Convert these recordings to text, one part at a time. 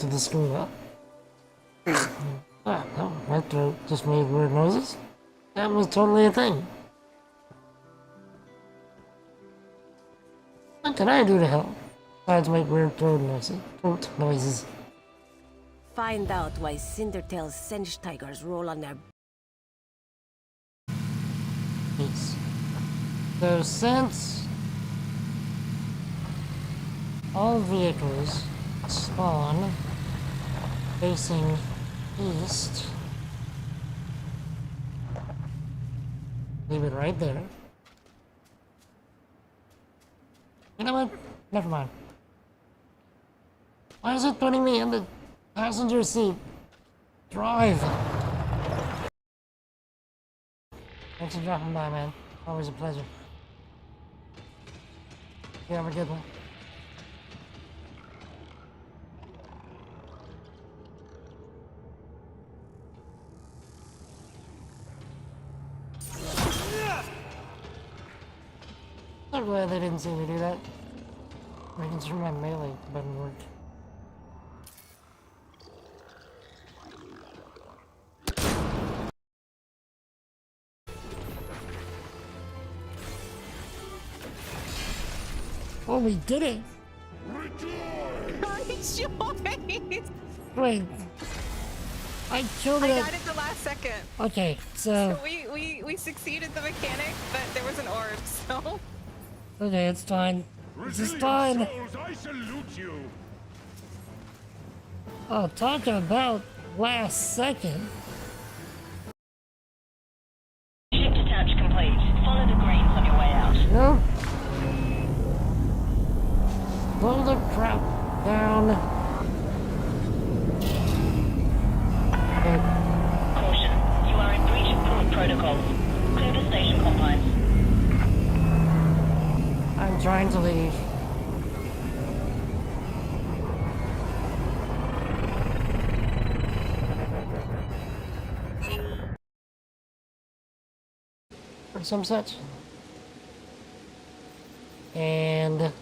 to the school. No, my throat just made weird noises. That was totally a thing. What can I do to help? Besides make weird throat noises. Find out why Cindertail's Sench tigers roll on their... Peace. So since all vehicles spawn facing east, leave it right there. You know what? Never mind. Why is it putting me in the passenger seat? Drive! Thanks for dropping by, man. Always a pleasure. You have a good one. I'm glad they didn't see me do that. Making sure my melee button worked. Oh, we did it! Wait. I killed it. I got it the last second. Okay, so we succeeded the mechanic, but there was an orb, so... okay, it's fine. This is fine. I salute you. Oh, talking about last second. Ship detach complete. Follow the greens on your way out. Nope. Slow the crap down. Okay. Caution. You are in breach of port protocols. Clear the station confines. I'm trying to leave. Or some such. And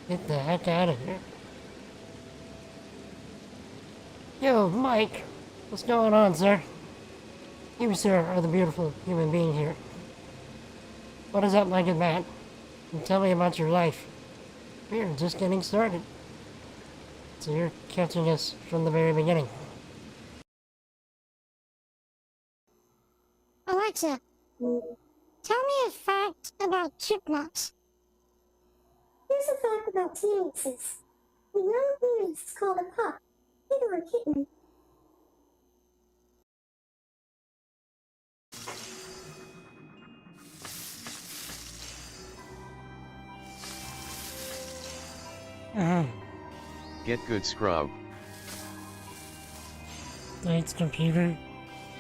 get the heck out of here. Yo, Mike. What's going on, sir? You, sir, are the beautiful human being here. What is up, Mike and Matt? And tell me about your life. We're just getting started. So you're catching us from the very beginning. Alexa, tell me a fact about chipmunks. Here's a fact about T-Rexes. The young T-Rex is called a pup, kid or kitten. Get good, scrub. Thanks, computer.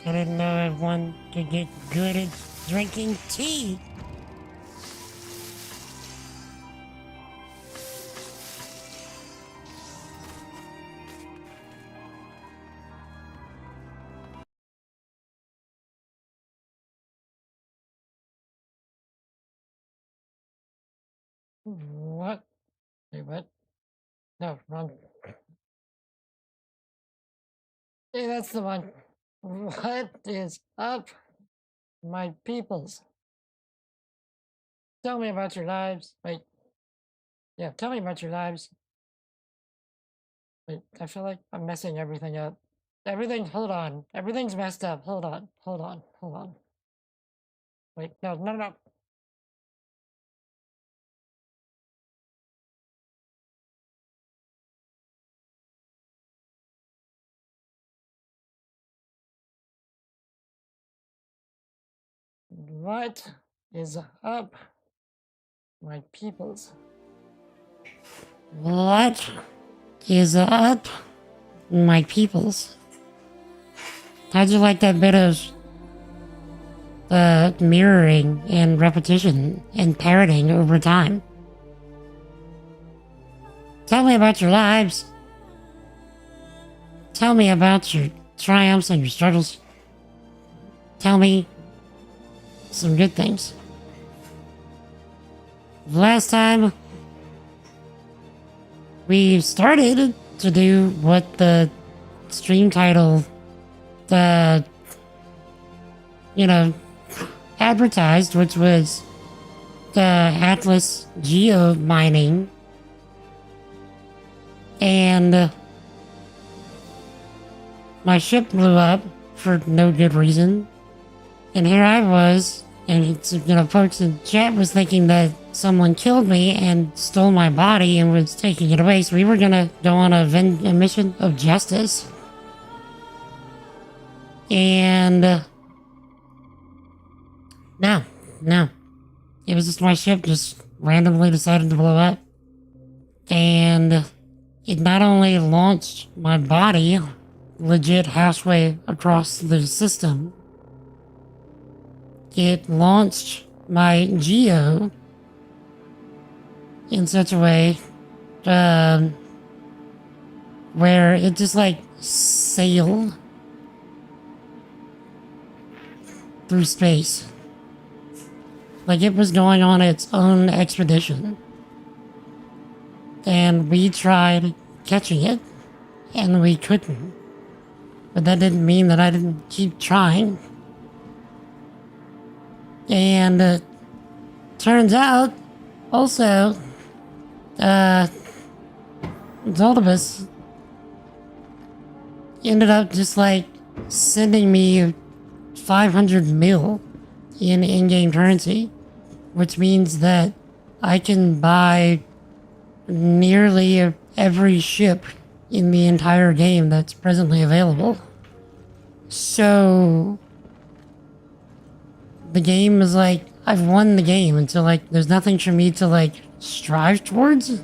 I didn't know everyone could get good at drinking tea. What? Wait, what? No, wrong. Hey, that's the one. What is up, my peoples? Tell me about your lives. Wait. Yeah, tell me about your lives. Wait, I feel like I'm messing everything up. Hold on. Everything's messed up. Hold on. Wait, no. What is up, my peoples? What is up, my peoples? How'd you like that bit of mirroring and repetition and parroting over time? Tell me about your lives. Tell me about your triumphs and your struggles. Tell me some good things. Last time we started, to do what the stream title, advertised, which was the Atlas Geo mining. And my ship blew up for no good reason. And here I was, and it's, folks in chat was thinking that someone killed me and stole my body and was taking it away. So we were gonna go on a mission of justice. And no. It was just my ship just randomly decided to blow up. And it not only launched my body legit halfway across the system, it launched my Geo in such a way where it just sailed through space. Like it was going on its own expedition. And we tried catching it, and we couldn't. But that didn't mean that I didn't keep trying. And turns out, also, Zoltibus ended up just sending me 500 mil in in-game currency, which means that I can buy nearly every ship in the entire game that's presently available. So the game is I've won the game until there's nothing for me to strive towards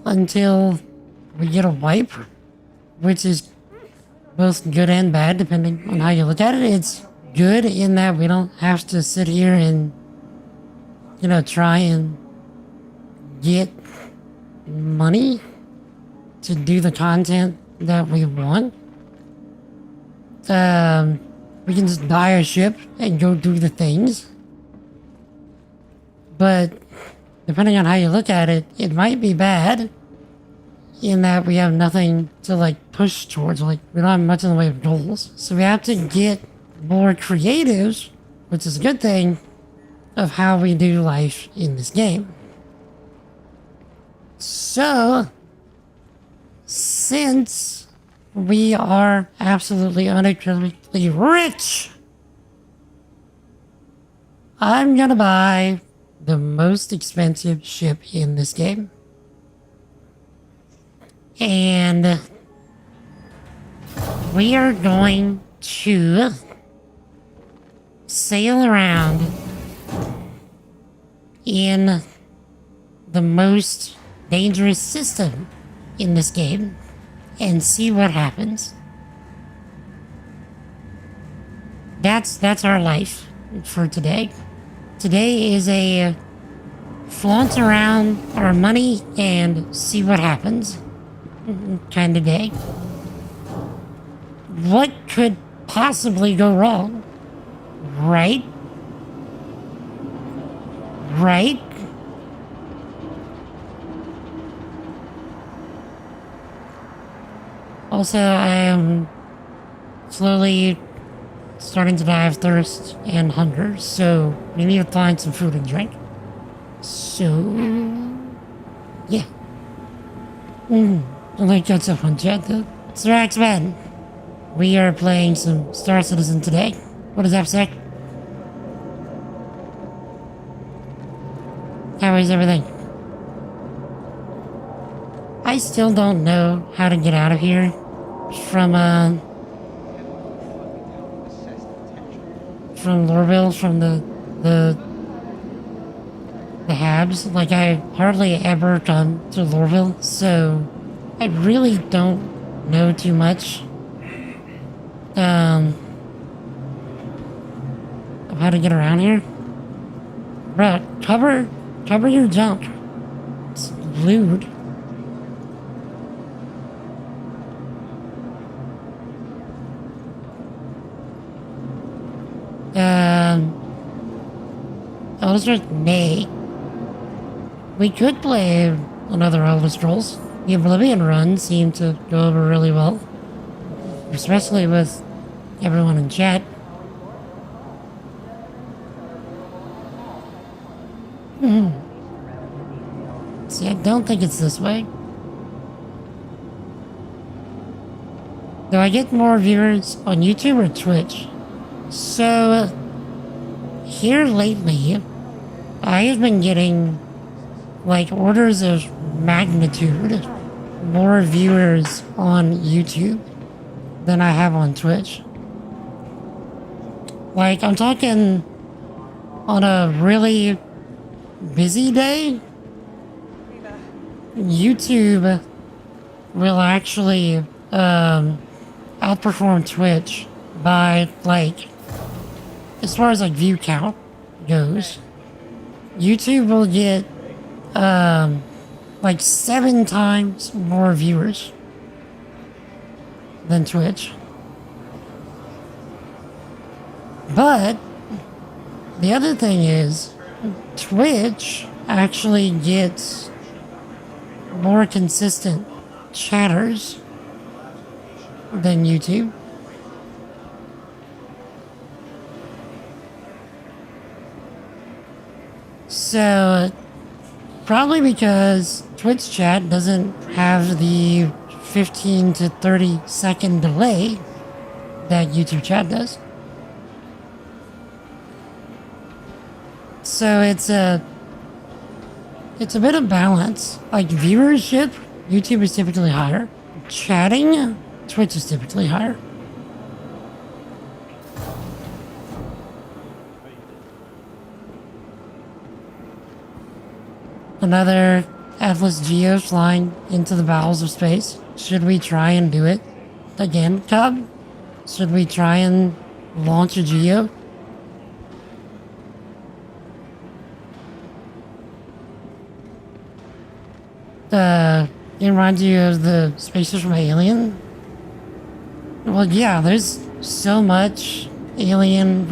until we get a wipe, which is both good and bad depending on how you look at it. It's good in that we don't have to sit here and try and get money to do the content that we want. We can just buy a ship and go do the things. But depending on how you look at it, it might be bad in that we have nothing to push towards. We don't have much in the way of goals. So we have to get more creative, which is a good thing, of how we do life in this game. So, since we are absolutely unequivocally rich, I'm gonna buy the most expensive ship in this game. And we are going to sail around in the most dangerous system in this game and see what happens. That's our life for today. Today is a flaunt around our money and see what happens kind of day. What could possibly go wrong? Right? Right? Also, I am slowly starting to die of thirst and hunger, so we need to find some food and drink. So, yeah. I like that so fun, chat. Sir X-Men. We are playing some Star Citizen today. What is that, Sec? How is everything? I still don't know how to get out of here from Lorville, from the Habs. I hardly ever come to Lorville, so I really don't know too much of how to get around here. Bro, cover your junk. It's lewd. Elder Scrolls? Nay. We could play another Elder Scrolls. the Oblivion run seemed to go over really well, especially with everyone in chat. See, I don't think it's this way. Do I get more viewers on YouTube or Twitch? So, here lately, I have been getting, like, orders of magnitude more viewers on YouTube than I have on Twitch. Like, I'm talking on a really busy day, YouTube will actually outperform Twitch by, like, as far as like view count goes. YouTube will get like 7 times more viewers than Twitch. But the other thing is, Twitch actually gets more consistent chatters than YouTube. So, probably because Twitch chat doesn't have the 15 to 30 second delay that YouTube chat does. So it's a bit of balance. Like viewership, YouTube is typically higher. Chatting, Twitch is typically higher. Another Atlas Geo flying into the bowels of space. Should we try and do it again, Cub? Should we try and launch a Geo? It reminds you of the spaceship from Alien? Well, yeah, there's so much Alien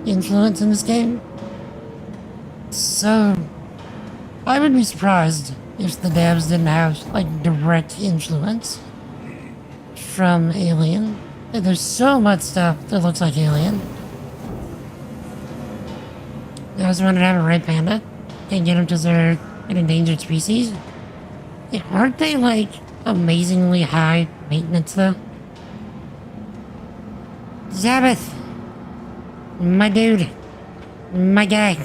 influence in this game. So, I would be surprised if the devs didn't have, like, direct influence from Alien. There's so much stuff that looks like Alien. I also wanted to have a red panda. Can't get them because they're an endangered species. Aren't they, like, amazingly high maintenance, though? Zabeth! My dude. My guy.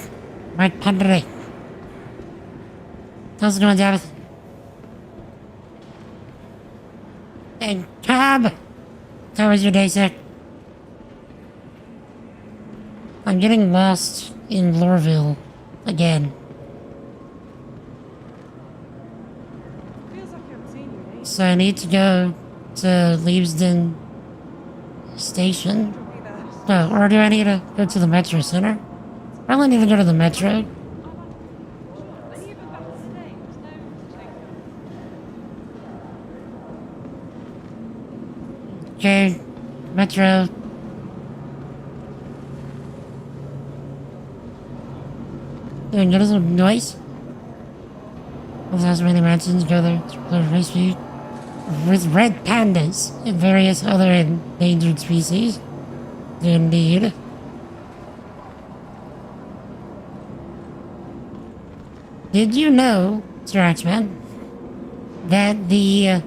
My padre. How's it going, Zabeth? And Cobb! How was your day, sir? I'm getting lost in Lorville again. So I need to go to Leavesden Station. No, or do I need to go to the Metro Center? Probably need to go to the Metro. Okay, Metro. Doing good as a noise. Has many mansions go there to race view with red pandas and various other endangered species. Indeed. Did you know, Sir Axeman, that the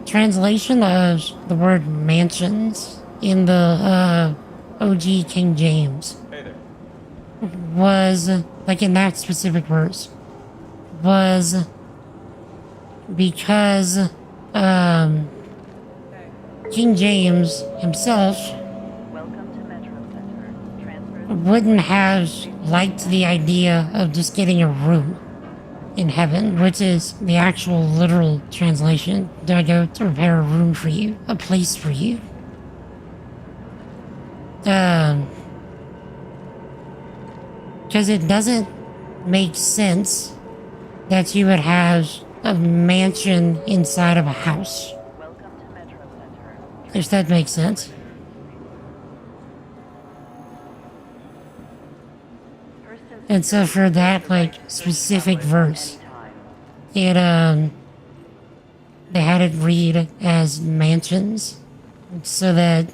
translation of the word mansions in the OG King James was, like in that specific verse, was because King James himself wouldn't have liked the idea of just getting a room in heaven, which is the actual literal translation. Do I go to prepare a room for you? A place for you? Because it doesn't make sense that you would have a mansion inside of a house. If that makes sense. And so for that, like, specific verse, it they had it read as mansions, so that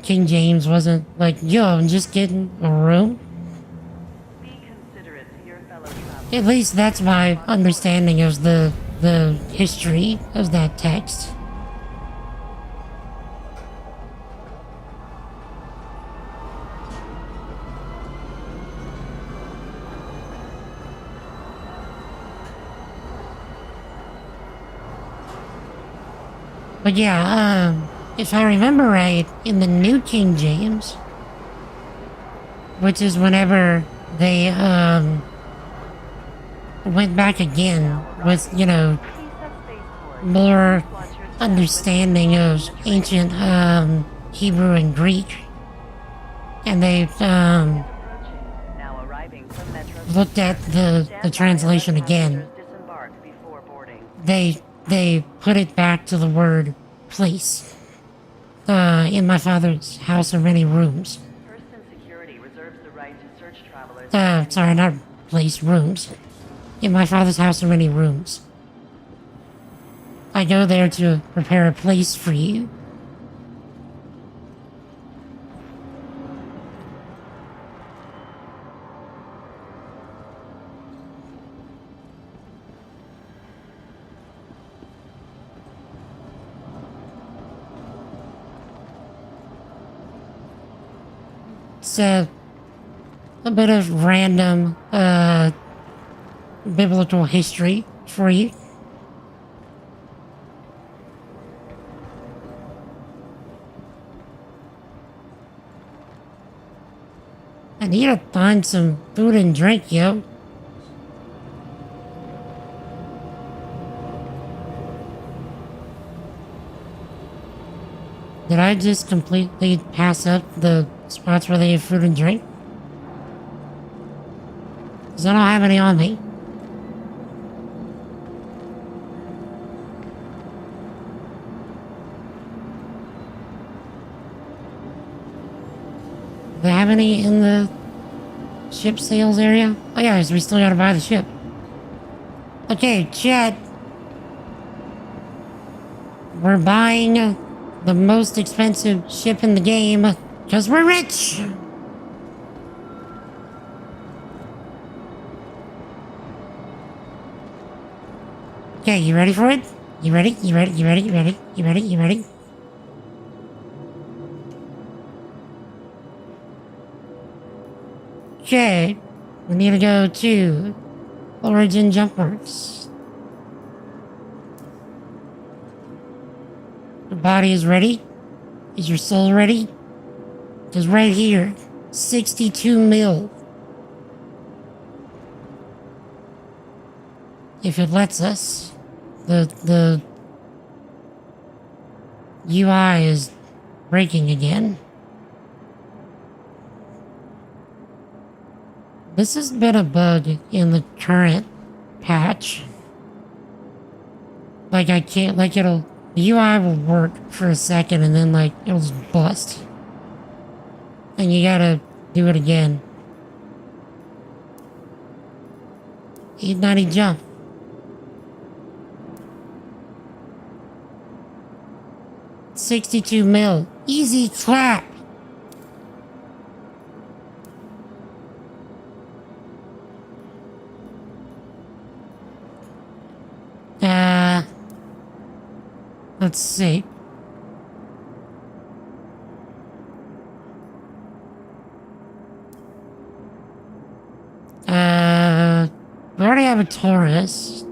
King James wasn't like, yo, I'm just getting a room. Be considerate to your fellow travelers. At least that's my understanding of the history of that text. But yeah, if I remember right, in the New King James, which is whenever they, went back again with, you know, more understanding of ancient, Hebrew and Greek, and they, Now arriving from Metro. looked at the translation again, Disembark before boarding. they put it back to the word place. In my father's house are many rooms. First and Security reserves the right to search travelers. Sorry, not place, rooms. In my father's house are many rooms. I go there to prepare a place for you. It's a bit of random, biblical history for you. I need to find some food and drink, yo. Did I just completely pass up the spots where they have food and drink? Because I don't have any on me. Do they have any in the ship sales area? Oh yeah, so we still gotta buy the ship. Okay, chat. We're buying the most expensive ship in the game because we're rich. Okay, you ready for it? You ready? You ready? You ready? You ready? You ready? You ready? Okay, we need to go to Origin Jumpers. Your body is ready? Is your soul ready? Because right here, 62 mil. If it lets us. The UI is breaking again. This has been a bug in the current patch. Like I can't, like the UI will work for a second and then like it'll just bust. And you gotta do it again. 890 jump. $62 mil. Easy clap. Let's see. We already have a Taurus.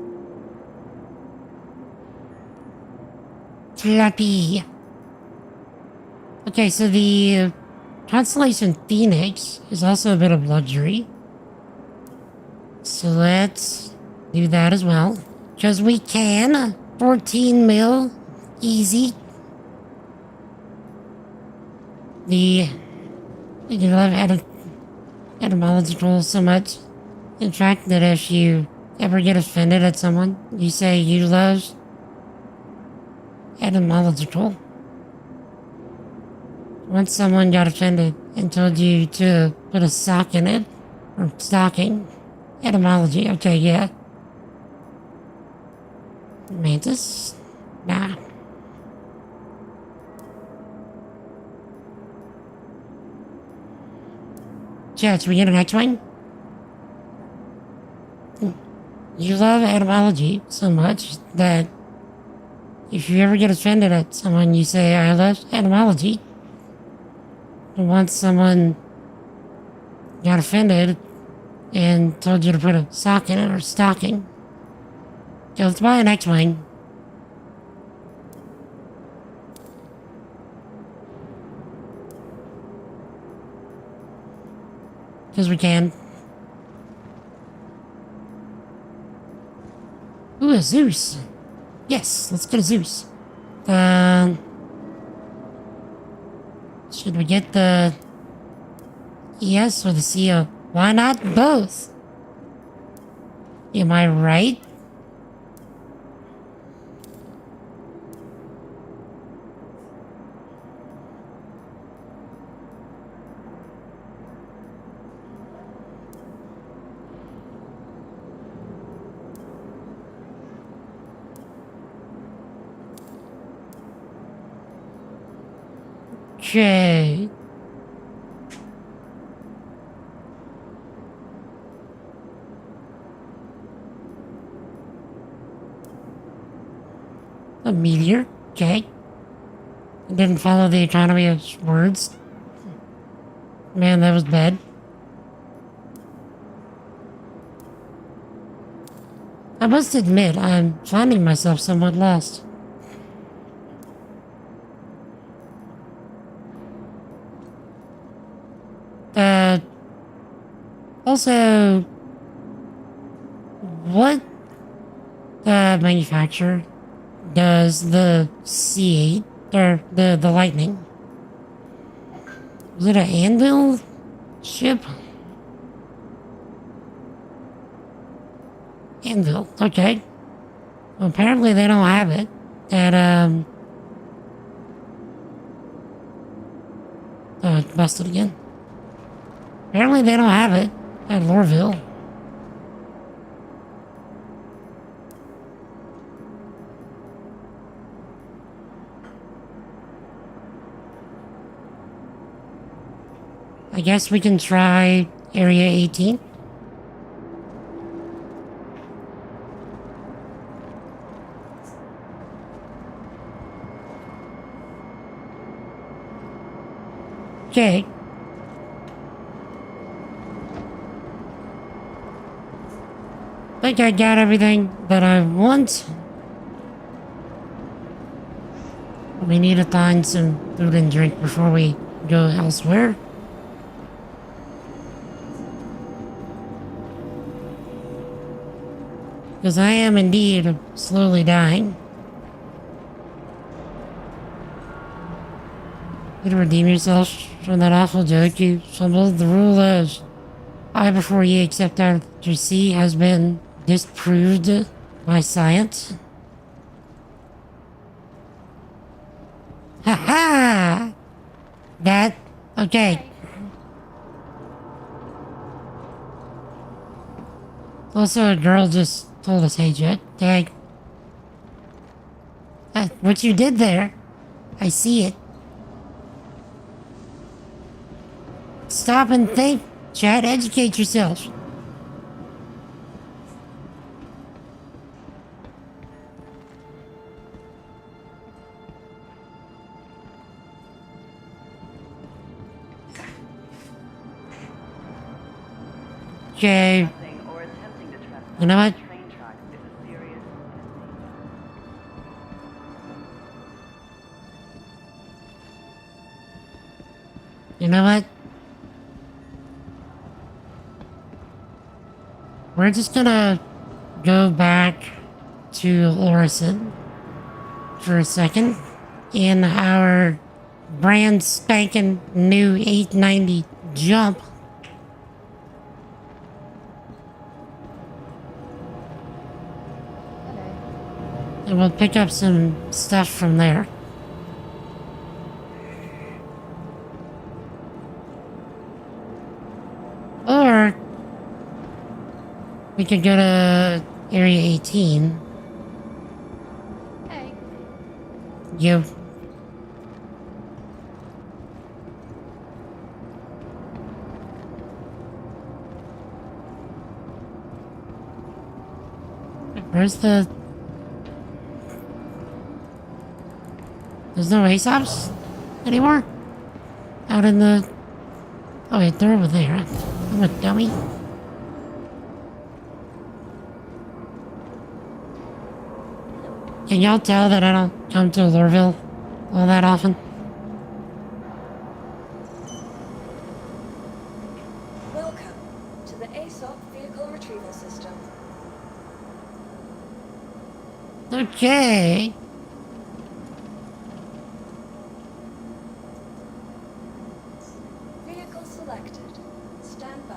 Flappy. Okay, so the Constellation Phoenix is also a bit of luxury. So let's do that as well. Because we can. 14 mil. Easy. You love etymological so much. In fact, that if you ever get offended at someone, you say you love etymological. Once someone got offended and told you to put a sock in it, or stocking, etymology, okay, yeah. Mantis? Nah. Chat, should we get an X-Wing? You love etymology so much that if you ever get offended at someone, you say, I love etymology. And once someone got offended and told you to put a sock in it or stocking, so let's buy an X-Wing. Because we can. Ooh, a Zeus. Yes, let's get a Zeus. Should we get the ES or the CO? Why not both? Am I right? Okay. A meteor? Okay. It didn't follow the economy of words. Man, that was bad. I must admit, I'm finding myself somewhat lost. Also, what manufacturer does the C8 or the Lightning? Was it an Anvil ship? Anvil, okay. Well, apparently they don't have it at oh, it's busted again. Apparently they don't have it at Lorville. I guess we can try Area 18. Okay. I think I got everything that I want. We need to find some food and drink before we go elsewhere. Because I am indeed slowly dying. You to redeem yourself from that awful joke you fumbled. The rule of I before ye except after C has been disproved by science. Ha ha! That okay. Also, a girl just told us, hey, Jet, Dag. What you did there, I see it. Stop and think, Jet, educate yourself. Okay. You know what? You know what? We're just gonna go back to Orison for a second in our brand spanking new 890 jump. And we'll pick up some stuff from there. Or we could go to Area 18 You. Where's the... There's no Aesop's anymore? Out in the... Oh wait, they're over there. I'm a dummy. Can y'all tell that I don't come to Lorville all that often? Welcome to the ASOP Vehicle Retrieval System. Okay. Vehicle selected. Stand by.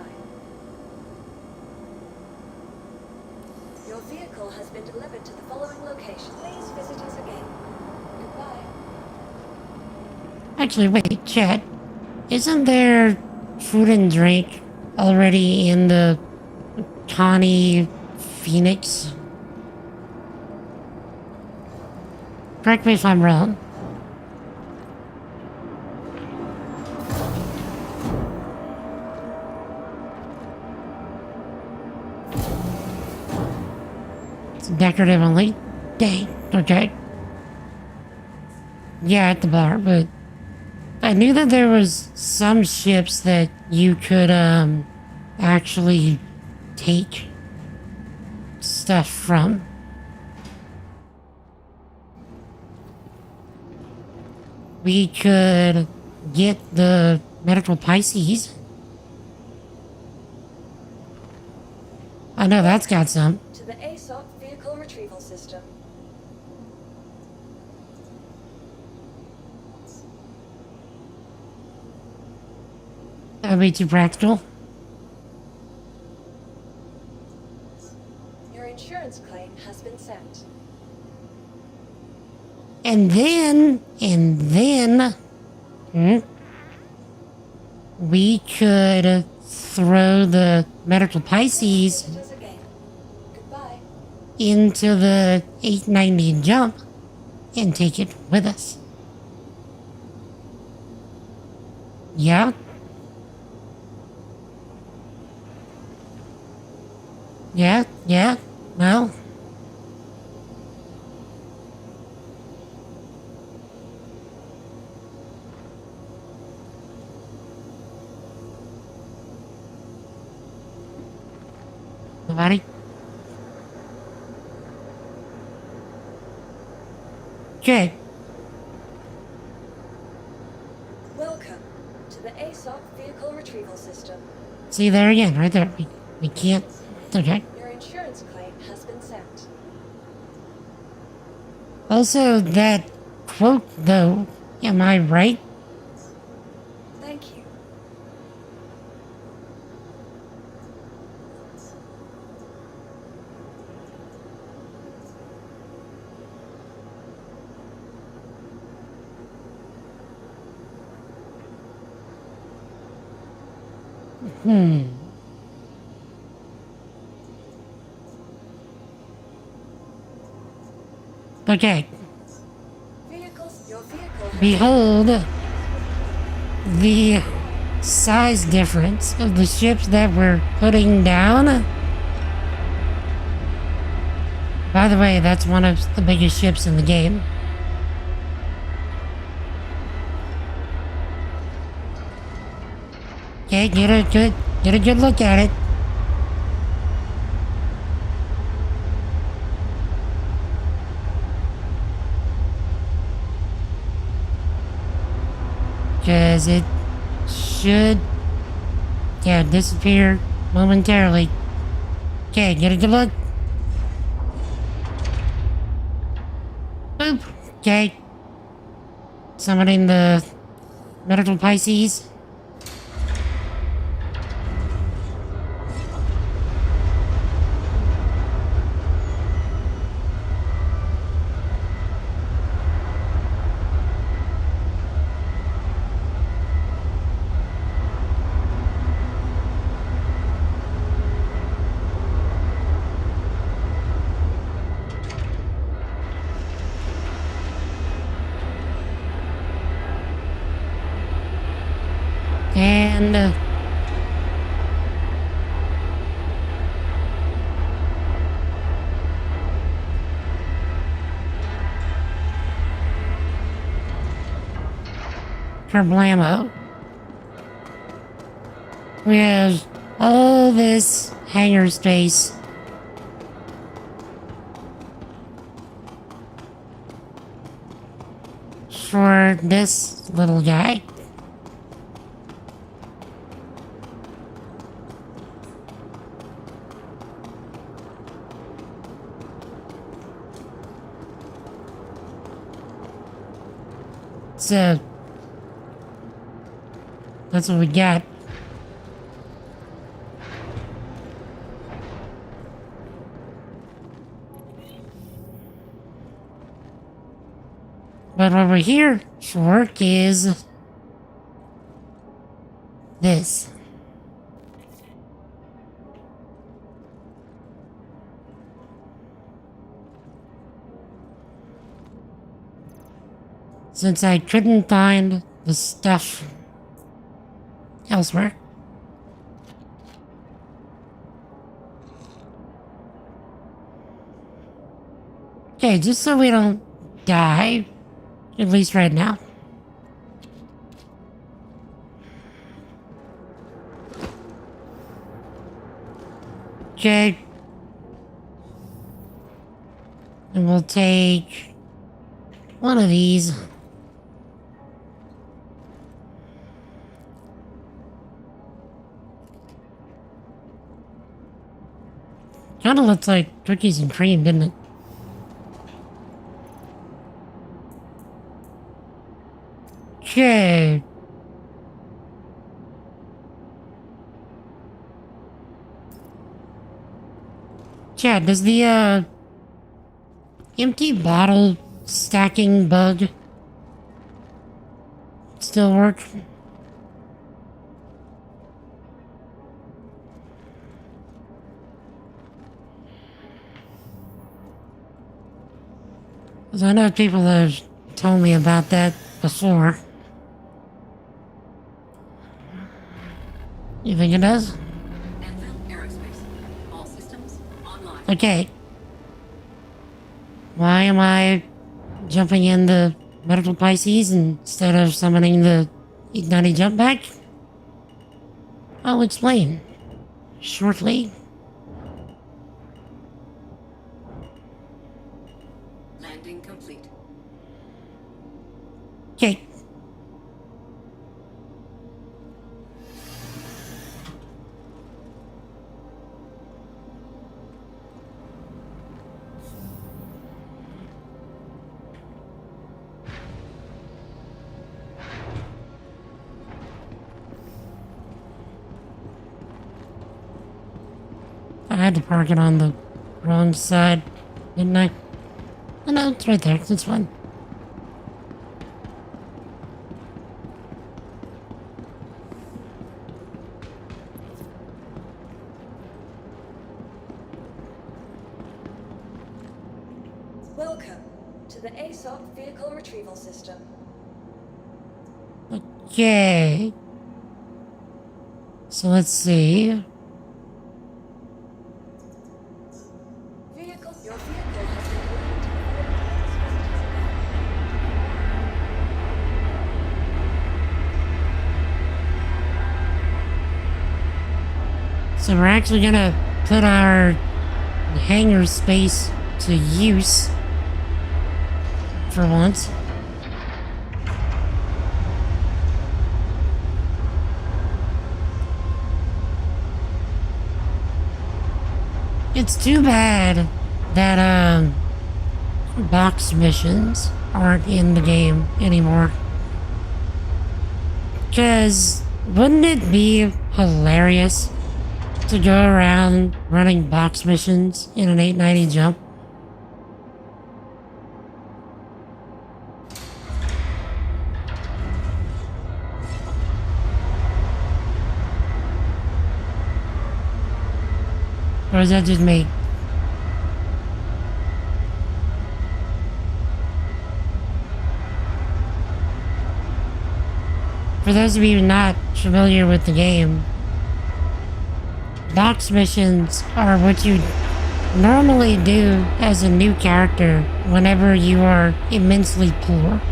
Your vehicle has been delivered to the following location. Please visit us again. Goodbye. Actually, wait, Chet. Isn't there food and drink already in the Connie Phoenix? Correct me if I'm wrong. It's decorative only. Dang, okay. Yeah, at the bar, but I knew that there was some ships that you could, actually take stuff from. We could get the medical Pisces. I know that's got some. To the ASOP Vehicle Retrieval System. That would be too practical. Your insurance claim has been sent. And then, we could throw the medical Pisces Visit us again. Goodbye. into the 890 jump and take it with us. Yeah? Yeah, well. Nobody? Okay. Welcome to the ASOP Vehicle Retrieval System. See there again, right there. We can't. Okay. Your insurance claim has been sent. Also, that quote, though, am I right? Thank you. Okay. Your vehicle has Behold the size difference of the ships that we're putting down. By the way, that's one of the biggest ships in the game. Okay, get a good look at it. Because it should, disappear momentarily. Okay, get a good look. Boop. Okay. Summoning the medical Pisces. land. Kerblamo. We have all this hangar space. For this little guy. So, that's what we got. But what we're here for is this. Since I couldn't find the stuff elsewhere. Okay, just so we don't die, at least right now. Okay. And we'll take one of these. Kinda looks like cookies and cream, didn't it? Okay. Chad, does the empty bottle stacking bug still work? 'Cause I know people have told me about that before. You think it does? Okay. Why am I jumping in the Medical Pisces instead of summoning the Ignite Jump Back? I'll explain shortly. Landing complete. Okay. I had to park it on the wrong side, didn't I? Oh, no, it's right there. It's fine. Welcome to the ASOP Vehicle Retrieval System. Okay. So let's see. Your vehicle has been delivered to the So we're actually gonna put our hangar space to use for once. It's too bad that box missions aren't in the game anymore. 'Cause wouldn't it be hilarious to go around running box missions in an 890 jump? Or is that just me? For those of you not familiar with the game, box missions are what you normally do as a new character whenever you are immensely poor.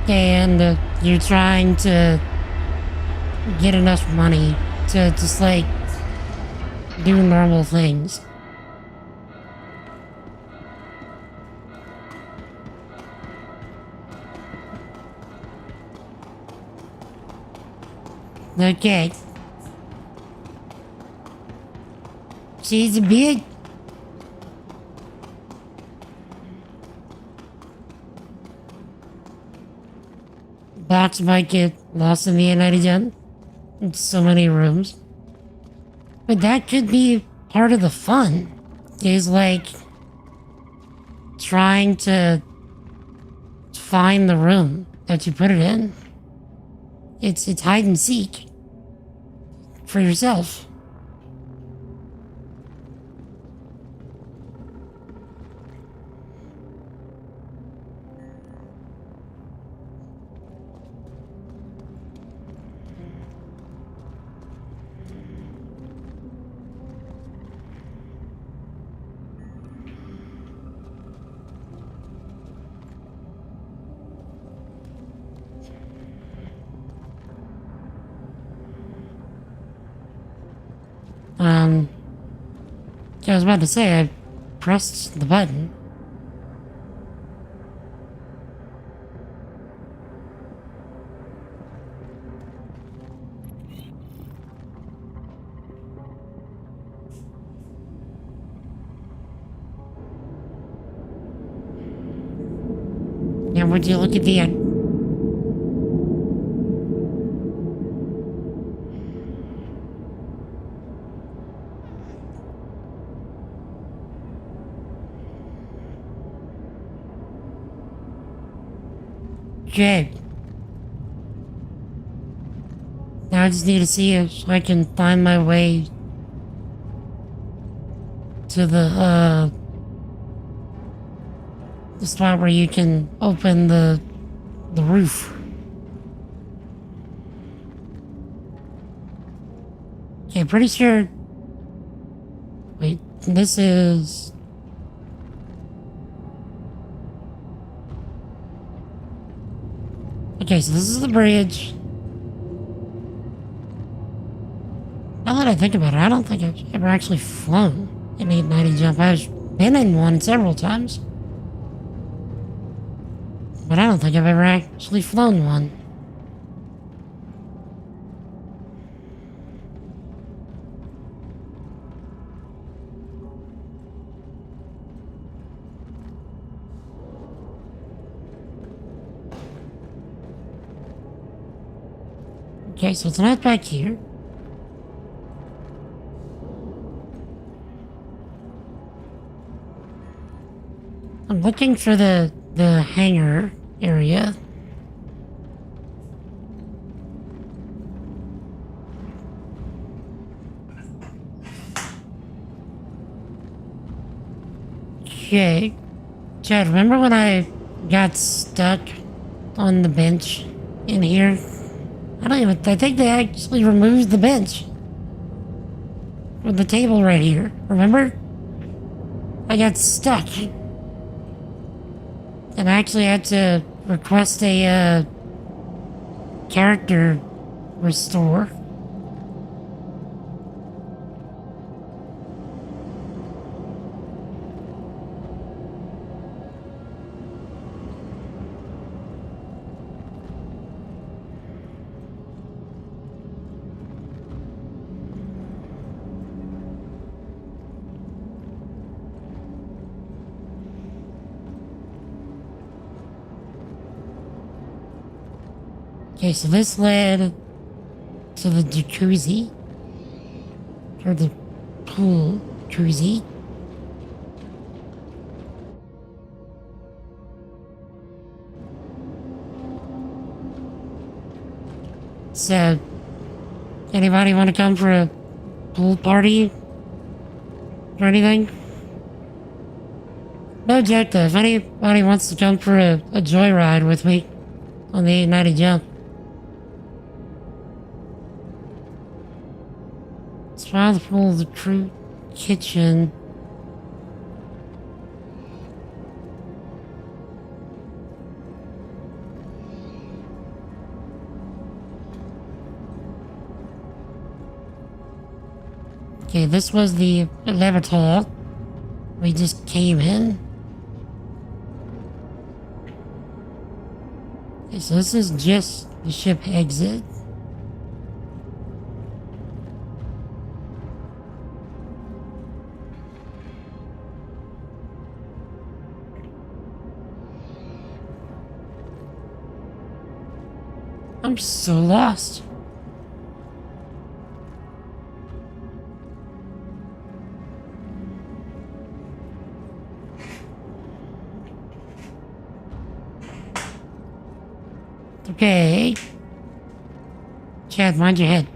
And you're trying to get enough money to just like do normal things. Okay. She's a big. Box might get lost in the United Gen. It's so many rooms. But that could be part of the fun. Is like trying to find the room that you put it in. It's hide and seek for yourself. I was about to say, I pressed the button. Now would you look at the Okay. Now I just need to see it so I can find my way to the spot where you can open the roof. Okay, pretty sure. Wait, this is. Okay, so this is the bridge. Now that I think about it, I don't think I've ever actually flown an 890 jump. I've been in one several times. But I don't think I've ever actually flown one. Okay, so it's not back here. I'm looking for the hangar area. Okay. Chad, remember when I got stuck on the bench in here? I think they actually removed the bench. With the table right here, remember? I got stuck. And I actually had to request a, character restore. Okay, so this led to the jacuzzi. Or the pool jacuzzi. So, anybody want to come for a pool party? Or anything? No joke though, if anybody wants to jump for a joyride with me on the 890 jump, it's possible the true kitchen. Okay, this was the elevator we just came in. Okay, so this is just the ship exit. I'm so lost. Okay. Chad, mind your head.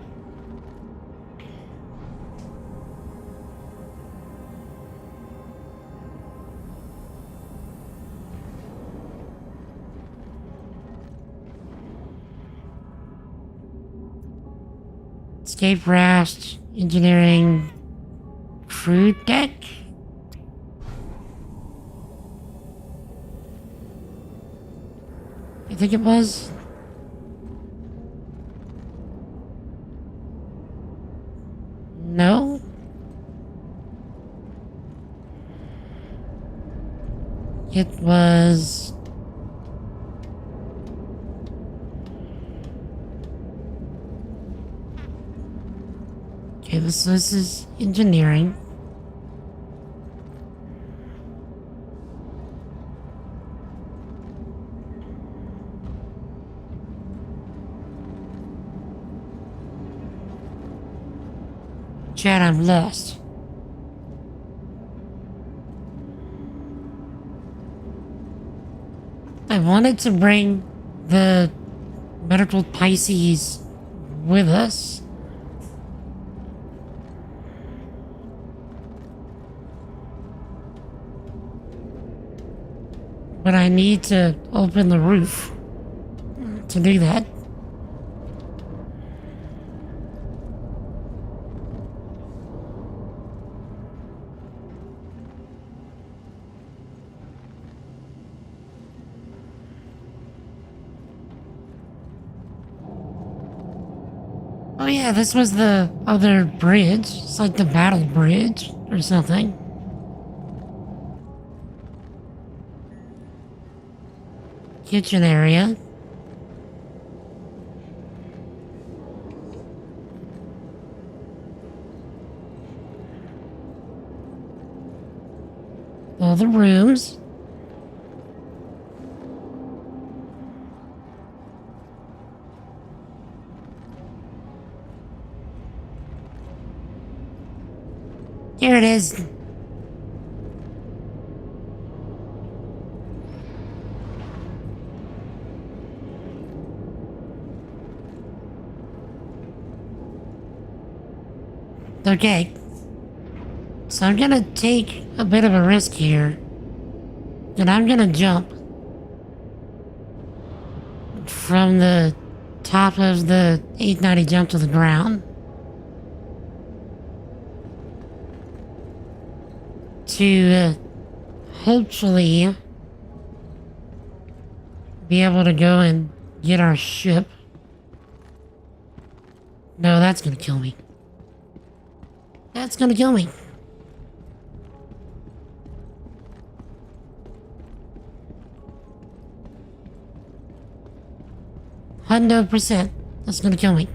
Escape raft, engineering, crew deck? I think it was. No? It was... Okay, this is engineering. Chad, I'm lost. I wanted to bring the medical Pisces with us. But I need to open the roof to do that. Oh yeah, this was the other bridge. It's like the battle bridge or something. Kitchen area. All the rooms. Here it is. Okay. So I'm gonna take a bit of a risk here. And I'm gonna jump from the top of the 890 jump to the ground. To hopefully be able to go and get our ship. No, that's gonna kill me. That's gonna kill me. %. That's gonna kill me.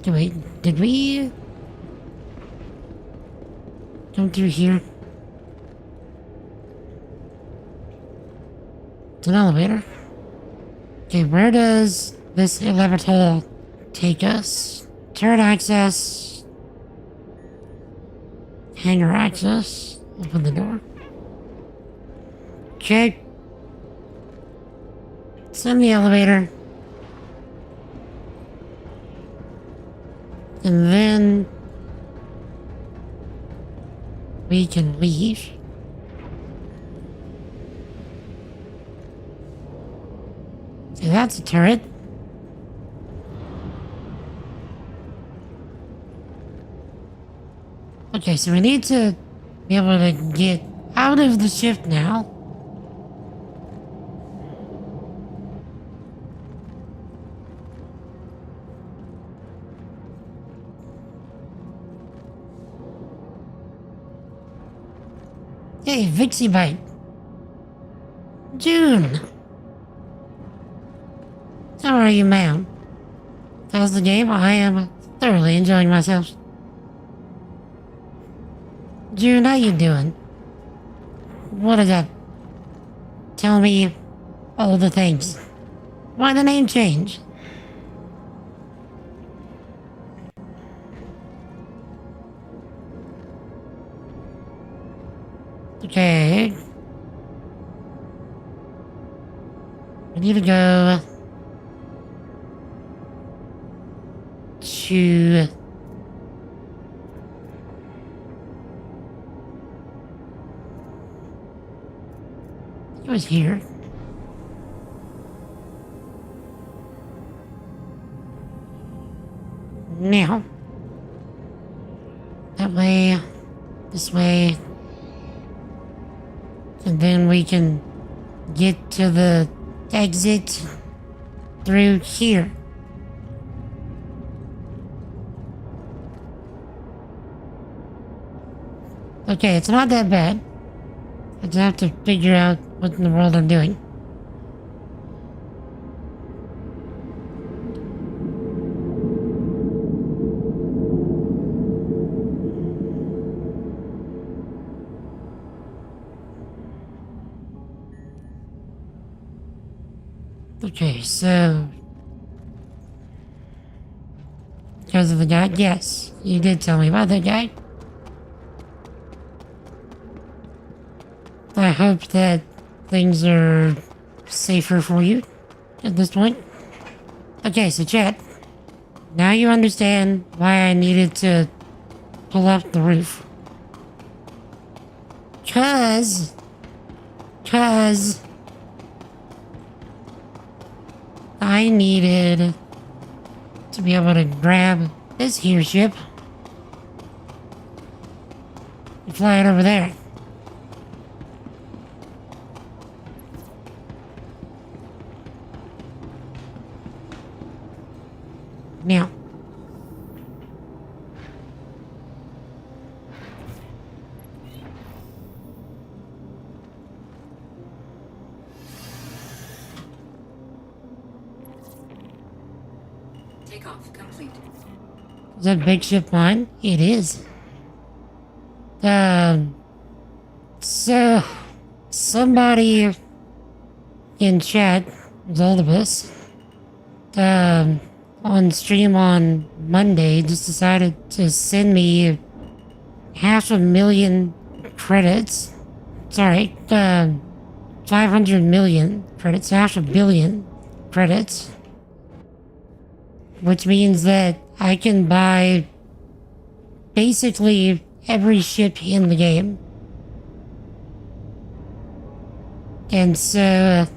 Wait, did we come through here? It's an elevator. Okay, where does this elevator take us? turret access. Hangar access. Open the door. Okay. Send the elevator. And then we can leave. So that's a turret. Okay, so we need to be able to get out of the ship now. Hey, Vixie Bite. June. How are you, ma'am? How's the game? I am thoroughly enjoying myself. June, how you doing? What is that? Tell me all the things. Why the name change? Okay. I need to go to it was here. Now that way, this way, and then we can get to the exit through here. Okay, it's not that bad. I just have to figure out what in the world I'm doing. Okay, so because of the guy? Yes, you did tell me about that guy. I hope that things are safer for you at this point. Okay, so chat. Now you understand why I needed to pull up the roof. Cause I needed to be able to grab this here ship and fly it over there. Now, Takeoff complete. is that big ship mine? It is. So somebody in chat, Zoldibus, on stream on Monday just decided to send me 500,000 credits. Sorry, 500 million credits, 500 million credits. Which means that I can buy basically every ship in the game. And so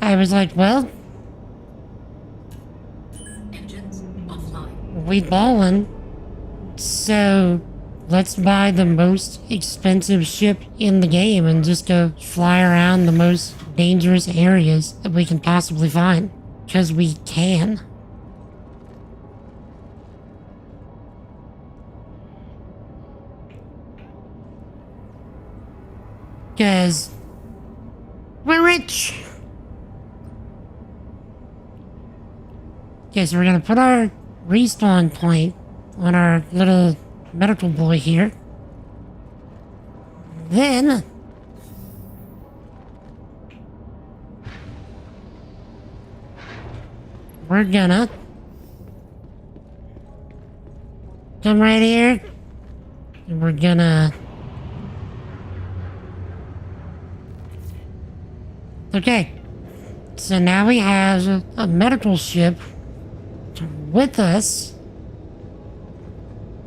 I was like, well, Engines offline. we ballin', so let's buy the most expensive ship in the game and just go fly around the most dangerous areas that we can possibly find. Because we can. Because we're rich. Okay, so we're gonna put our respawn point on our little medical boy here. Then we're gonna come right here. And we're gonna... Okay. So now we have a medical ship with us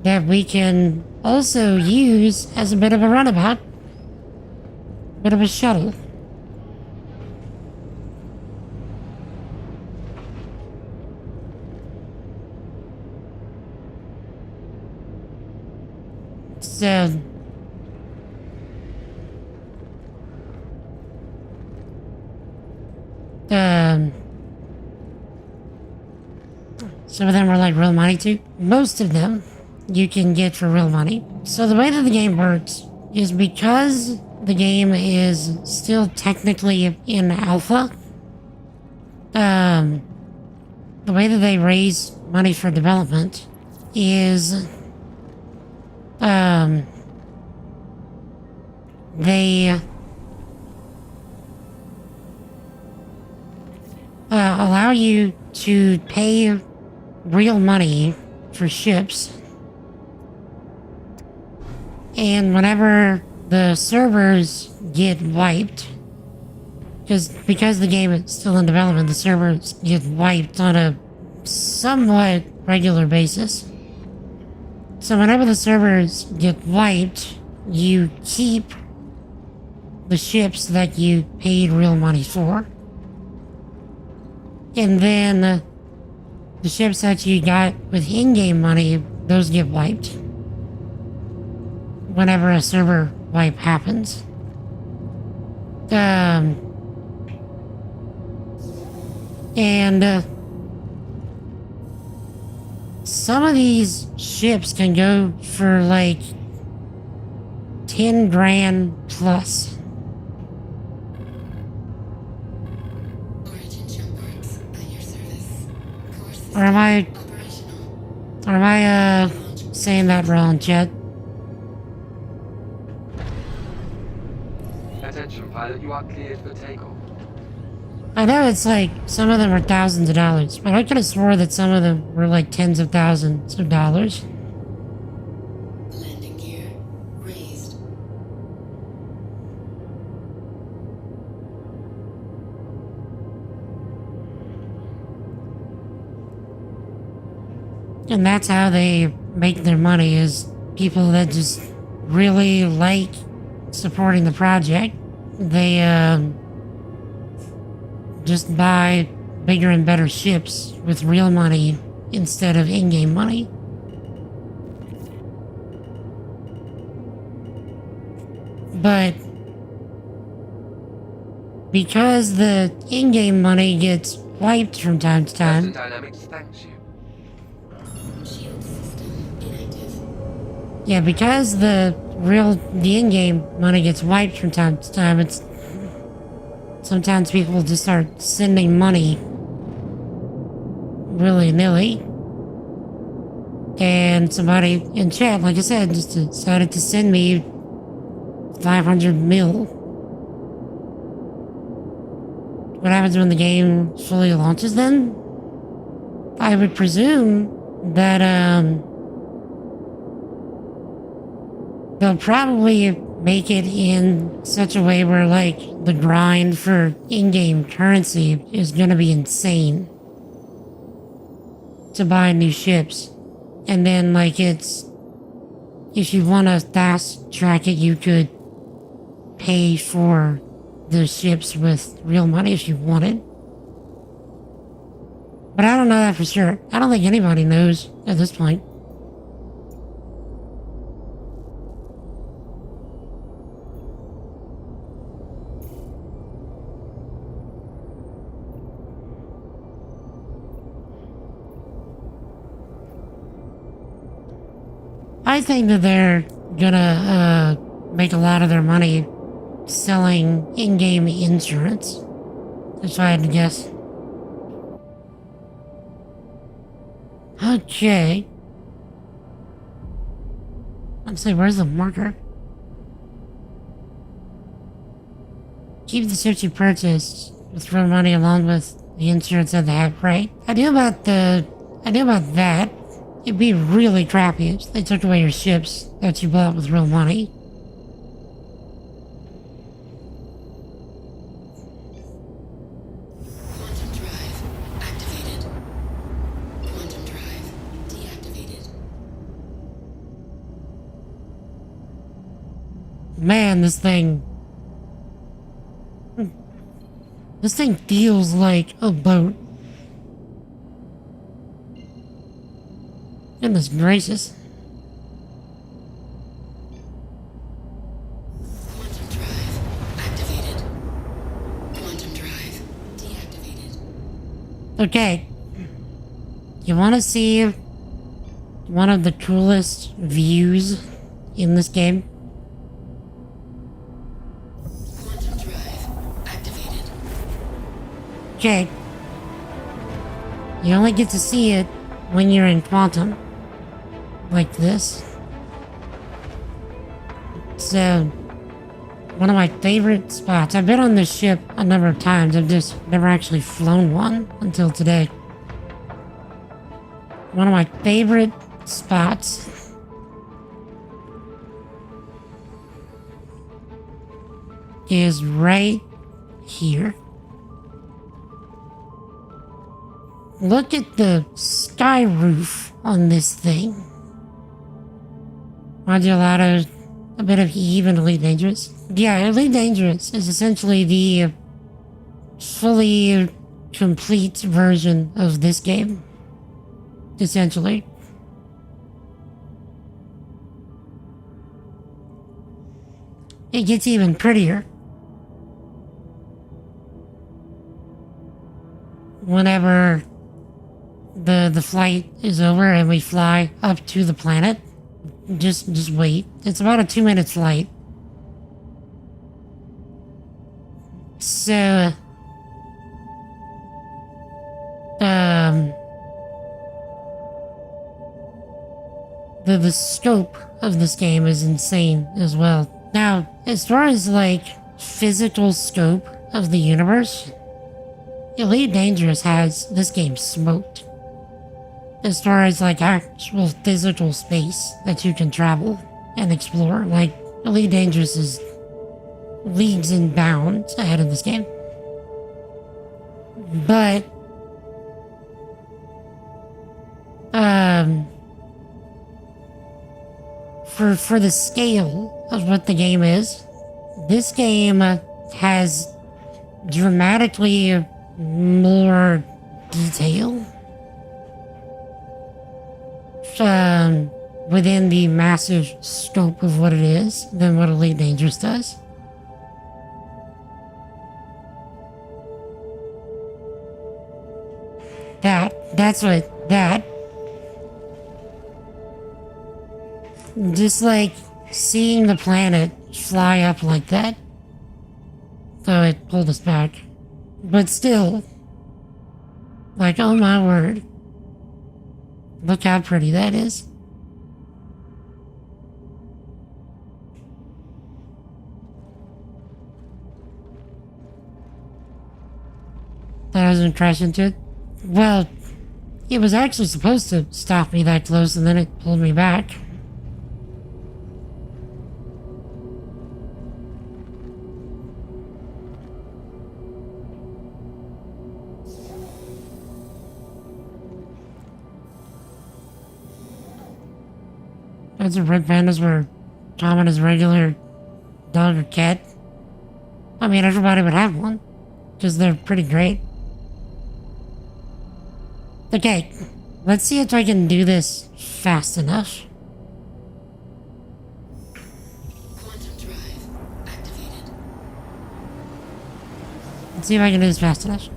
that we can also use as a bit of a runabout. Bit of a shuttle. So some of them are like real money too. Most of them you can get for real money. So the way that the game works is because the game is still technically in alpha, the way that they raise money for development is they allow you to pay real money for ships, and whenever the servers get wiped, because the game is still in development, the servers get wiped on a somewhat regular basis. So whenever the servers get wiped, you keep the ships that you paid real money for. And then the ships that you got with in-game money, those get wiped whenever a server wipe happens. Some of these ships can go for like 10 grand plus. Or am I saying that wrong, Jet? Attention pilot, you are cleared for takeoff. I know it's like, some of them are thousands of dollars, but I could have swore that some of them were like tens of thousands of dollars. Landing gear raised. And that's how they make their money, is people that just really like supporting the project. They, just buy bigger and better ships with real money instead of in-game money. But because the in-game money gets wiped from time to time, Dynamics thanks you. Shield system inactive. yeah, because the in-game money gets wiped from time to time, it's sometimes people just start sending money willy-nilly. And somebody in chat, like I said, just decided to send me 500 mil. What happens when the game fully launches then? I would presume that, they'll probably make it in such a way where, like, the grind for in-game currency is gonna be insane to buy new ships. And then, like, if you want to fast track it, you could pay for the ships with real money if you wanted. But I don't know that for sure. I don't think anybody knows at this point. I think that they're gonna make a lot of their money selling in-game insurance, if I had to guess. Okay. Let's see, where's the marker? Keep the ships you purchased with real money along with the insurance that they have, right? I knew about that. It'd be really crappy if they took away your ships that you bought with real money. Quantum drive activated. Quantum drive deactivated. Man, this thing feels like a boat. Goodness gracious. Quantum drive activated. Quantum drive deactivated. Okay. You want to see one of the coolest views in this game? Quantum drive activated. Okay. You only get to see it when you're in quantum. Like this. So, one of my favorite spots. I've been on this ship a number of times. I've just never actually flown one until today. One of my favorite spots is right here. Look at the sky roof on this thing. Aren't you a bit of Eve and Elite Dangerous? Yeah, Elite Dangerous is essentially the fully complete version of this game. Essentially. It gets even prettier whenever the flight is over and we fly up to the planet. Just wait. It's about a 2-minute flight. So, the scope of this game is insane as well. Now, as far as like physical scope of the universe, Elite Dangerous has this game smoked. As far as like actual physical space that you can travel and explore, like Elite Dangerous is leagues and bounds ahead of this game. But for the scale of what the game is, this game has dramatically more detail within the massive scope of what it is than what Elite Dangerous does. That just like seeing the planet fly up like that. So it pulled us back. But still, like, oh my word. Look how pretty that is. That I was gonna crash into it. Well, it was actually supposed to stop me that close and then it pulled me back. Those red pandas were common as regular dog or cat. I mean, everybody would have one, because they're pretty great. Okay, let's see if I can do this fast enough. Quantum drive activated. Let's see if I can do this fast enough.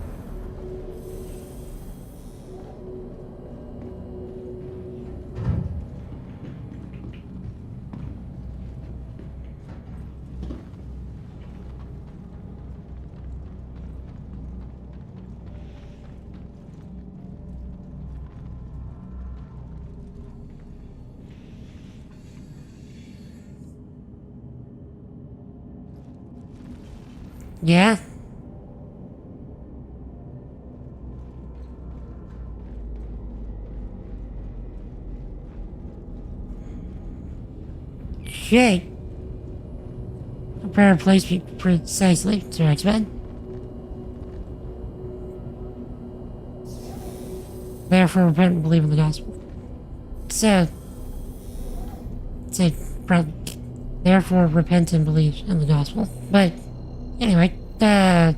Yeah? Okay. Prepare a place precisely, Sir X-Men. Therefore, repent and believe in the gospel. So, therefore, repent and believe in the gospel. But, anyway, the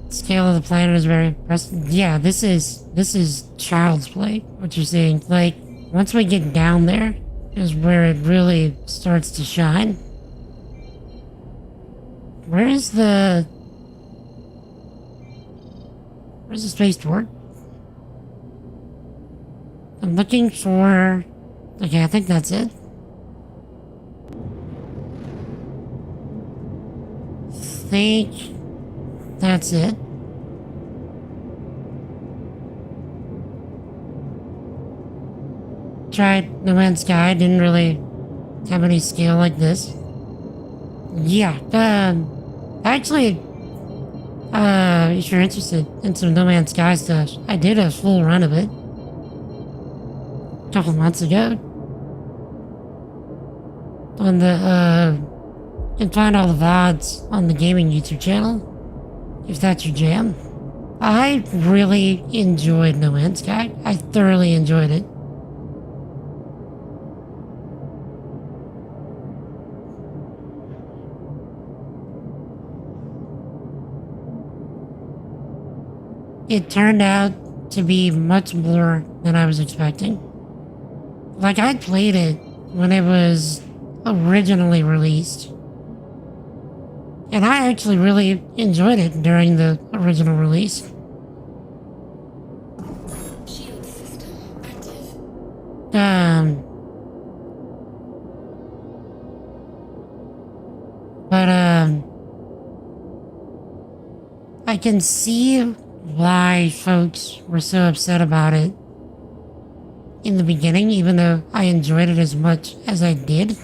scale of the planet is very impressive. Yeah, this is child's play, what you're seeing. Like, once we get down there, is where it really starts to shine. Where's the spaceport? I'm looking for... Okay, I think that's it. Think that's it. Tried No Man's Sky, didn't really have any skill like this. Yeah, actually, if you're interested in some No Man's Sky stuff, I did a full run of it a couple months ago. On the, you can find all the VODs on the gaming YouTube channel, if that's your jam. I really enjoyed No Man's Sky. I thoroughly enjoyed it. It turned out to be much more than I was expecting. Like, I played it when it was originally released. And I actually really enjoyed it during the original release. Shield system active. I can see why folks were so upset about it in the beginning, even though I enjoyed it as much as I did.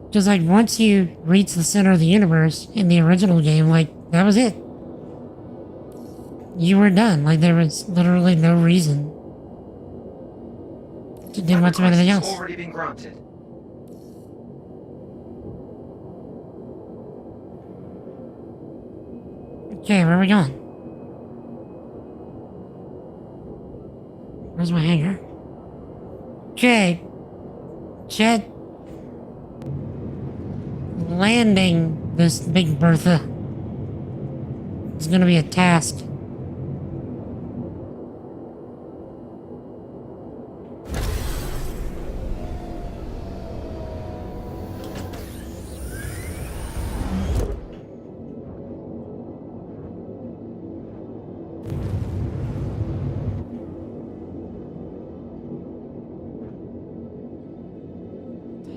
Because, like, once you reach the center of the universe in the original game, like, that was it. You were done. Like, there was literally no reason to do much of anything else. Already been granted. Okay, where are we going? Where's my hanger? Okay. Jet. Landing this Big Bertha is gonna be a task.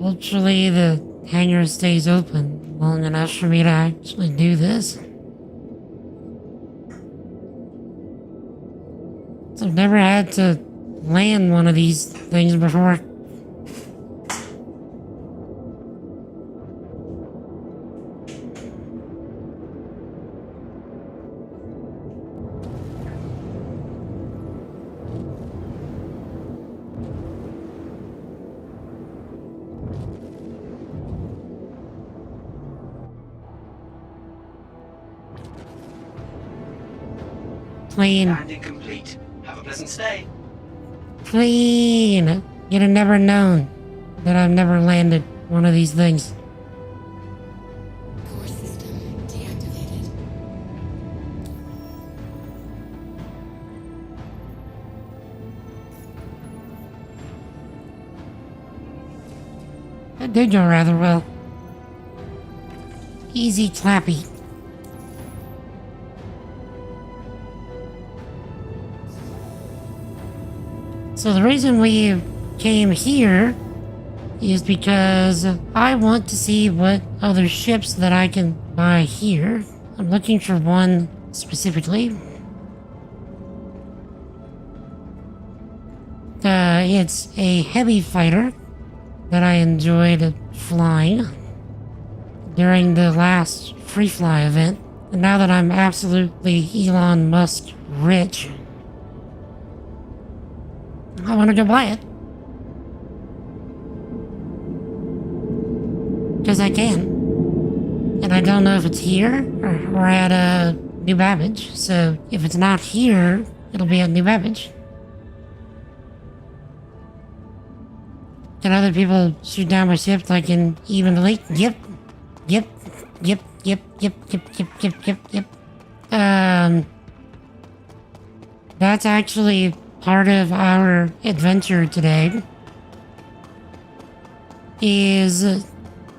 Hopefully the hangar stays open long enough for me to actually do this. So I've never had to land one of these things before. Clean. Landing complete. Have a pleasant stay. Clean. You'd have never known that I've never landed one of these things. Core system deactivated. That did go rather well. Easy clappy. So the reason we came here is because I want to see what other ships that I can buy here. I'm looking for one specifically. It's a heavy fighter that I enjoyed flying during the last Free Fly event. And now that I'm absolutely Elon Musk rich, I want to go buy it. Because I can. And I don't know if it's here or at New Babbage. So if it's not here, it'll be at New Babbage. Can other people shoot down my ship like in Even Elite? Yep. That's actually part of our adventure today. Is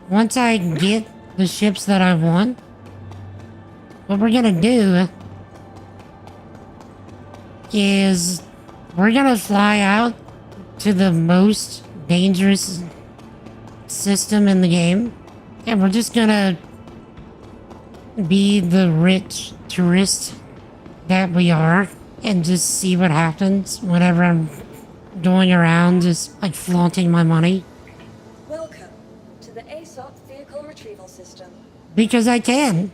once I get the ships that I want, what we're gonna do is we're gonna fly out to the most dangerous system in the game, and we're just gonna be the rich tourist that we are and just see what happens whenever I'm going around just like flaunting my money. Welcome to the ASOP Vehicle Retrieval System. Because I can.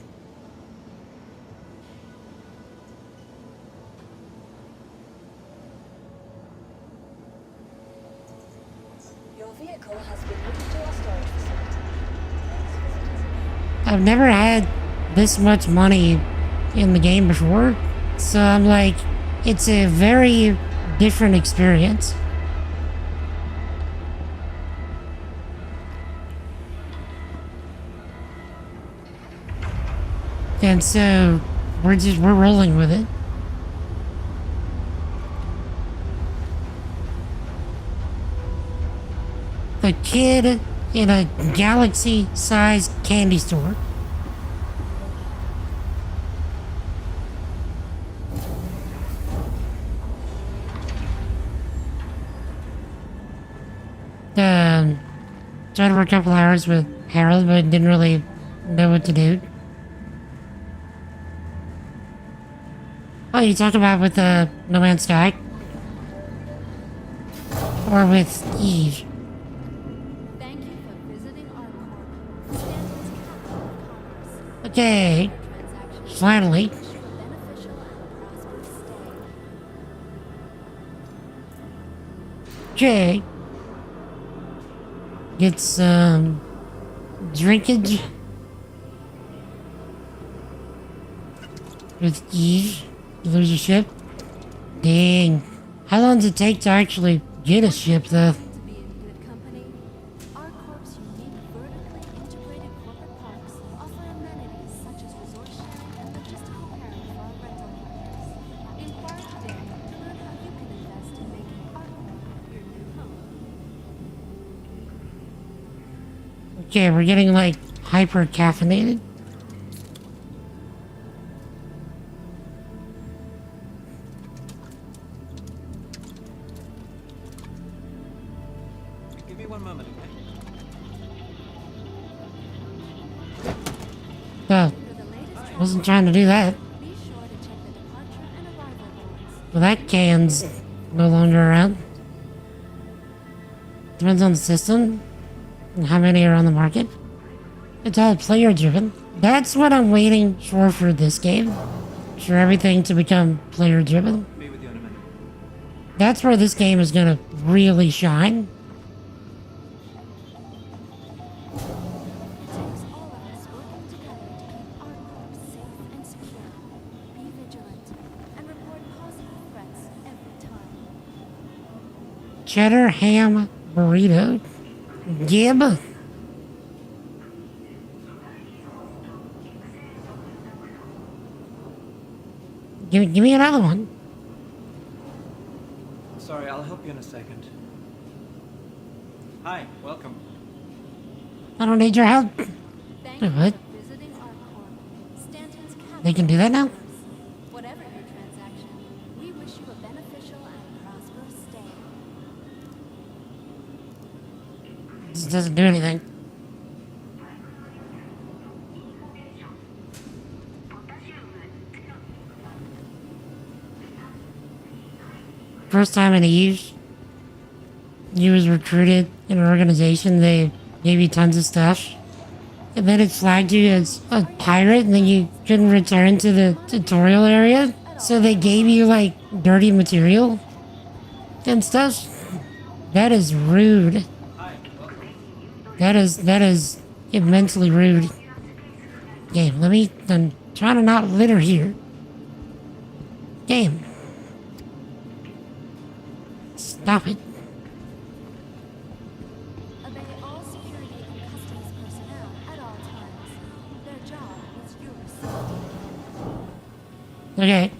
Your vehicle has been moved to our storage facility. I've never had this much money in the game before, so I'm like, it's a very different experience. And so we're rolling with it. The kid in a galaxy-sized candy store. Tried to work a couple hours with Harold, but didn't really know what to do. Oh, you talk about with No Man's Sky? Or with Eve? Thank you for visiting ArcCorp. Stanton's capital of commerce. Okay, Transaction finally. wish you a beneficial and prosperous stay. Okay. Get some drinkage with Eve. Lose a ship. Dang. How long does it take to actually get a ship, though? To be in good company, ArcCorp's unique vertically integrated corporate parks offer amenities such as resort sharing and logistical pairing for our rental partners. Inquire today to learn how you can invest in making ArcCorp your new home. Okay, we're getting like hyper caffeinated. Give me 1 moment, okay? Oh, For the latest wasn't trying to do that. be sure to check the departure and arrival boards. Well, that can's no longer around. Depends on the system and how many are on the market. It's all player driven. That's what I'm waiting for this game. For everything to become player driven. Be with you in a minute. That's where this game is gonna really shine. It takes all of us working together to keep ArcCorp safe and secure. Be vigilant and report possible threats every time. Cheddar ham burrito. Gib. Give me another one. Sorry, I'll help you in a second. Hi, welcome. I don't need your help. Thank Wait, you what? for visiting ArcCorp. Stanton's capital. They can do that now? Whatever your transaction, we wish you a beneficial and prosperous stay. This doesn't do anything. First time in Eve, you was recruited in an organization, they gave you tons of stuff. And then it flagged you as a pirate, and then you couldn't return to the tutorial area. So they gave you, like, dirty material and stuff. That is rude. Hi, welcome. That is immensely rude. Game, I'm trying to not litter here. Game. Stop it. Obey all security and customs personnel at all times. Their job is your safety. Okay.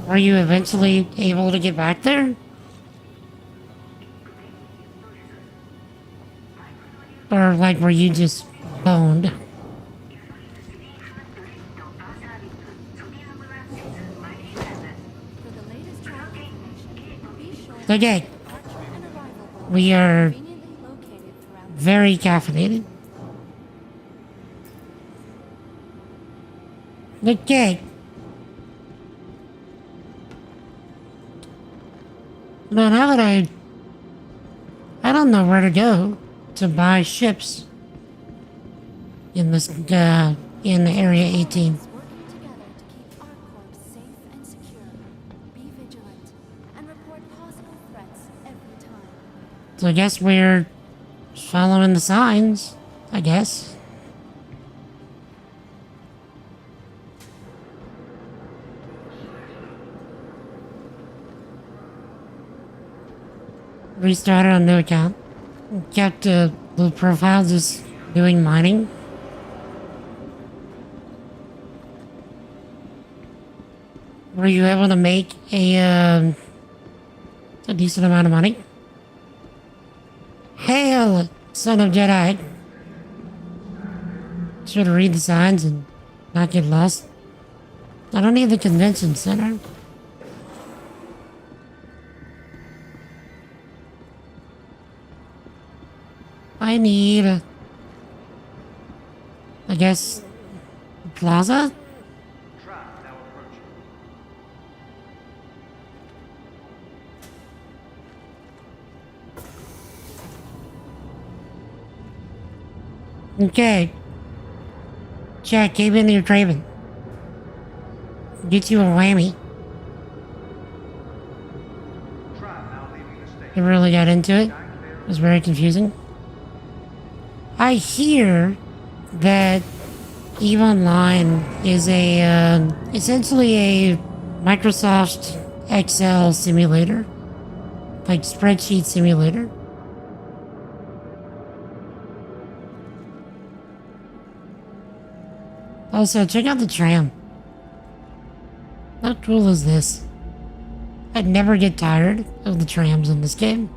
Are you eventually able to get back there? Or like were you just boned? For the latest travel information, be sure Okay. departure and arrival boards We are conveniently located throughout the very caffeinated. Okay. But now that I don't know where to go to buy ships in this, in Area 18. working together to keep our corps safe and secure. Be vigilant and report possible threats every time. So I guess we're following the signs, I guess. Restarted on new account. Kept the profile just doing mining. Were you able to make a decent amount of money? Hail, son of Jedi! Should read the signs and not get lost. I don't need the convention center. I need, I guess, plaza? Okay. Check, keep in your Draven. Get you a whammy. I really got into it. It was very confusing. I hear that EVE Online is a, essentially a Microsoft Excel simulator. Like spreadsheet simulator. Also, check out the tram. How cool is this? I'd never get tired of the trams in this game.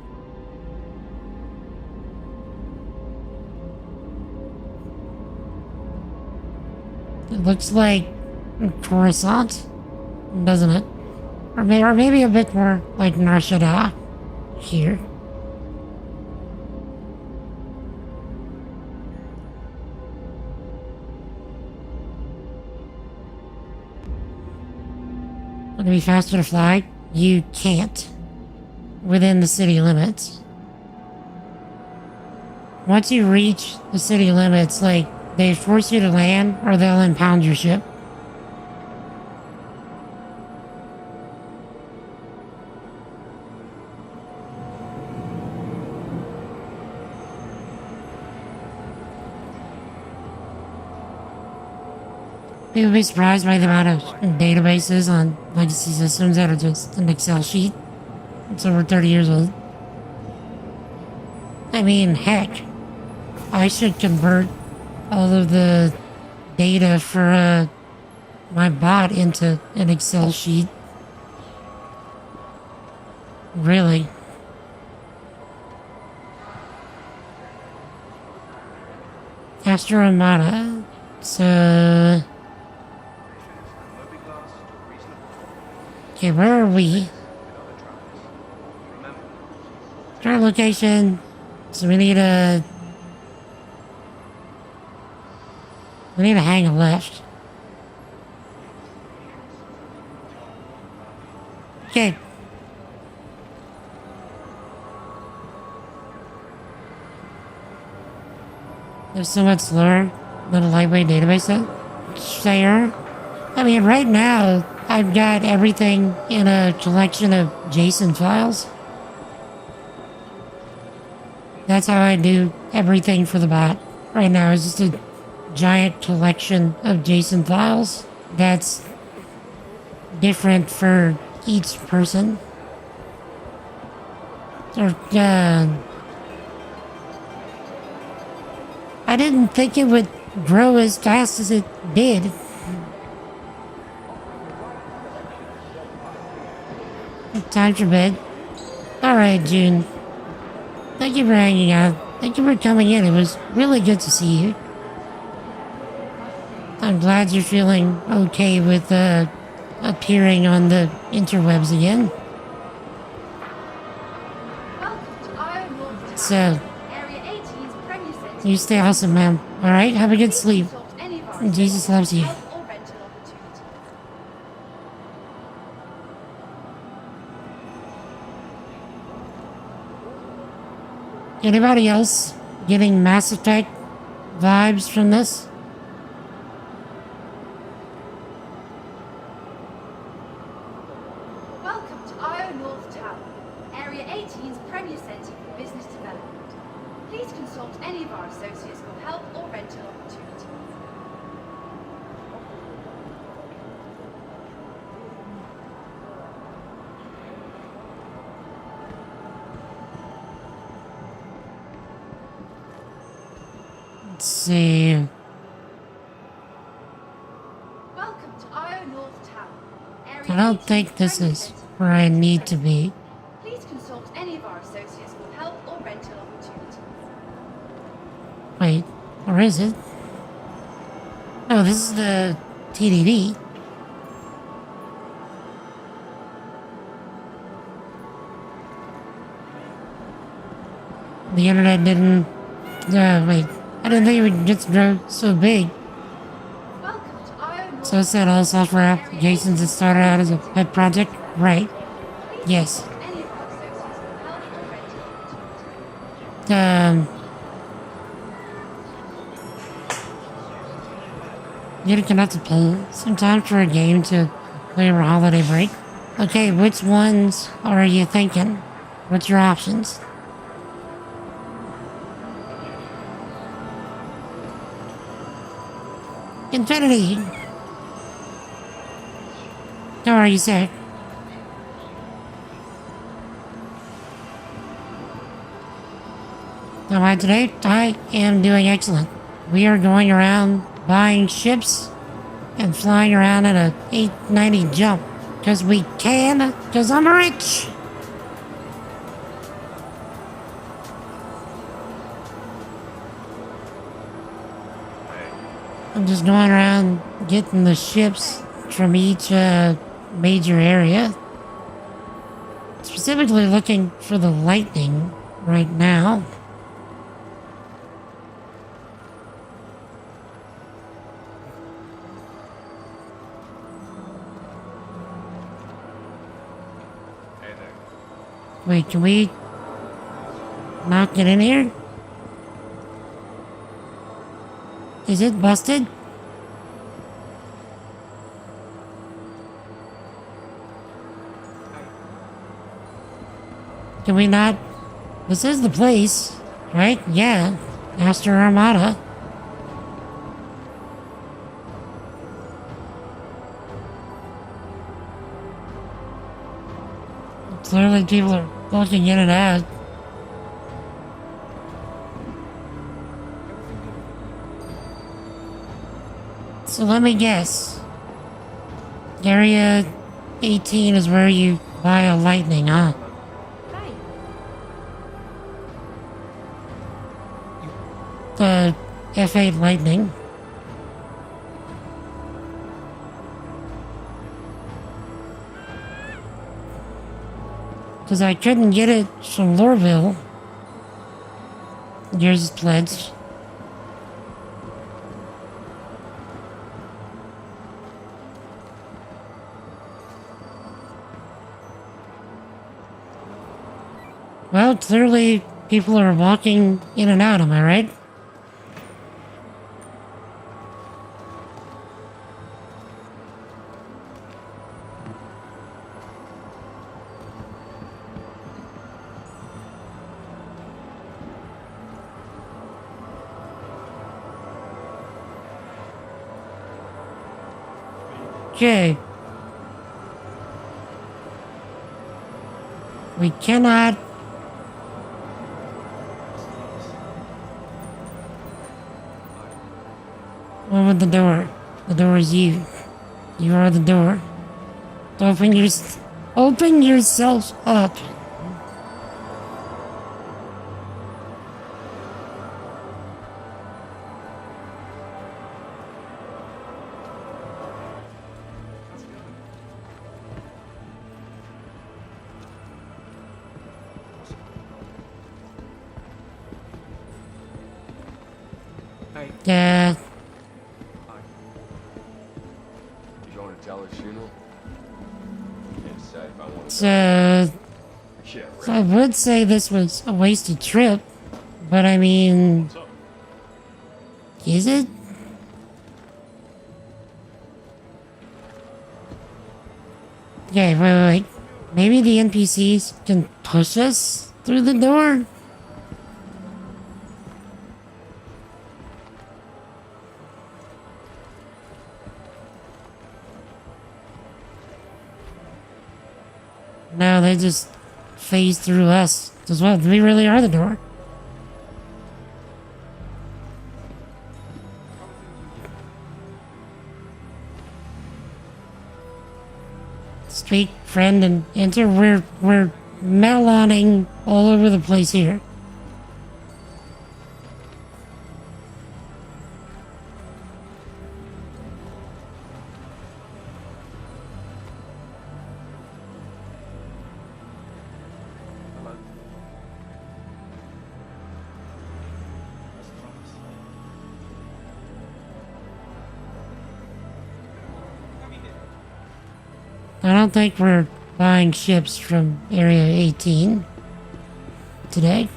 It looks like Coruscant, doesn't it? Or maybe a bit more like Nar Shaddaa here. Would it be faster to fly? You can't. Within the city limits. Once you reach the city limits, like, they force you to land or they'll impound your ship. People be surprised by the amount of databases on legacy systems that are just an Excel sheet. It's over 30 years old. I mean, heck, I should convert all of the data for my bot into an Excel sheet. Really. Astro Armada. So... Okay, where are we? Current location. So we need a hang a left. Okay. There's so much slower than a lightweight database set. I mean, right now, I've got everything in a collection of JSON files. That's how I do everything for the bot. Right now it's just a giant collection of JSON files that's different for each person. Or, I didn't think it would grow as fast as it did. Time for bed. Alright, June. Thank you for hanging out. Thank you for coming in. It was really good to see you. I'm glad you're feeling okay with appearing on the interwebs again. So, you stay awesome, man. Alright, have a good sleep. Jesus loves you. Anybody else getting Mass Effect vibes from this? Welcome to IO North Tower, Area 18's premier centre for business development. Please consult any of our associates for help or rental opportunities. Let's see. Welcome to IO North Tower, Area I don't 18's think this premier is centre for where I business need to be. Please consult any of our associates for help or rental opportunities. Wait, or is it? Oh, this is the TDD. The internet didn't... wait. I didn't think it would just grow so big. Welcome to IO North So it said all software applications that started out as a pet project? Right. Yes. any of our associates for help or rental opportunities. You can have to pay some time for a game to play over holiday break. Okay, which ones are you thinking? What's your options? Infinity! How are you, sir? Am I today? I am doing excellent. We are going around buying ships and flying around at a 890 jump. Because we can, because I'm rich! I'm just going around getting the ships from each major area. Specifically looking for the Lightning right now. Wait, can we not get in here? Is it busted? Can we not? This is the place, right? Yeah. Master Armada. Clearly people are looking in and out. So let me guess. Area 18 is where you buy a Lightning, huh? The F8 Lightning. Because I couldn't get it from Lorville. Yours is pledged. Well, clearly people are walking in and out, am I right? Okay. We cannot. Open the door. The door is you. You are the door. Open yourself up. Hey. Yeah. You going to tell her funeral? Can't decide if I want to. So, Yeah, I would say this was a wasted trip, but I mean, is it? Okay, wait. Maybe the NPCs can push us through the door? No, they just phase through us. As well, we really are the door. Speak, friend, and enter. We're meloning all over the place here. I don't think we're buying ships from Area 18 today.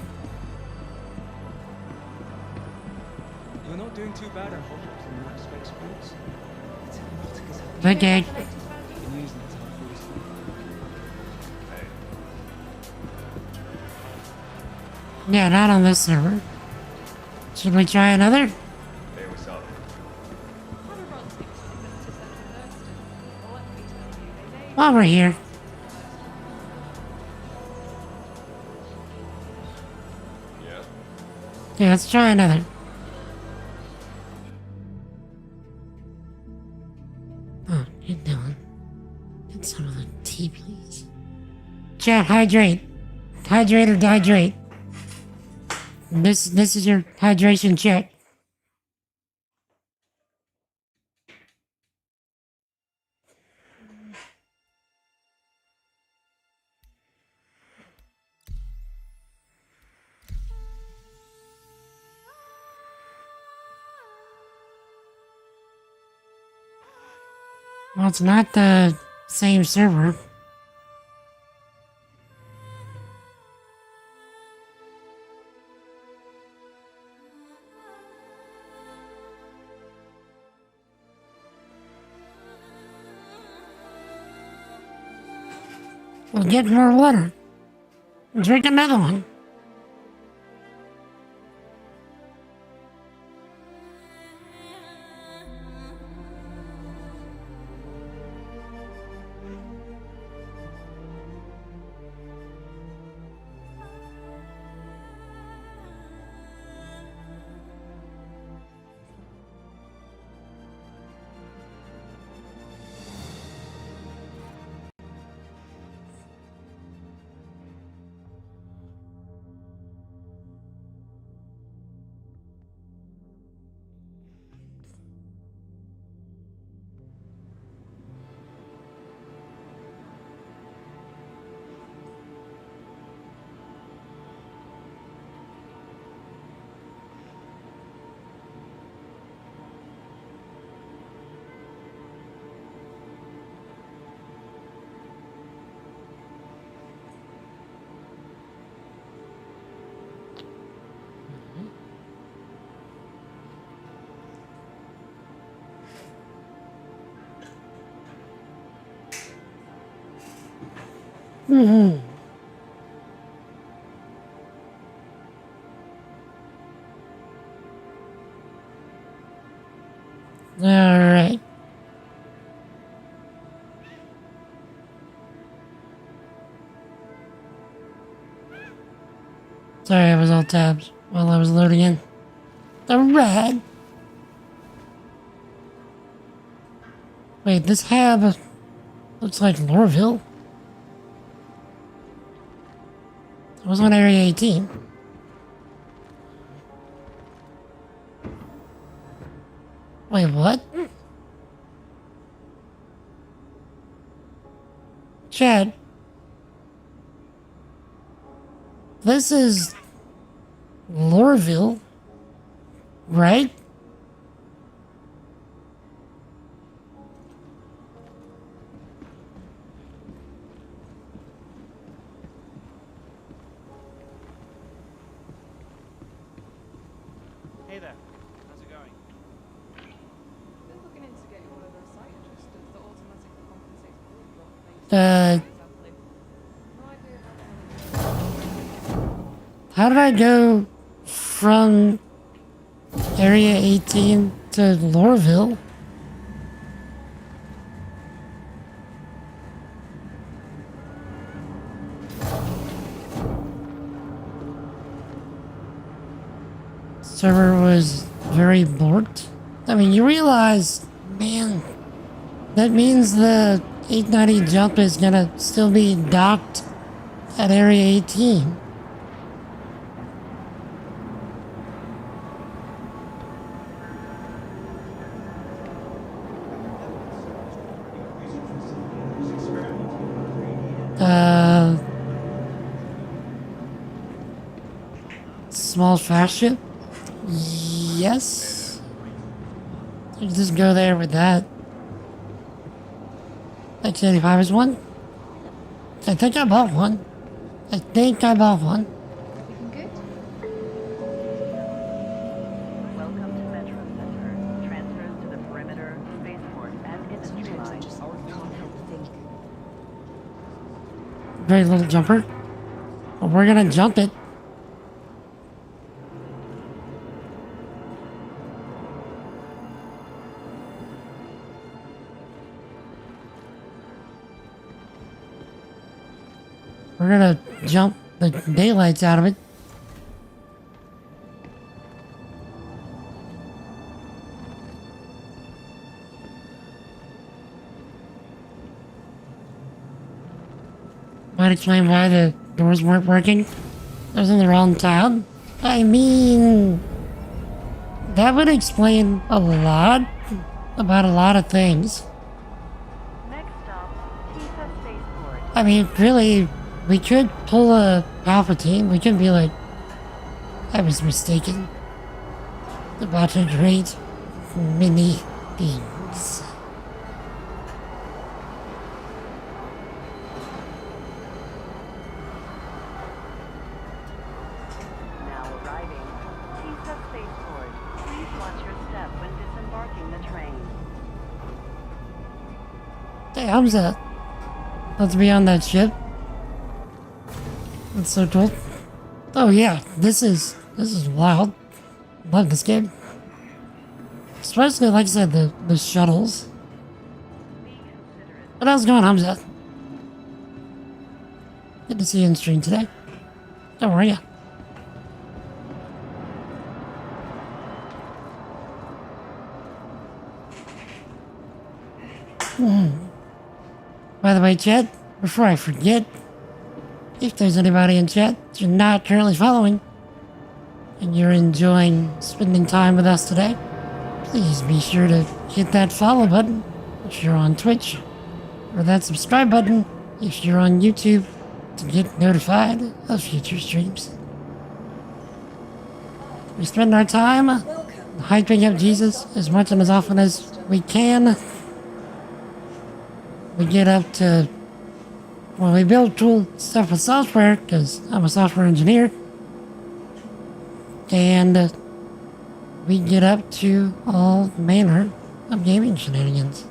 You're not doing too bad, I hope, in that respect, Prince. It's hypnotic as hell. Okay. Been using it to help you sleep. Yeah, not on this server. Should we try another? Hey, what's up? While we're here. Yeah? Yeah, let's try another. Oh, you're doing. Get some of the tea, please. Chat, hydrate. Hydrate or dehydrate. This is your hydration check. Well, it's not the same server. Well, get more water. Drink another one. Mm-hmm. All right. Sorry, I was all tabs while I was loading in. Alright. Wait, this hab looks like Lorville. It was on Area 18. Wait, what? Chad. This is Lorville, right? Hey there. How's it going? Been looking into getting one of those scientists that automatically compensates for your face. No idea How did I go from Area 18 to Lorville? Server was very borked. I mean, you realize, man, that means the 890 jump is gonna still be docked at Area 18. Small fast ship? Yes. You can just go there with that. X85 is one? I think I bought one. Welcome to Metro Center. Transfers to the perimeter, spaceport, and industry lines. Very little jumper. But we're gonna jump it. We're gonna jump the daylights out of it. Might explain why the doors weren't working. I was in the wrong town. I mean, that would explain a lot about a lot of things. Next stop, Tifa Spaceport. I mean, really, we could pull a Palpatine. We could be like, I was mistaken about a great many things. Now arriving, Tifa Spaceport. Please watch your step when disembarking the train. Hey, Hamza. Let's be on that ship. That's so cool. Oh yeah, this is wild. Love this game. Especially, like I said, the shuttles. What else going on, Hamza? Good to see you in stream today. How are ya? By the way, chat, before I forget, if there's anybody in chat that you're not currently following, and you're enjoying spending time with us today, please be sure to hit that follow button if you're on Twitch, or that subscribe button if you're on YouTube to get notified of future streams. We spend our time hyping up Jesus as much and as often as we can. We get up to, well, we build cool stuff with software, because I'm a software engineer. And we get up to all manner of gaming shenanigans.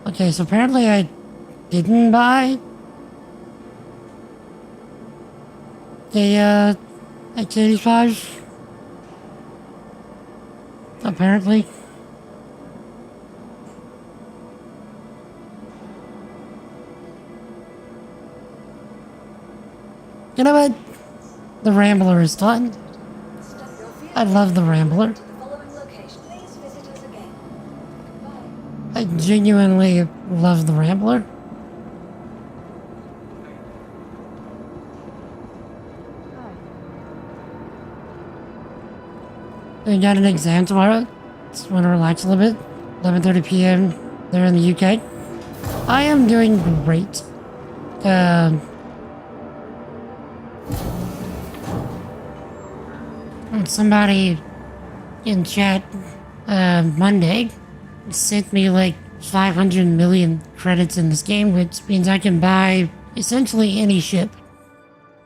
Okay, so apparently I didn't buy a X85. Apparently. You know what? The Rambler is fun. I love the Rambler. I genuinely love the Rambler. I got an exam tomorrow. Just want to relax a little bit. 11:30 p.m. there in the UK. I am doing great. Somebody in chat Monday sent me like 500 million credits in this game, which means I can buy essentially any ship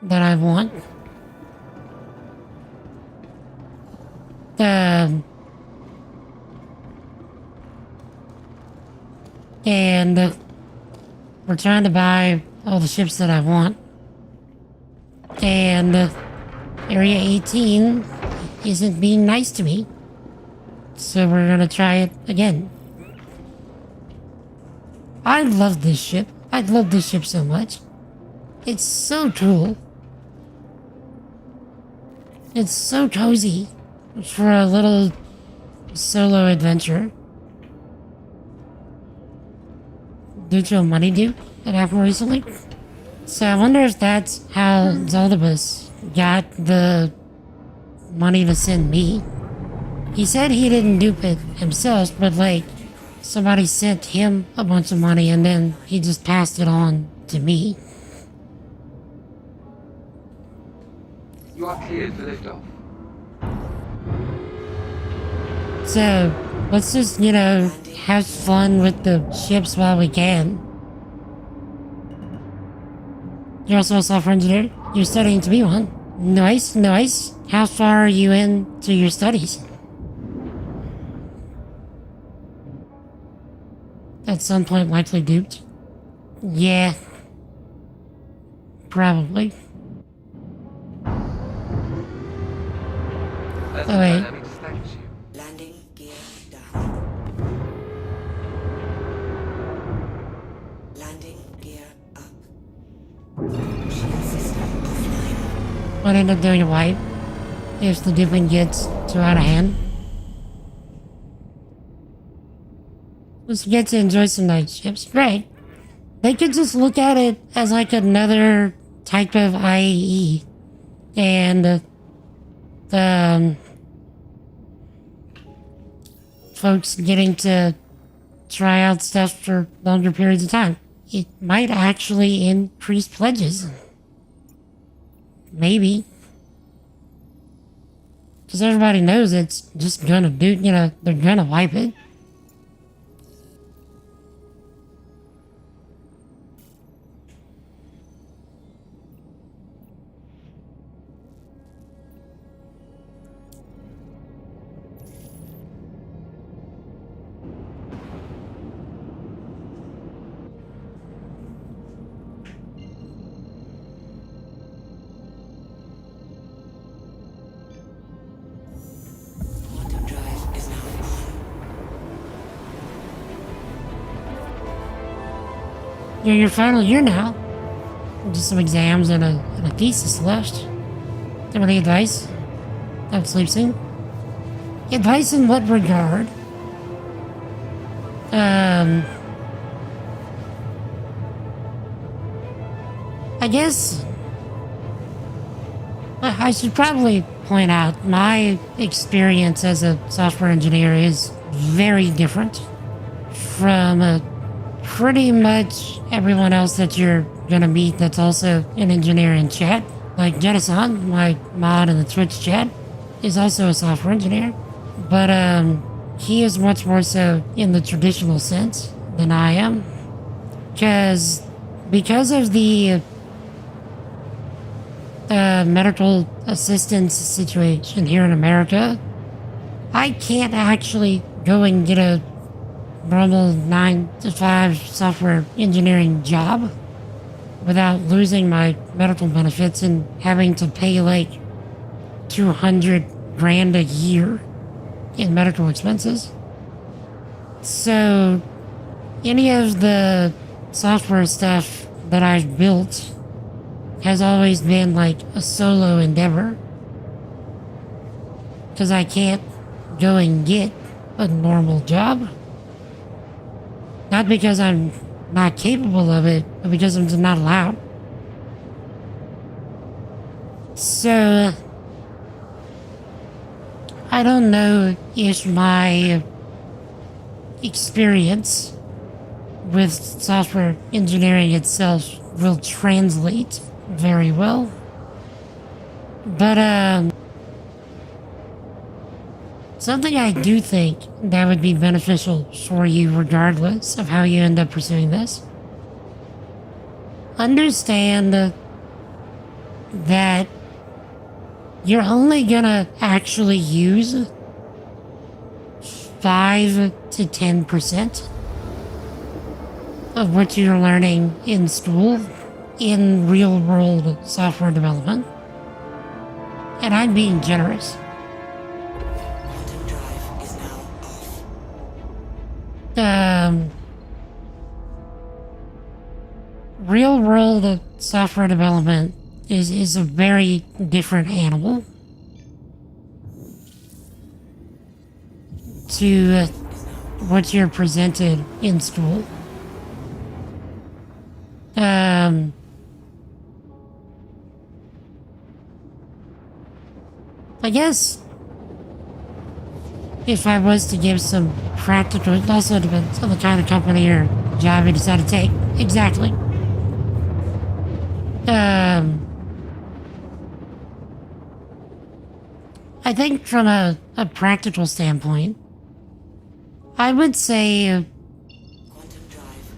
that I want. And we're trying to buy all the ships that I want. And Area 18 isn't being nice to me. So we're gonna try it again. I love this ship. I love this ship so much. It's so cool. It's so cozy for a little solo adventure. Due to a money due that happened recently. So I wonder if that's how Zoldibus got the money to send me. He said he didn't dupe it himself, but like somebody sent him a bunch of money and then he just passed it on to me. You are cleared for liftoff. So let's just, have fun with the ships while we can. You're also a software engineer? You're studying to be one. Nice, nice. How far are you into your studies? At some point likely duped? Yeah. Probably. Oh wait. Landing gear down. Landing gear up. Shield system offline. What end up doing a wipe if the duping gets too out of hand? Let's get to enjoy some night ships. Right. They could just look at it as like another type of IAE. And folks getting to try out stuff for longer periods of time. It might actually increase pledges. Maybe. Because everybody knows it's just gonna do, they're gonna wipe it. You're in your final year now. Just some exams and a thesis left. Do you have any advice? Don't sleep soon. Advice in what regard? I guess I should probably point out my experience as a software engineer is very different from pretty much everyone else that you're gonna meet that's also an engineer in chat. Like Jettison, my mod in the Twitch chat, is also a software engineer. But he is much more so in the traditional sense than I am. Because of the medical assistance situation here in America, I can't actually go and get a normal 9-to-5 software engineering job without losing my medical benefits and having to pay like $200,000 a year in medical expenses. So any of the software stuff that I've built has always been like a solo endeavor. Because I can't go and get a normal job. Not because I'm not capable of it, but because I'm just not allowed. So, I don't know if my experience with software engineering itself will translate very well. But, something I do think that would be beneficial for you regardless of how you end up pursuing this. Understand that you're only gonna actually use 5 to 10% of what you're learning in school in real world software development. And I'm being generous. Real world software development is a very different animal to what you're presented in school. I guess if I was to give some practical, it also depends on the kind of company or job you decide to take. Exactly. I think from a practical standpoint, I would say,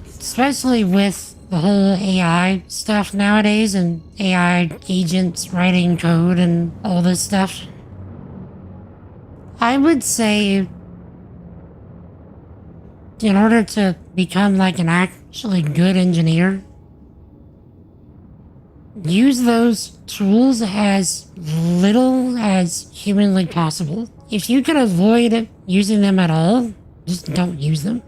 especially with the whole AI stuff nowadays and AI agents writing code and all this stuff, I would say in order to become like an actually good engineer, use those tools as little as humanly possible. If you can avoid using them at all, just don't use them.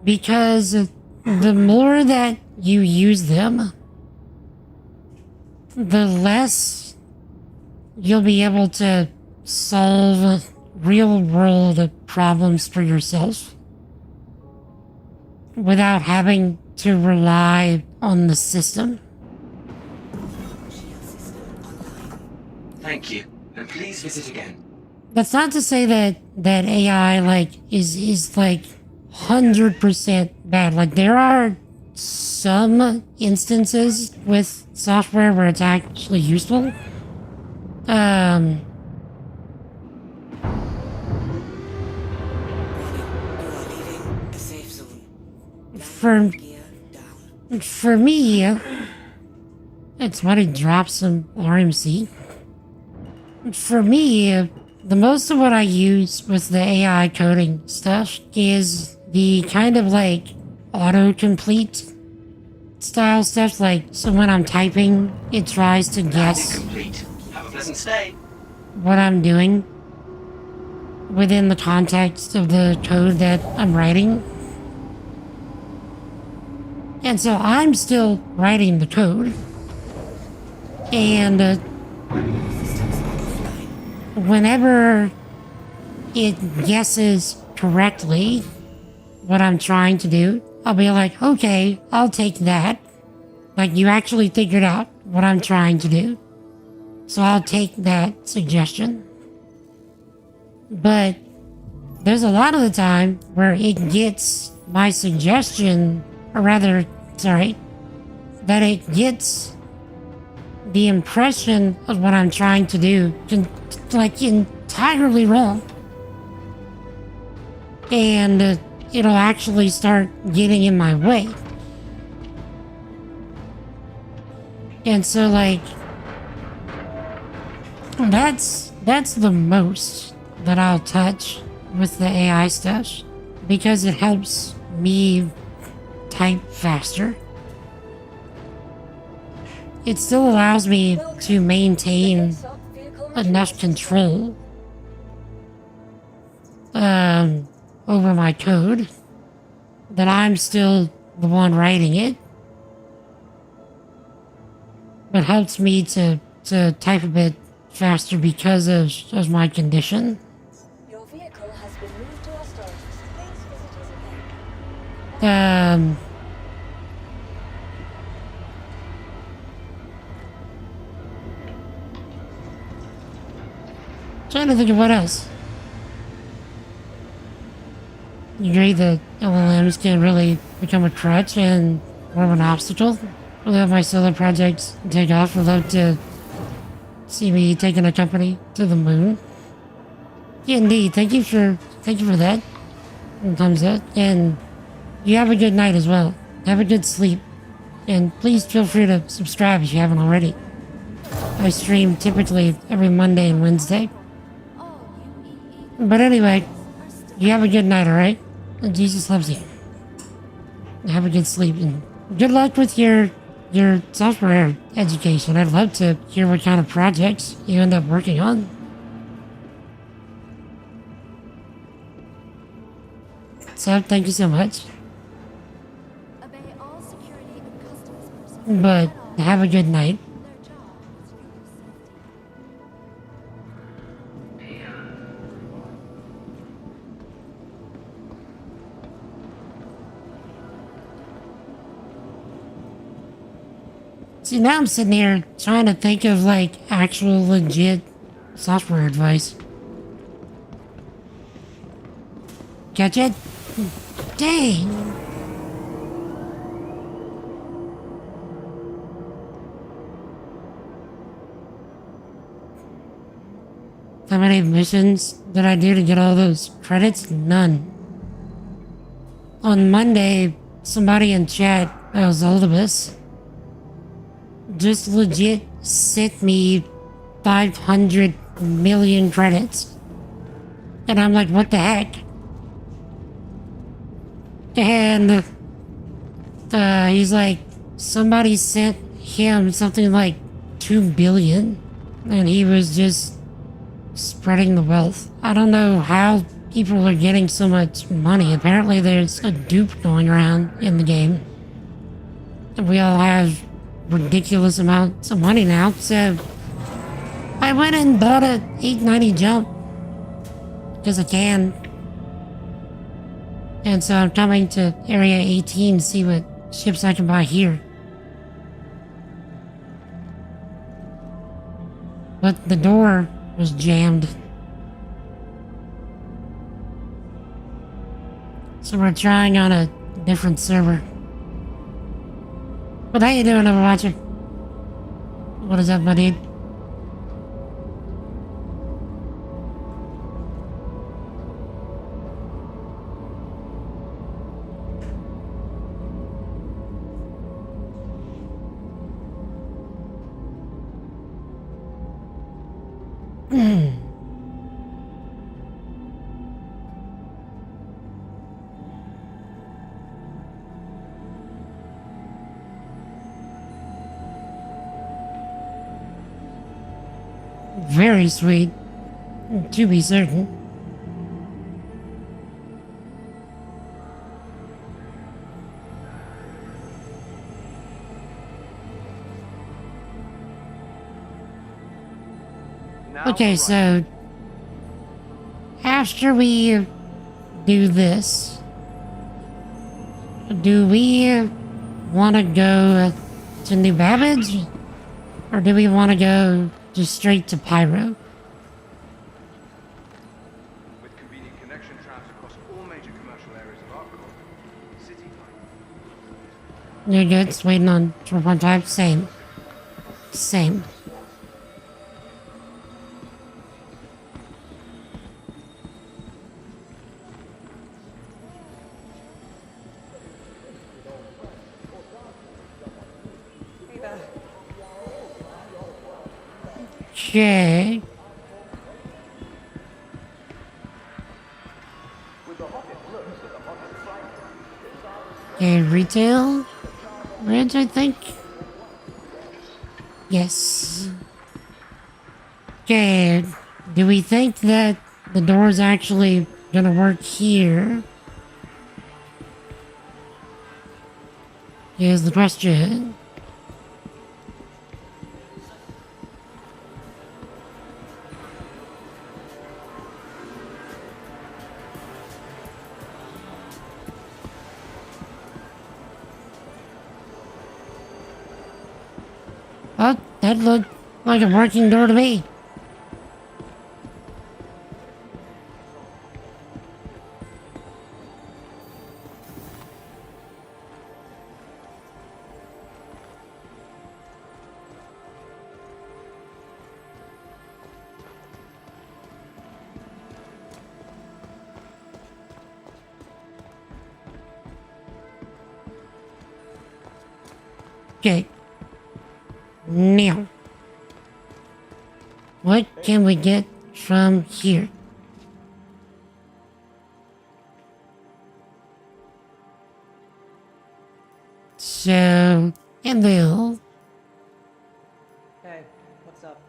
Because the more that you use them, the less you'll be able to solve real world problems for yourself without having to rely on the system. Thank you, and please visit again. That's not to say that AI like is like 100% bad. Like there are some instances with software where it's actually useful. For me, it's when it drops some RMC. For me, the most of what I use with the AI coding stuff is the kind of like autocomplete style stuff. Like, so when I'm typing, it tries to guess Have a pleasant stay. what I'm doing within the context of the code that I'm writing. And so I'm still writing the code. And whenever it guesses correctly what I'm trying to do, I'll be like, okay, I'll take that. Like, you actually figured out what I'm trying to do. So I'll take that suggestion. But there's a lot of the time where it gets my suggestion, or rather, sorry, that it gets the impression of what I'm trying to do, like, entirely wrong. And it'll actually start getting in my way. And so, like, that's the most that I'll touch with the AI stuff, because it helps me type faster. It still allows me to maintain enough control over my code that I'm still the one writing it, but helps me to type a bit faster because of my condition. Your vehicle has been moved to our storages. Please visit us again. Trying to think of what else. You agree that LLMs can really become a crutch and more of an obstacle? Really have my solar projects take off. Would love to see me taking a company to the moon. Yeah, indeed. Thank you for that. And thumbs up. And you have a good night as well. Have a good sleep. And please feel free to subscribe if you haven't already. I stream typically every Monday and Wednesday. But anyway, you have a good night, alright? And Jesus loves you. Have a good sleep and good luck with your software education. I'd love to hear what kind of projects you end up working on. So, thank you so much. But have a good night. See, now I'm sitting here trying to think of, like, actual legit software advice. Catch it? Dang! How many missions did I do to get all those credits? None. On Monday, somebody in chat, that was Oldibus, just legit sent me 500 million credits. And I'm like, what the heck? And he's like, somebody sent him something like 2 billion. And he was just spreading the wealth. I don't know how people are getting so much money. Apparently there's a dupe going around in the game. And we all have ridiculous amounts of money now, so I went and bought a 890 jump because I can, and so I'm coming to Area 18 to see what ships I can buy here. But the door was jammed, so we're trying on a different server. But how you doing, Overwatcher? What is up, my dude? Very sweet, to be certain. Okay, so after we do this, do we want to go to New Babbage, or do we want to go just straight to Pyro? With convenient connection trams across all major commercial areas of Arcor, city You're good, just waiting on 4.5. Same. Same. Okay. Okay, retail? Ridge, I think? Yes. Okay, do we think that the door's actually gonna work here? Here's the question. Oh, that looked like a working door to me. Okay. Now, what can we get from here? So, Anvil. Hey, what's up?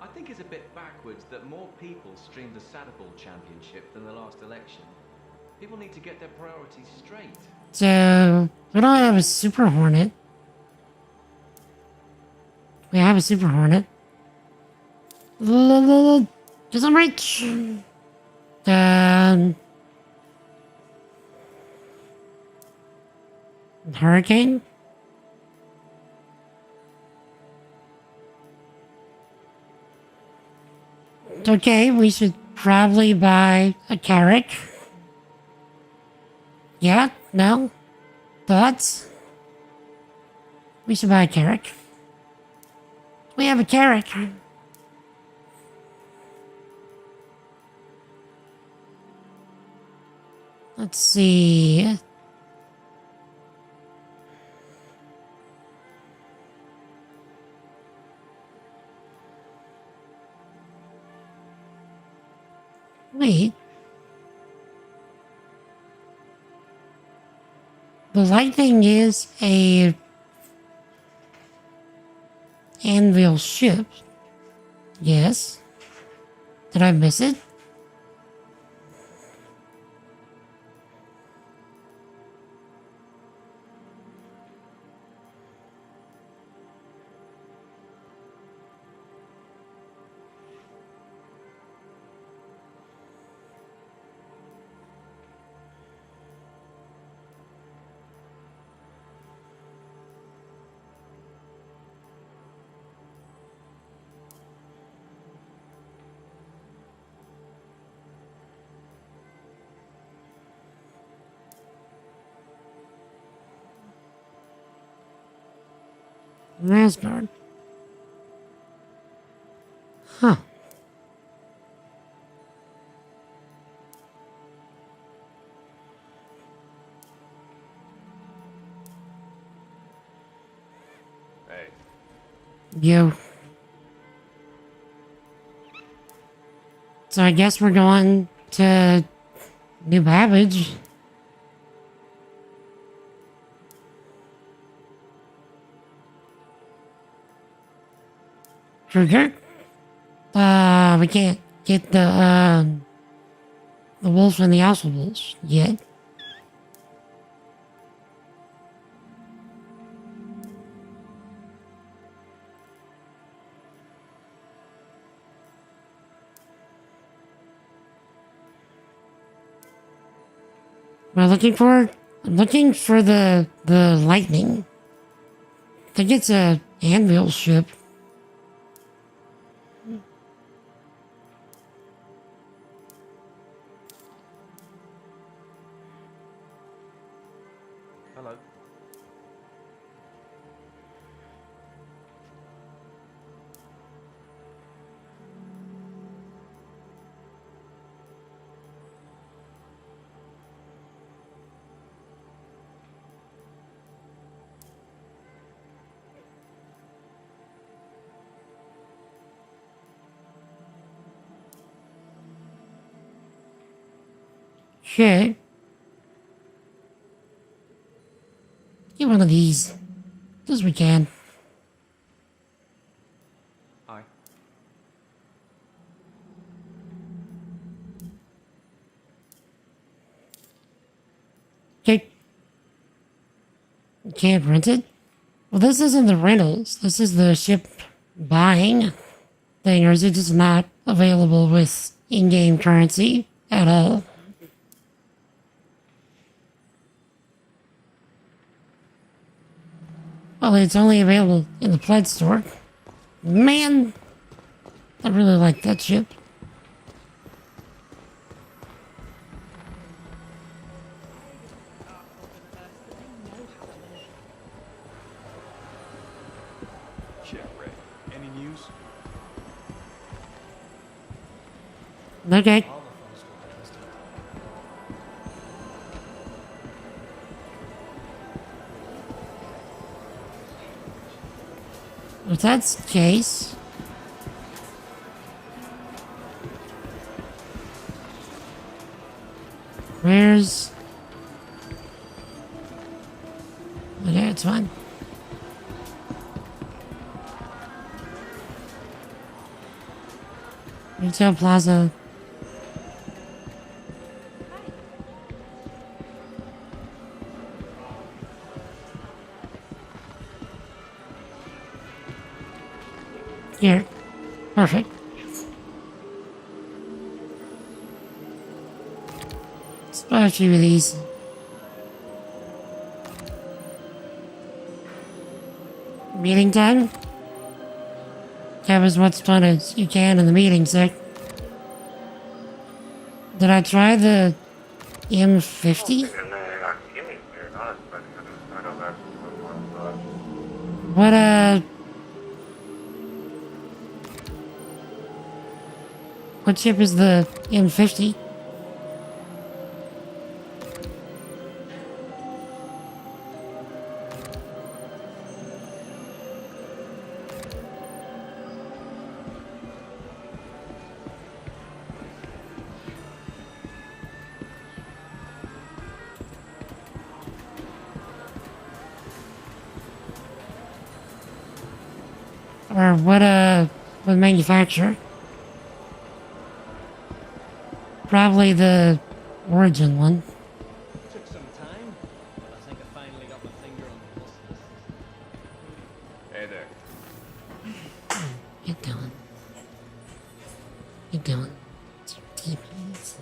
I think it's a bit backwards that more people streamed the Saddleball Championship than the last election. People need to get their priorities straight. So, we don't have a Super Hornet. We have a Super Hornet. Because I'm rich. Hurricane? Okay, we should probably buy a Carrack. Yeah? No? Thoughts? We should buy a Carrack. We have a Carrack. Let's see. Wait. The Lightning is a Anvil ship. Yes. Did I miss it? Asgard. Huh. Hey. Yo. So I guess we're going to New Babbage. Kruger? We can't get the wolves and the Oswalds yet. What I'm looking for the lightning. I think it's a Anvil ship. Hello. Okay. Get one of these. As we can. Hi. Okay. can't rent it? Well, this isn't the rentals. This is the ship buying thing, or is it just not available with in-game currency at all? Well, it's only available in the Pledge store. Man, I really like that ship. Yeah, right. Any news? Okay. If that's the case, where's... Okay, it's fine. Retail Plaza. Here. Perfect. Let's buy a few of these. Meeting time? Have as much fun as you can in the meeting, sir. Did I try the M50? What chip is the M50? Or what manufacturer? Probably the Origin one. Took some time, but I think I finally got my finger on the pulse. Hey there. Get going. Get going. TPs.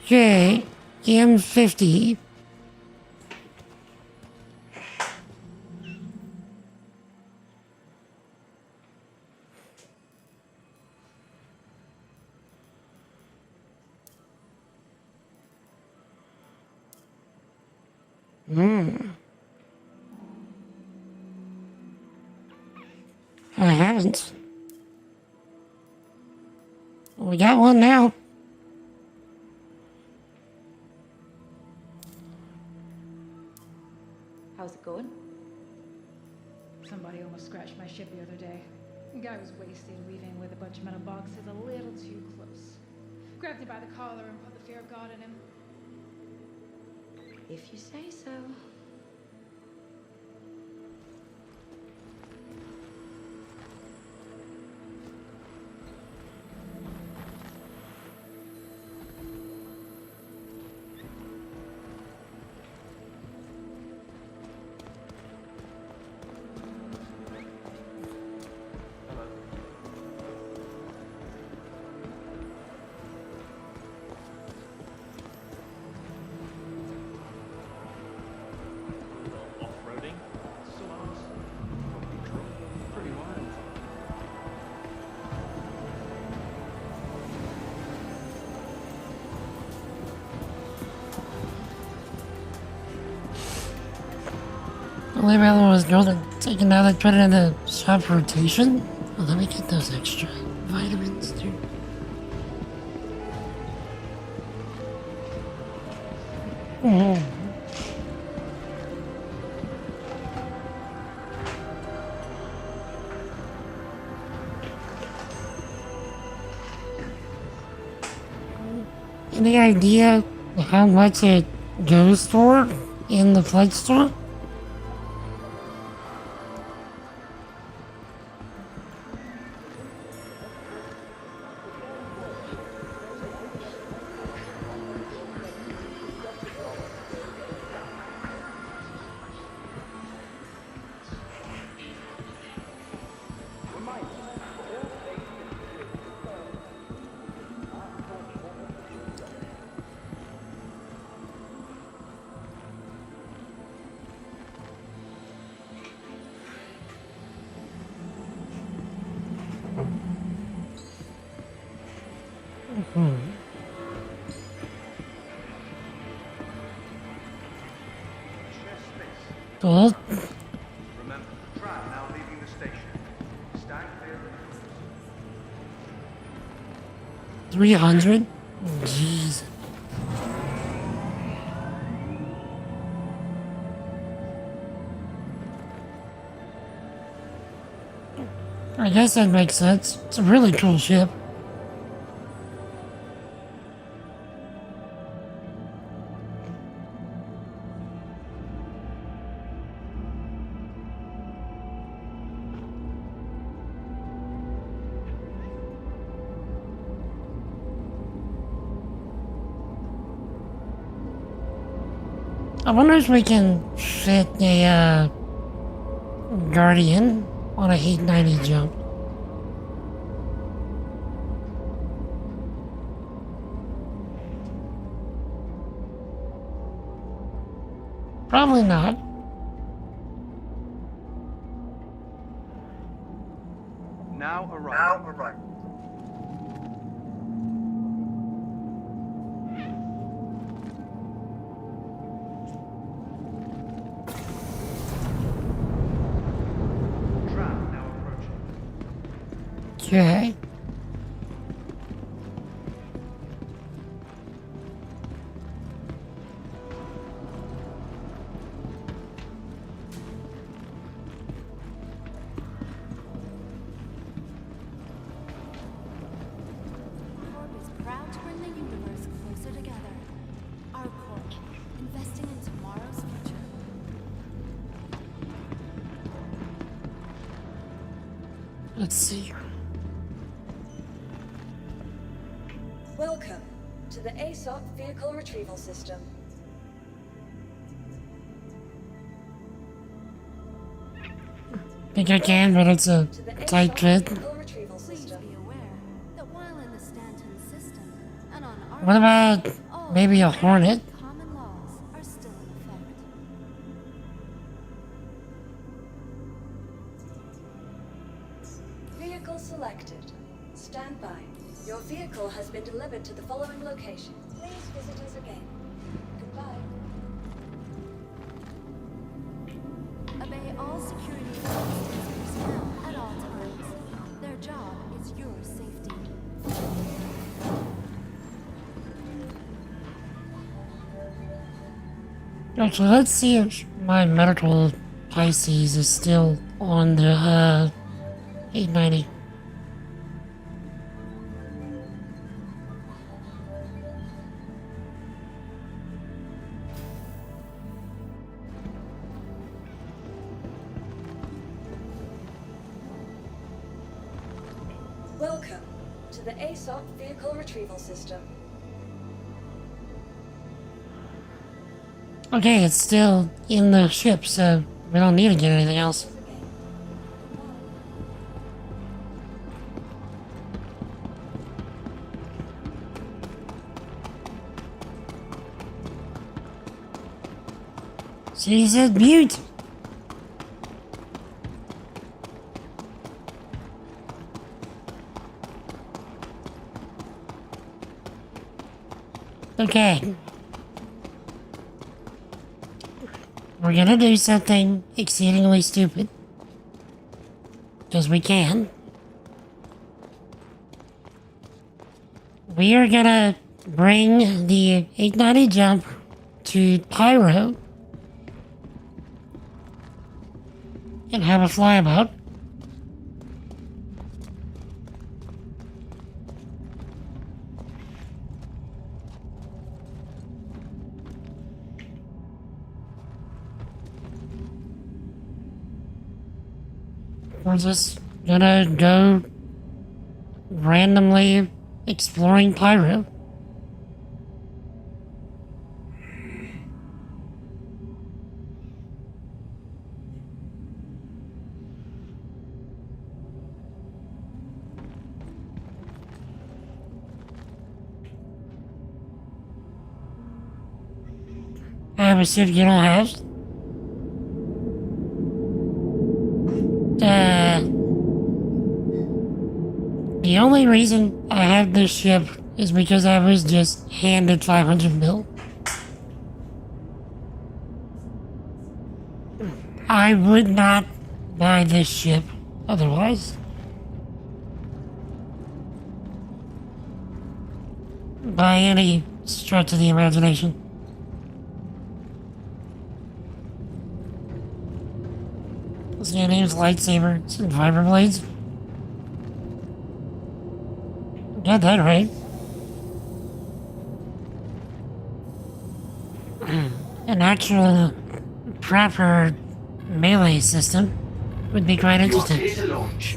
Okay, M50. I haven't. We got one now. How's it going? Somebody almost scratched my ship the other day. The guy was wasted, leaving with a bunch of metal boxes a little too close. Grabbed him by the collar and put the fear of God in him. If you say so. Off-roading? Someone's probably drunk. Pretty wild. The only other one was golden. Taken now, they put it in the shop rotation. Well, let me get those extra vitamins, dude. Any idea how much it goes for in the Pledge store? Cool. Remember, tram now leaving the station. Stand clear of the 300? Jeez. I guess that makes sense. It's a really cool ship. I wonder if we can fit a Guardian on a 890 jump. Probably not. Now arrive. Tram now approaching. Okay. Corp is proud to bring the universe closer together. Our Corp, investing in tomorrow's future. Let's see. Welcome to the ASOC Vehicle Retrieval System. Think I can, but it's a tight fit. Please be aware that while in the Stanton system and on our What about maybe a Hornet? common laws are still in effect. Vehicle selected. Stand by. Your vehicle has been delivered to the following location. Please visit us again. Goodbye. Obey all security authorities personnel at all times. Their job is your safety. Actually, let's see if my medical Pisces is still on the 890. Welcome to the ASOC Vehicle Retrieval System. Okay, it's still in the ship, so we don't need to get anything else. She said mute. Okay. We're gonna do something exceedingly stupid. Because we can. We are gonna bring the 890 jump to Pyro and have a flyabout. We're just gonna go randomly exploring Pyro. I have a suit you don't have. The only reason I have this ship is because I was just handed 500 mil. I would not buy this ship otherwise. By any stretch of the imagination. What's your name's lightsabers and fiber blades? Got that right. An actual proper melee system would be quite interesting. You are clear to launch.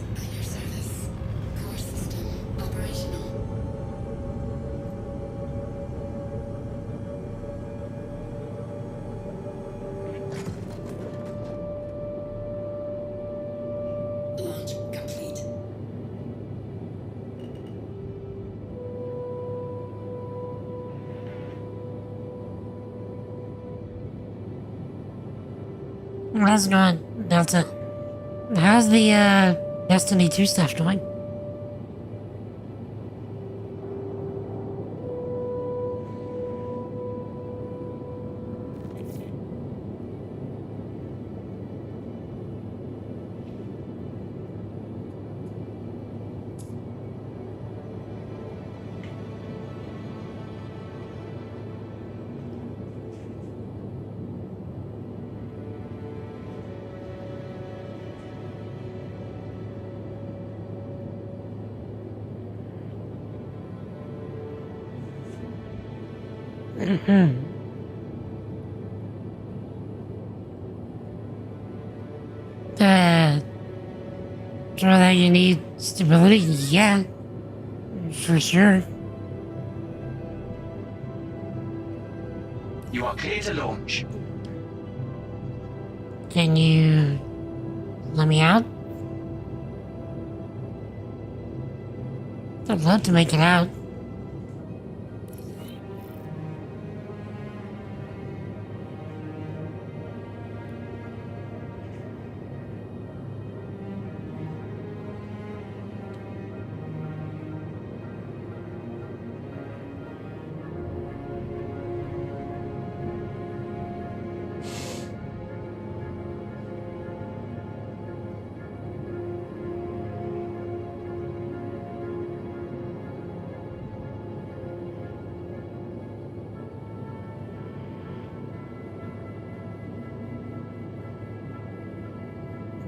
Launch complete. How's it going, Delta? How's the, Destiny 2 stuff going? So that you need stability? Yeah, for sure. You are clear to launch. Can you let me out? I'd love to make it out.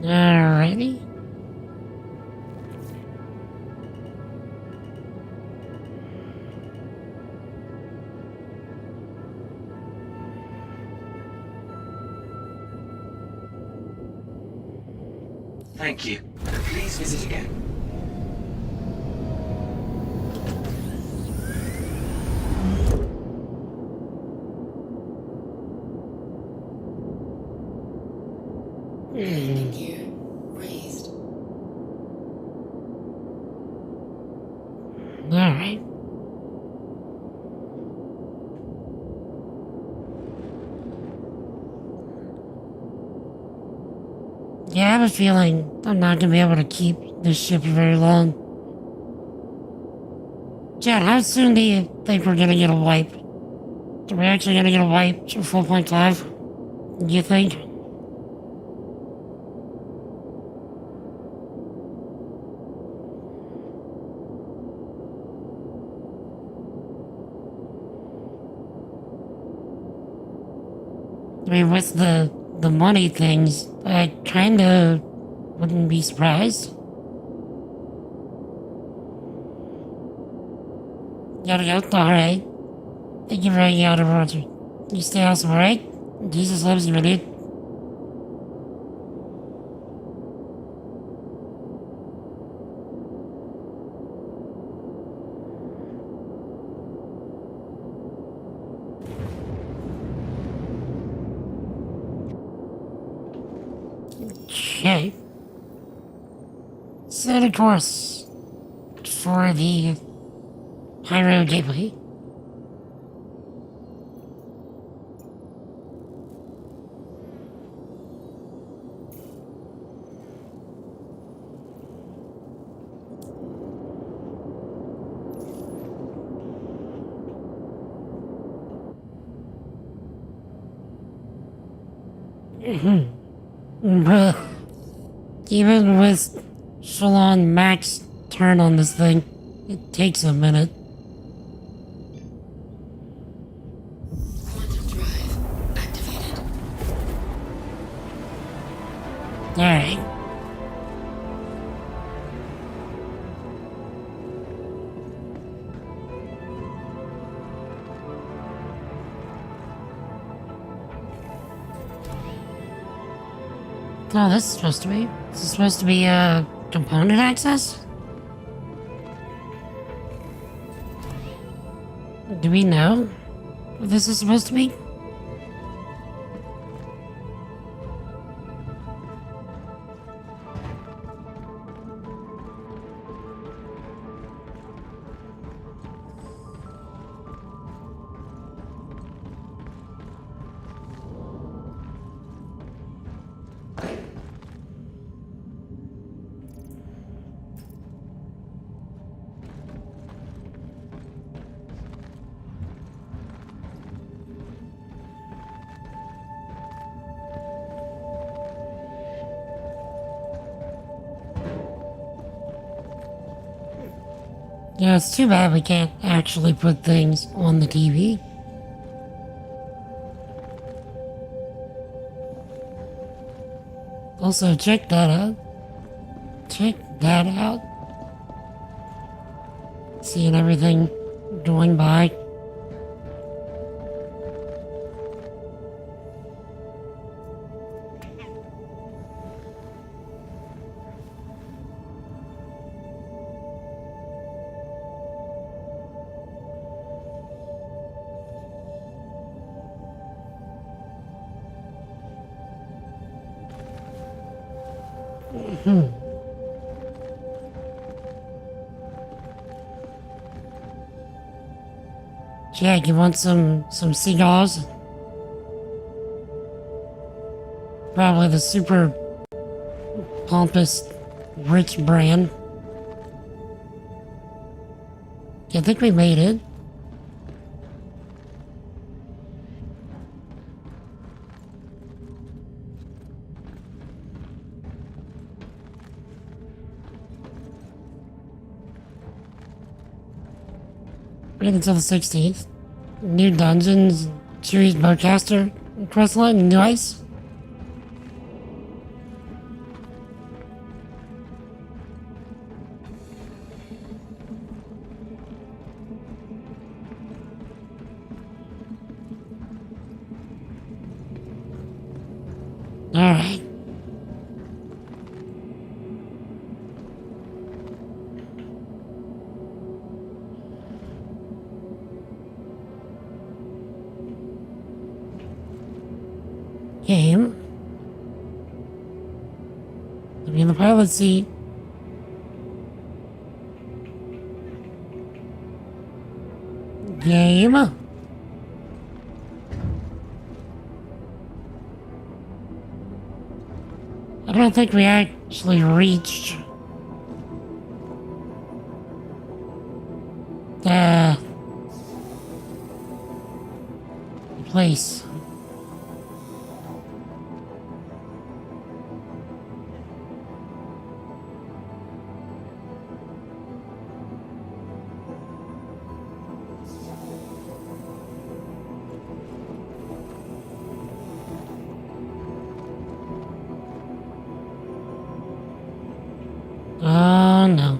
Alrighty. Thank you. Please visit again. Landing gear raised. Alright. Yeah, I have a feeling I'm not gonna be able to keep this ship for very long. Chad, how soon do you think we're gonna get a wipe? Are we actually gonna get a wipe to 4.5? Do you think? I mean, with the money things, I kinda wouldn't be surprised. Gotta go? Alright. Thank you for hanging out, everyone. You stay awesome, alright? Jesus loves you, my dude. Okay. Set a course for the Pyro Gateway. Bruh. Even with full-on max turn on this thing, it takes a minute. Quantum drive activated. Alright. Oh, this is supposed to be. This is supposed to be, component access? Do we know what this is supposed to be? Yeah, it's too bad we can't actually put things on the TV. Also, check that out. Check that out. Seeing everything going by. Jack, you want some cigars? Probably the super pompous rich brand. I think we made it. Wait until the 16th. New dungeons, series bowcaster, questline, new ice. Alright. Game. Let me in the pilot seat. Game. I don't think we actually reached the place. Oh no.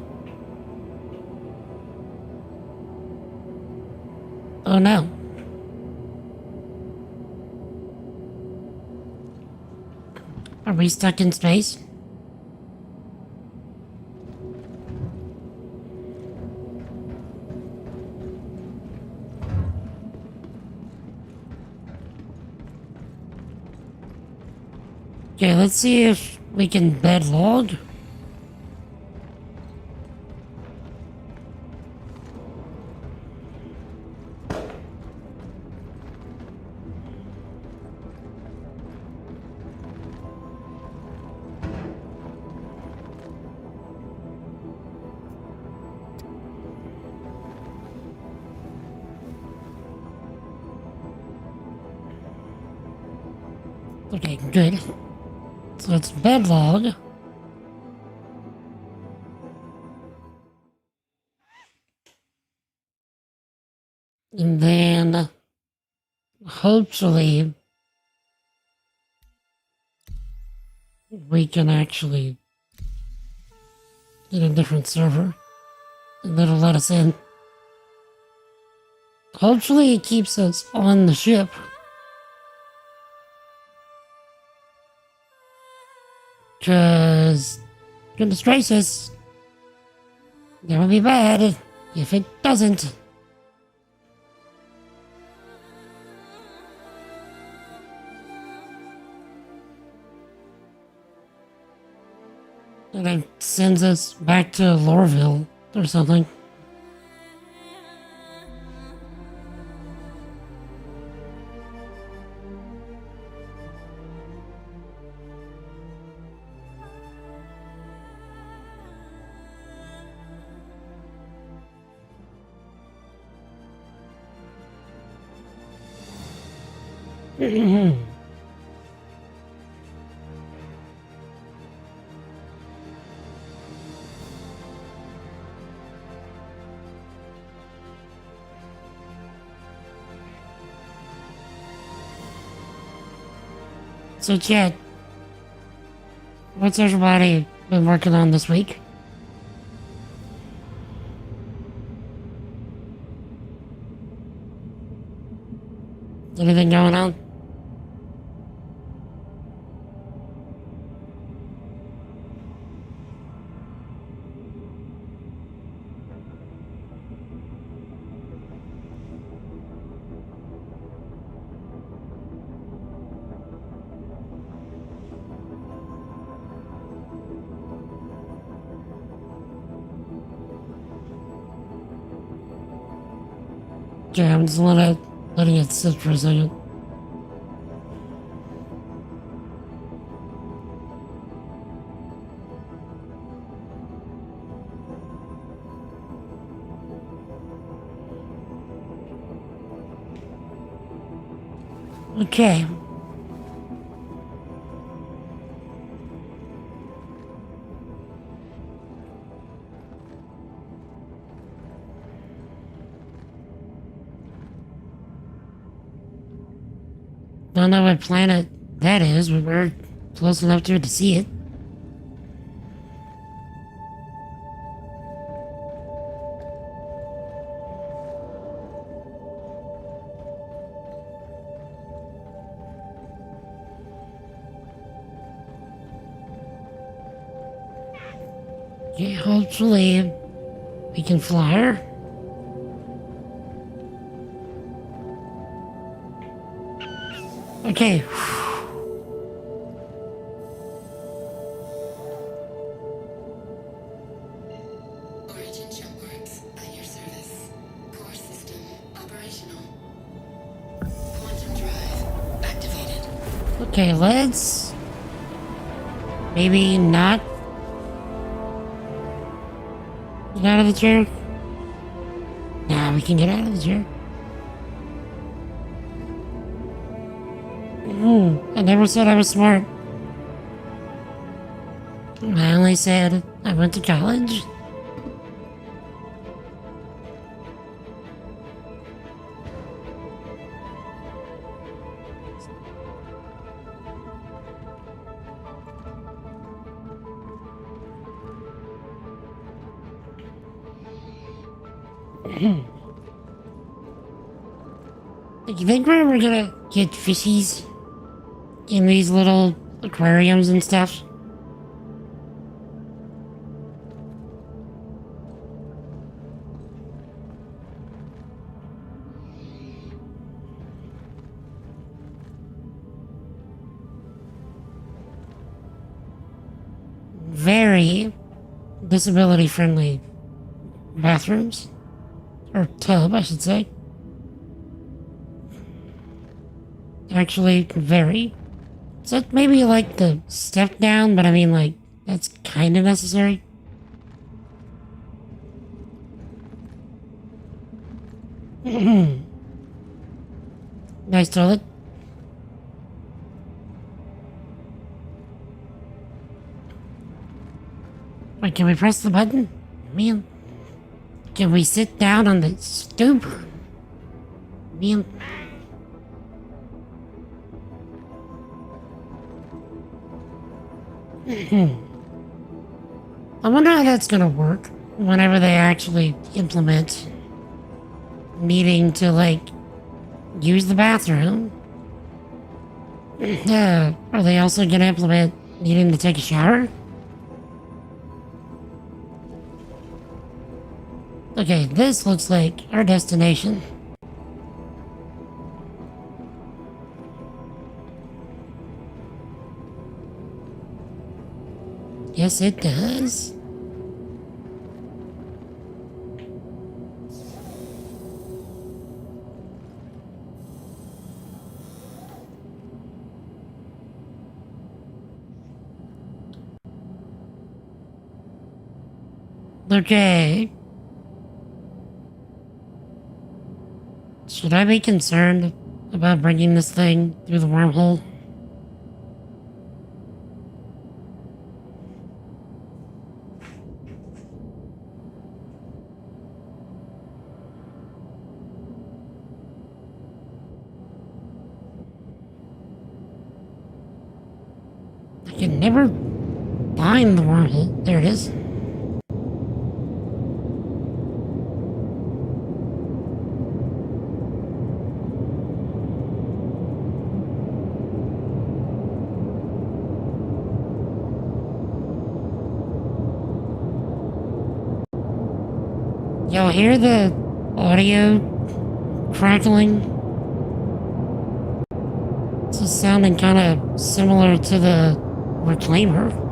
Oh no. Are we stuck in space? Okay, let's see if we can bed log. Okay, good. So it's bedlog. And then hopefully we can actually get a different server and that'll let us in. Hopefully it keeps us on the ship. Cause goodness gracious, that would be bad if it doesn't. And it sends us back to Lorville or something. So, Chad, what's everybody been working on this week? Anything going on? Okay, I'm just letting it sit for a second. Okay. Don't know what planet that is, but we're close enough to it to see it. Yeah, hopefully we can fly her. Okay. Origin Jumpworks at your service. Core system operational. Quantum drive activated. Okay, let's maybe not get out of the chair. Nah, we can get out of the chair. I never said I was smart. I only said I went to college. You think we're ever gonna get fishies in these little aquariums and stuff? Very disability friendly bathrooms, or tub I should say. Actually, very. So maybe like the step down, but I mean like, that's kind of necessary. Nice toilet. can we press the button? Man. Can we sit down on the stoop? Man. I wonder how that's gonna work whenever they actually implement needing to, like, use the bathroom. Are they also gonna implement needing to take a shower? Okay, this looks like our destination. Yes, it does. Okay. Should I be concerned about bringing this thing through the wormhole? I can never find the wormhole. There it is. Y'all hear the audio crackling? This is sounding kind of similar to the Reclaimer.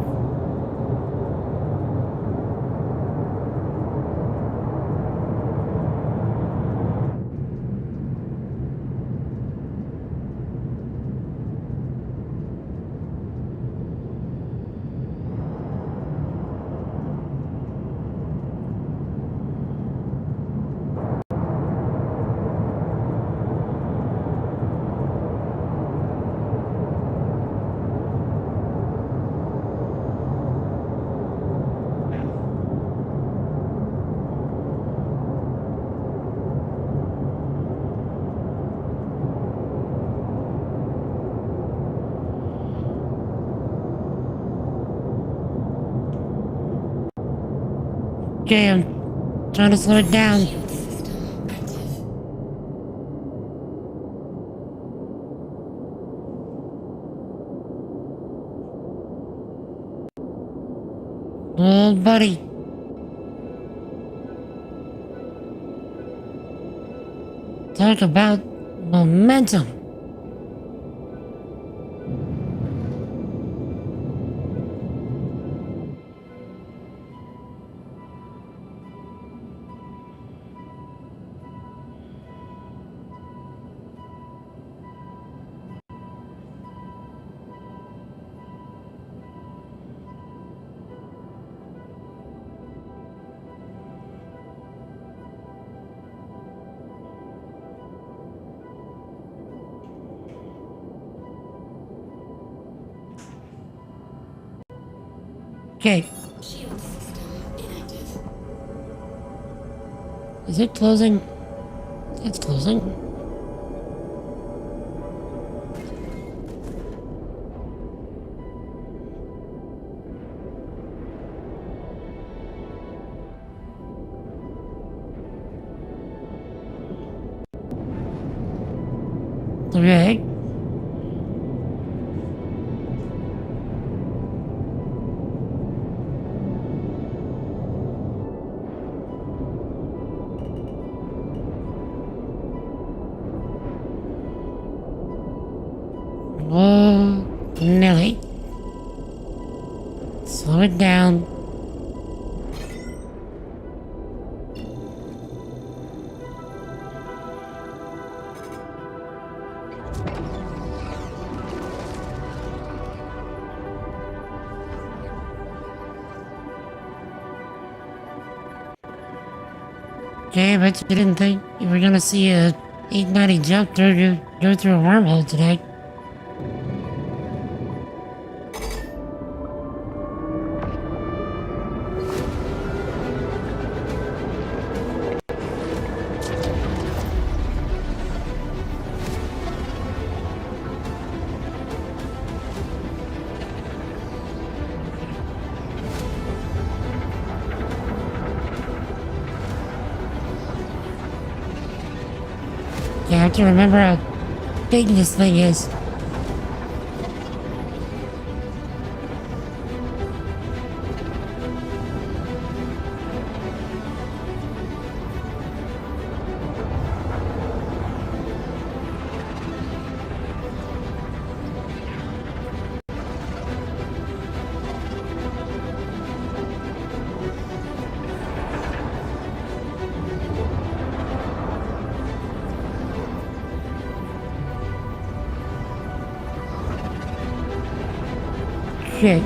Okay, I'm trying to slow it down. Oh, buddy. Talk about momentum. Okay. Is it closing? It's closing. Okay. Oh, Nelly. Slow it down. Okay, but you didn't think you were gonna see a 890 jump through go through a wormhole today. You have to remember how big this thing is. Shit.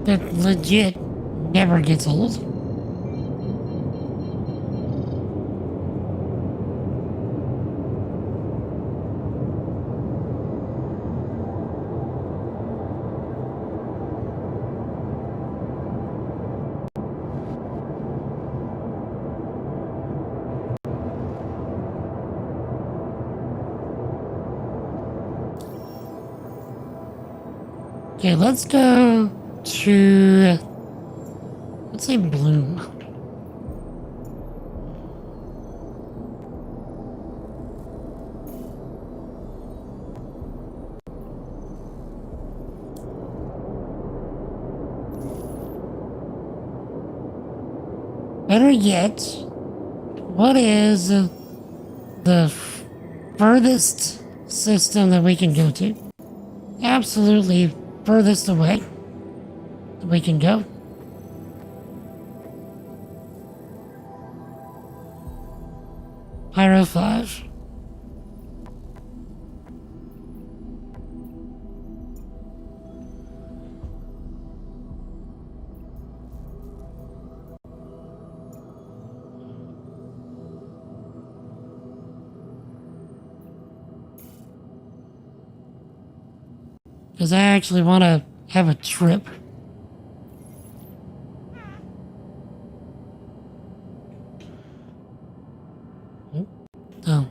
That legit never gets old. Okay, let's go to, let's say Bloom. Better yet, what is the furthest system that we can go to? Absolutely furthest away that we can go. Pyro 5. Because I actually want to have a trip. Oh.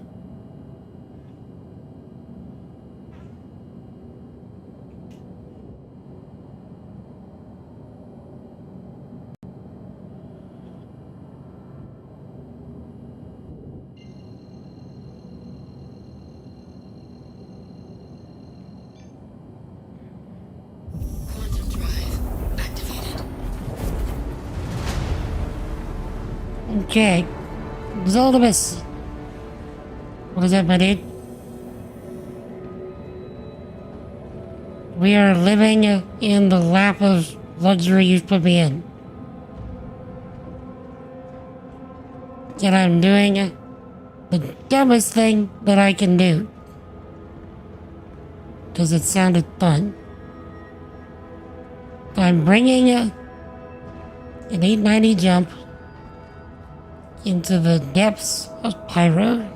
Okay. Zoldimus. What is that, my dude? We are living in the lap of luxury you've put me in. And I'm doing the dumbest thing that I can do. Because it sounded fun. I'm bringing an 890 jump into the depths of Pyro.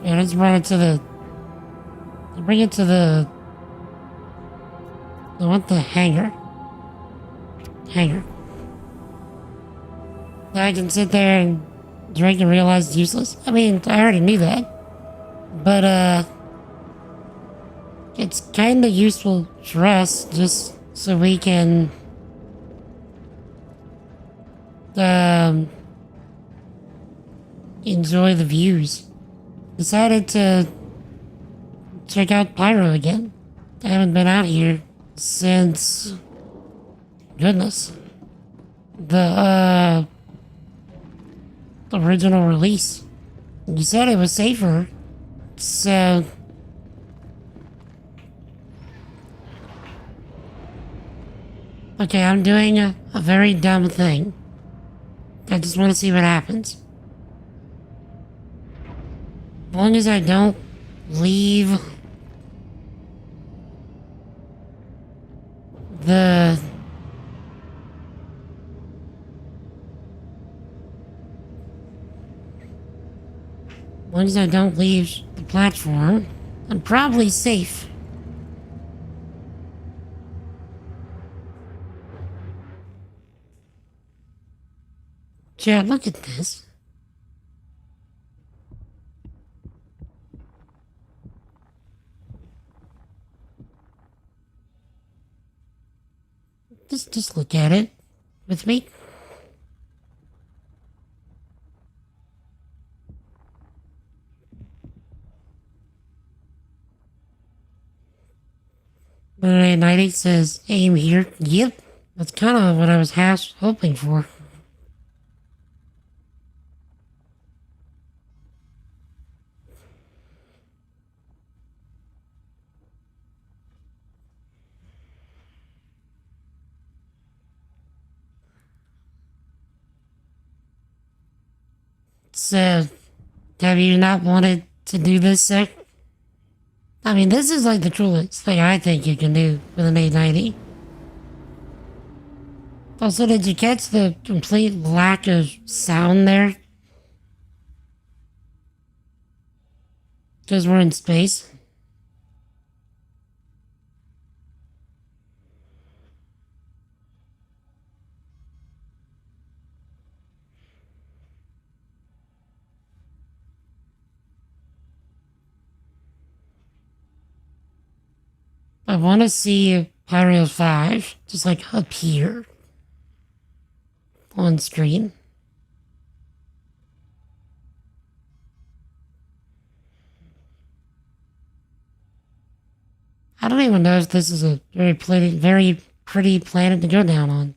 And let's bring it to the... Bring it to the... I want the hangar. Hangar. I can sit there and drink and realize it's useless. I mean, I already knew that. But, it's kinda useful for us, just so we can... enjoy the views. Decided to check out Pyro again. I haven't been out here since, goodness, the the original release. You said it was safer, so... Okay, I'm doing a very dumb thing. I just want to see what happens. As long as I don't leave the... As long as I don't leave the platform, I'm probably safe. Chad, look at this. Just look at it with me. But 90 says aim here. Yep, that's kind of what I was hoping for. So, have you not wanted to do this, sir? I mean, this is like the coolest thing I think you can do with an 890. Also, did you catch the complete lack of sound there? Because we're in space. I want to see Pyro 5 just like up here on screen. I don't even know if this is a very pretty planet to go down on.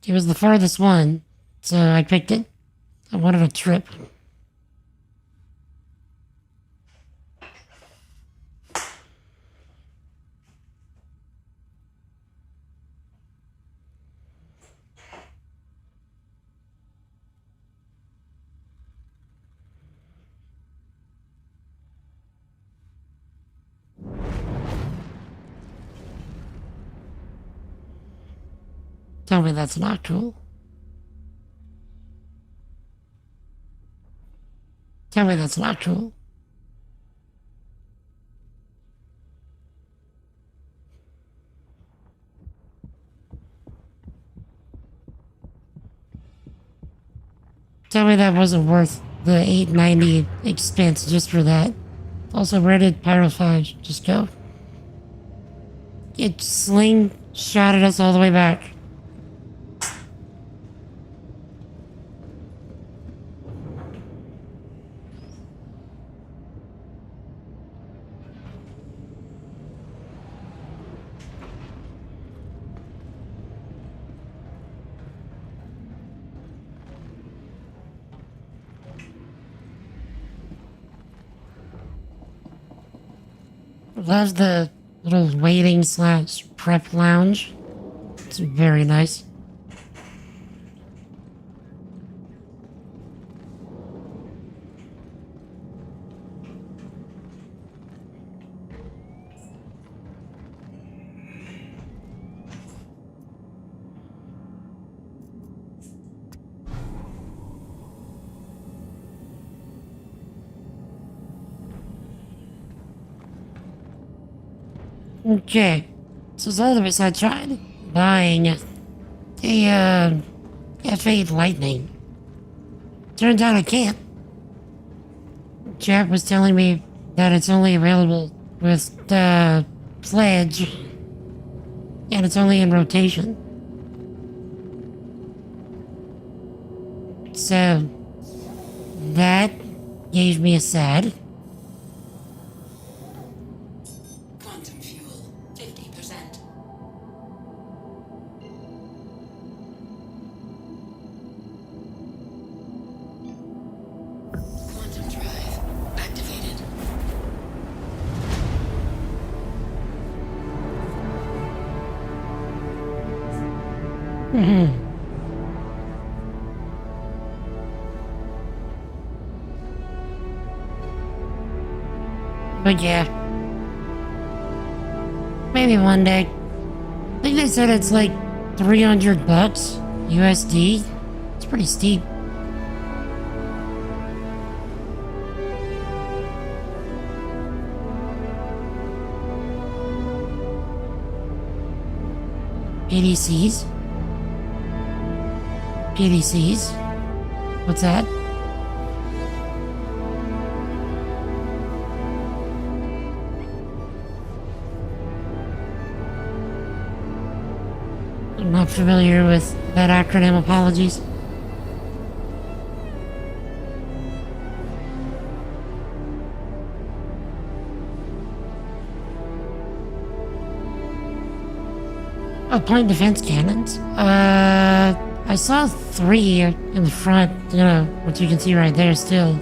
It was the farthest one, so I picked it. I wanted a trip. Tell me that's not cool. Tell me that's not cool. Tell me that wasn't worth the $8.90 expense just for that. Also, where did Pyro 5 just go? It slingshotted us all the way back. Love the little waiting / prep lounge. It's very nice. Okay, so Zelda I tried buying a F8 Lightning. Turns out I can't. Chat was telling me that it's only available with Pledge, and it's only in rotation. So, that gave me a sad. Quantum fuel, 50%. But yeah. Maybe one day. I think they said it's like $300 USD. It's pretty steep. PDCs? PDCs? What's that? I'm not familiar with that acronym, apologies. Oh, point defense cannons? I saw 3 in the front, you know, what you can see right there still.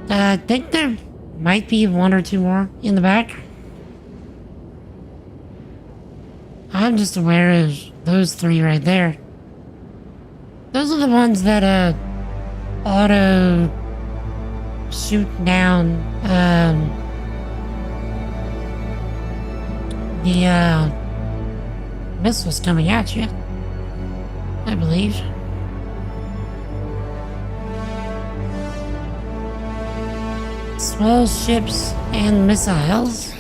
I think there might be 1 or 2 more in the back. I'm just aware of those 3 right there. Those are the ones that, auto shoot down, the, missiles coming at you, I believe. Small ships and missiles.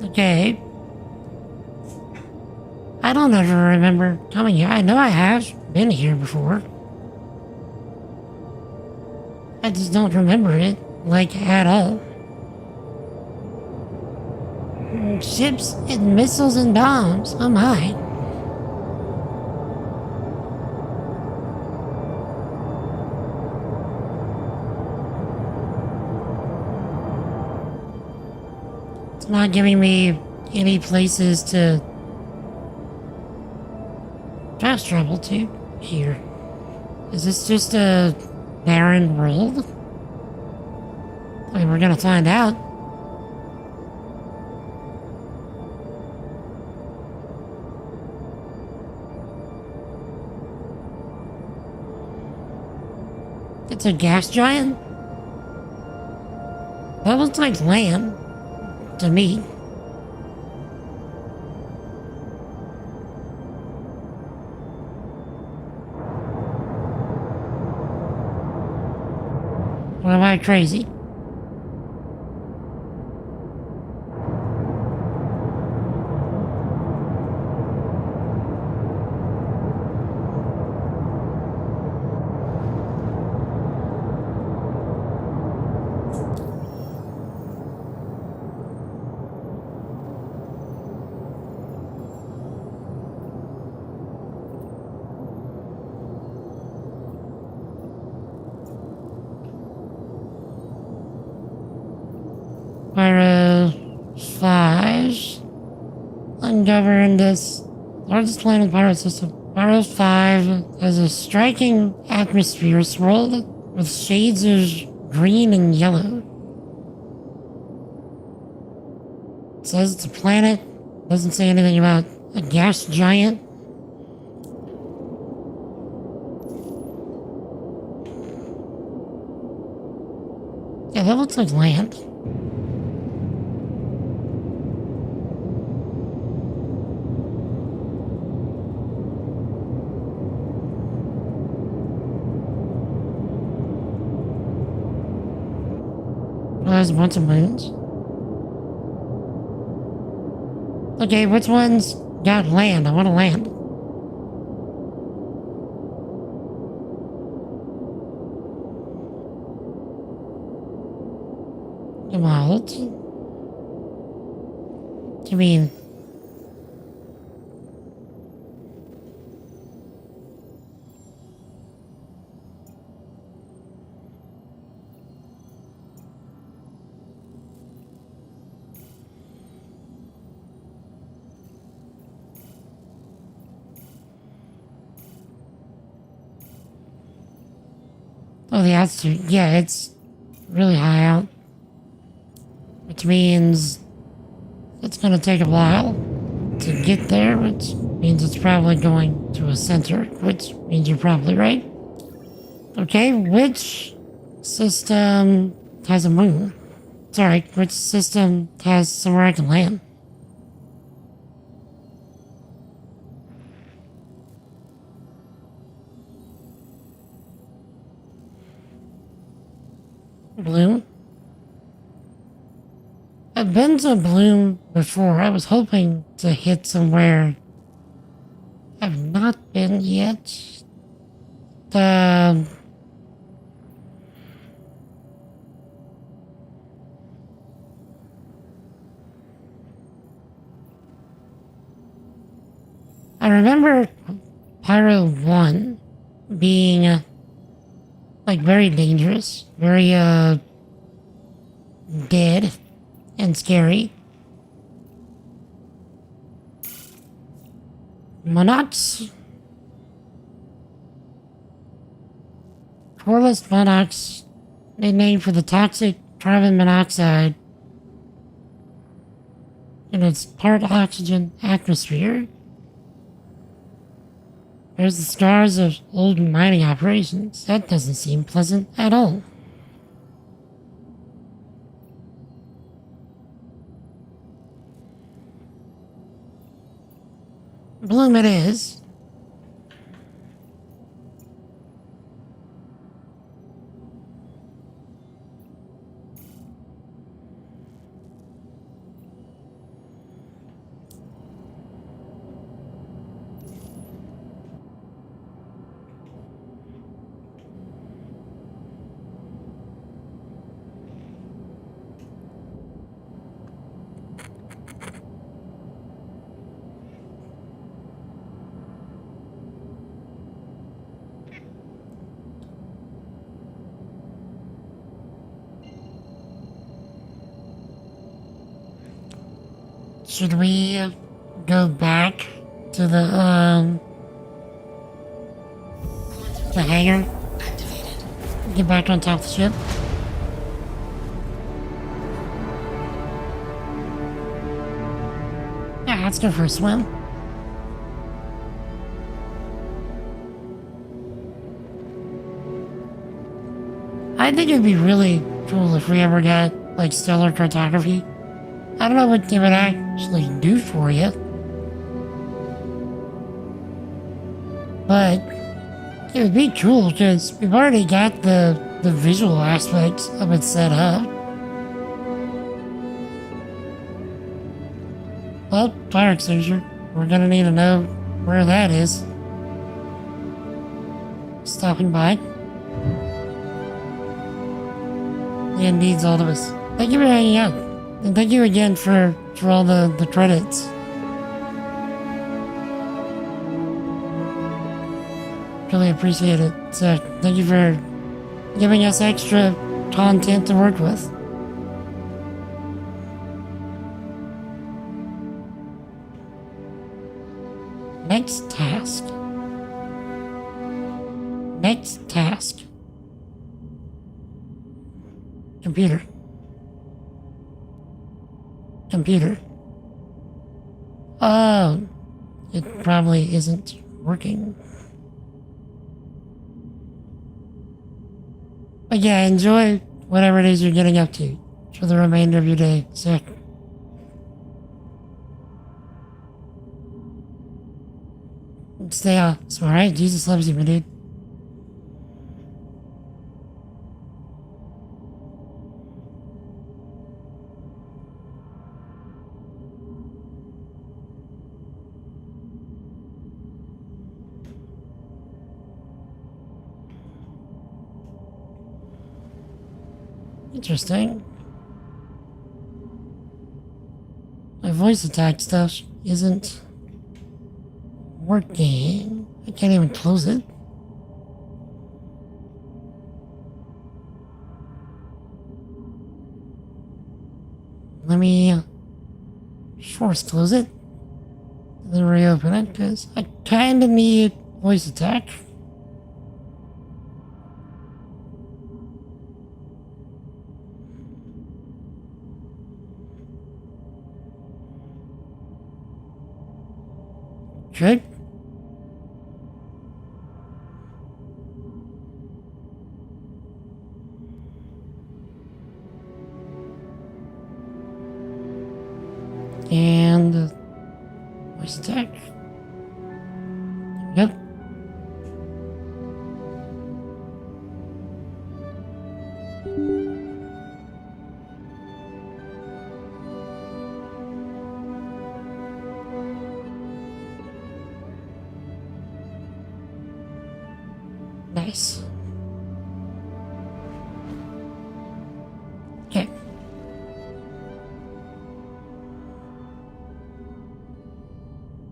Okay. I don't ever remember coming here. I know I have been here before. I just don't remember it, like, at all. Ships and missiles and bombs. Oh my. It's not giving me any places to fast travel to here. Is this just a barren world? I mean, we're gonna find out. It's a gas giant? That looks like land to me. Or am I crazy? Pyro 5. Ungoverned this largest planet Pyro system. Pyro 5 has a striking atmosphere swirled with shades of green and yellow. It says it's a planet. Doesn't say anything about a gas giant. Yeah, that looks like land. There's a bunch of moons. Okay, which one's got land? I want to land. What? You mean... Oh, the altitude. Yeah, it's really high out. Which means it's gonna take a while to get there, which means it's probably going to a center, which means you're probably right. Okay, which system has a moon? Sorry, which system has somewhere I can land? Bloom? I've been to Bloom before. I was hoping to hit somewhere I've not been yet. I remember Pyro 1 being like very dangerous, very dead and scary. Monox. Coreless Monox, nicknamed for the toxic carbon monoxide in its part oxygen atmosphere. There's the scars of old mining operations. That doesn't seem pleasant at all. Bloom it is. Should we go back to the hangar? Get back on top of the ship? Yeah, let's go for a swim. I think it'd be really cool if we ever got, like, stellar cartography. I don't know what they would actually do for you. But it would be cool because we've already got the visual aspects of it set up. Well, fire extinguisher. We're gonna need to know where that is. Stopping by. It needs all of us. Thank you for hanging out. And thank you again for all the credits. Really appreciate it. So, thank you for giving us extra content to work with. Next task. Next task. Computer. Computer. Oh, it probably isn't working. But yeah, enjoy whatever it is you're getting up to for the remainder of your day. So, stay awesome, alright? Jesus loves you, my dude. Interesting. My voice attack stuff isn't working. I can't even close it. Let me force close it. And then reopen it because I kinda need voice attack. Okay. And where's the deck? Yep. Nice. Okay.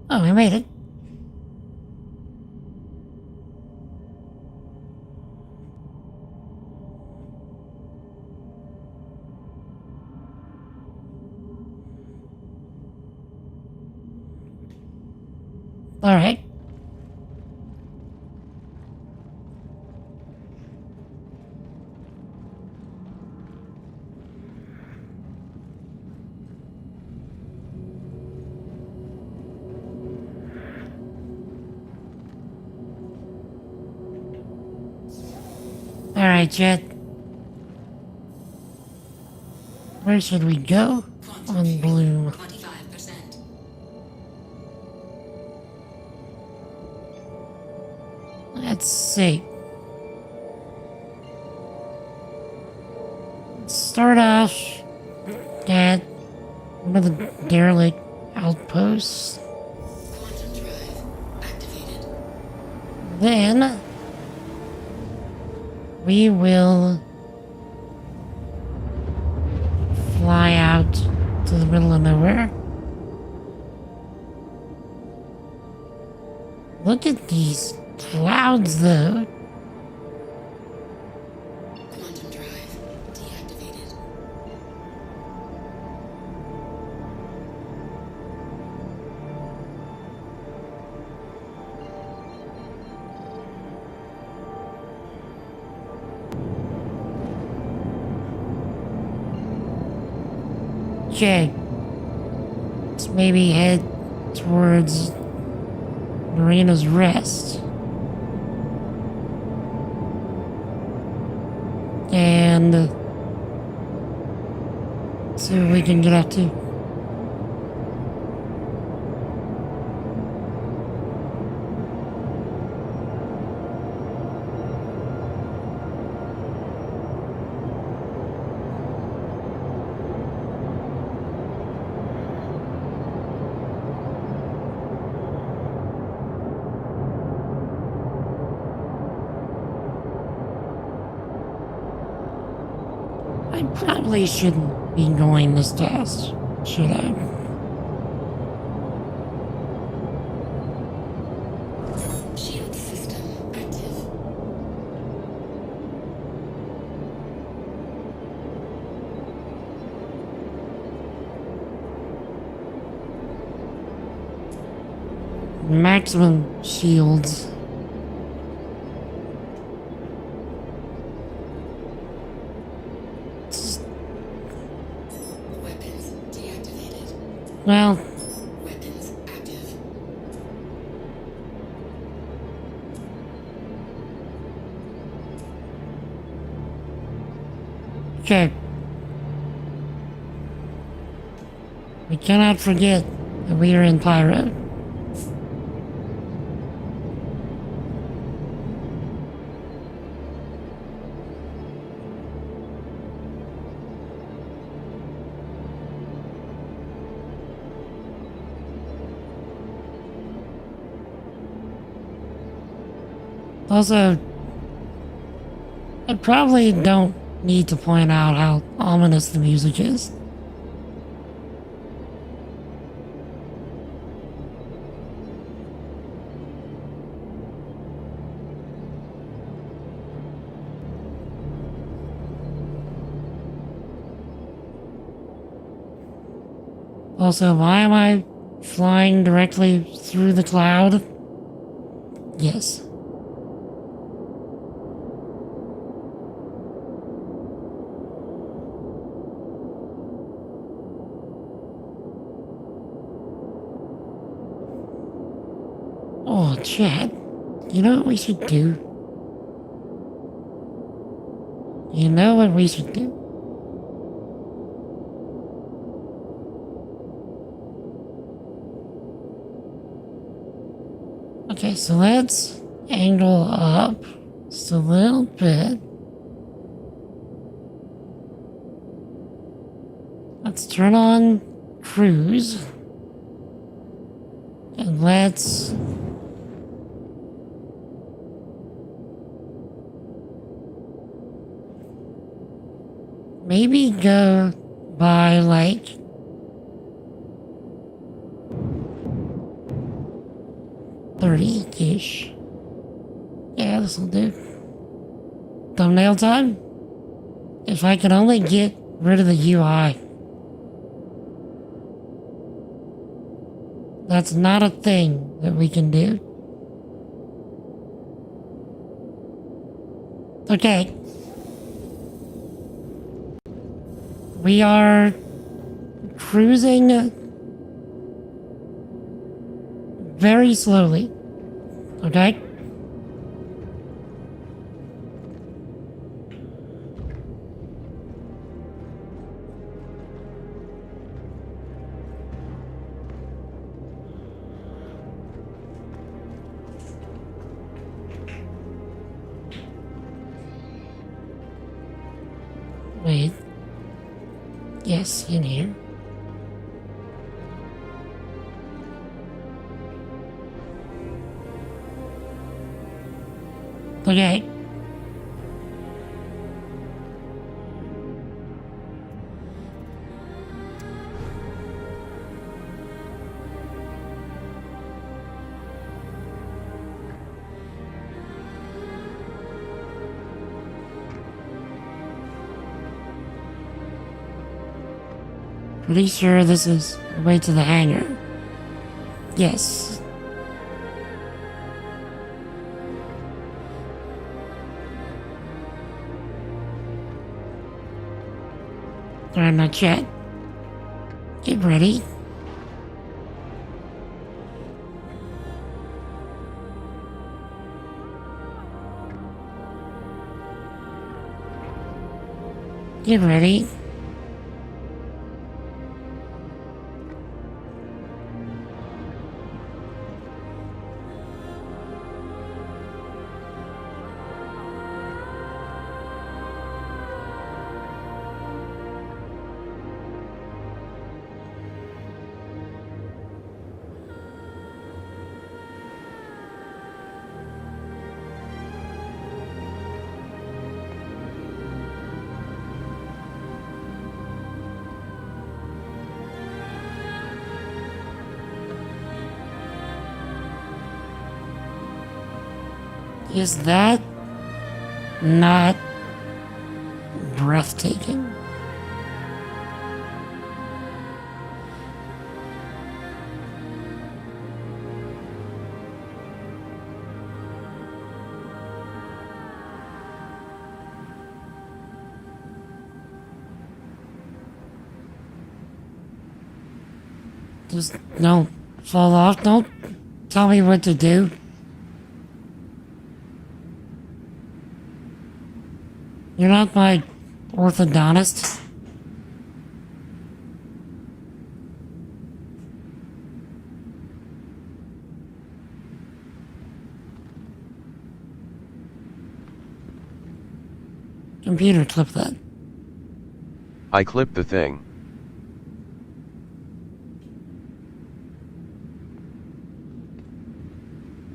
Oh, we made it. All right. All right, Jet. Where should we go? On Bloom. 25%. Let's see. Let's start off at one of the derelict outposts. Quantum drive activated. Then we will fly out to the middle of nowhere. Look at these clouds, though. Quantum drive deactivated. Okay. Let's maybe head towards Marina's Rest. And see what we can get up to. I probably shouldn't be going this fast, should I? Shield system active. Maximum shields. Weapons deactivated. Well, Weapons active. okay. We cannot forget that we are in Pyro. Also, I probably don't need to point out how ominous the music is. Also, why am I flying directly through the cloud? Yes. Chad, you know what we should do? You know what we should do? Okay, so let's angle up just a little bit. Let's turn on cruise. And let's maybe go by like 30-ish. Yeah, this'll do. Thumbnail time? If I could only get rid of the UI. That's not a thing that we can do. Okay. We are cruising very slowly. Okay? Wait. Yes, in here. Okay. Pretty sure this is the way to the hangar. Yes. Alright, not yet. Get ready. Get ready. Is that not breathtaking? Just don't fall off. Don't tell me what to do. You're not my orthodontist. Computer, clip that. I clipped the thing.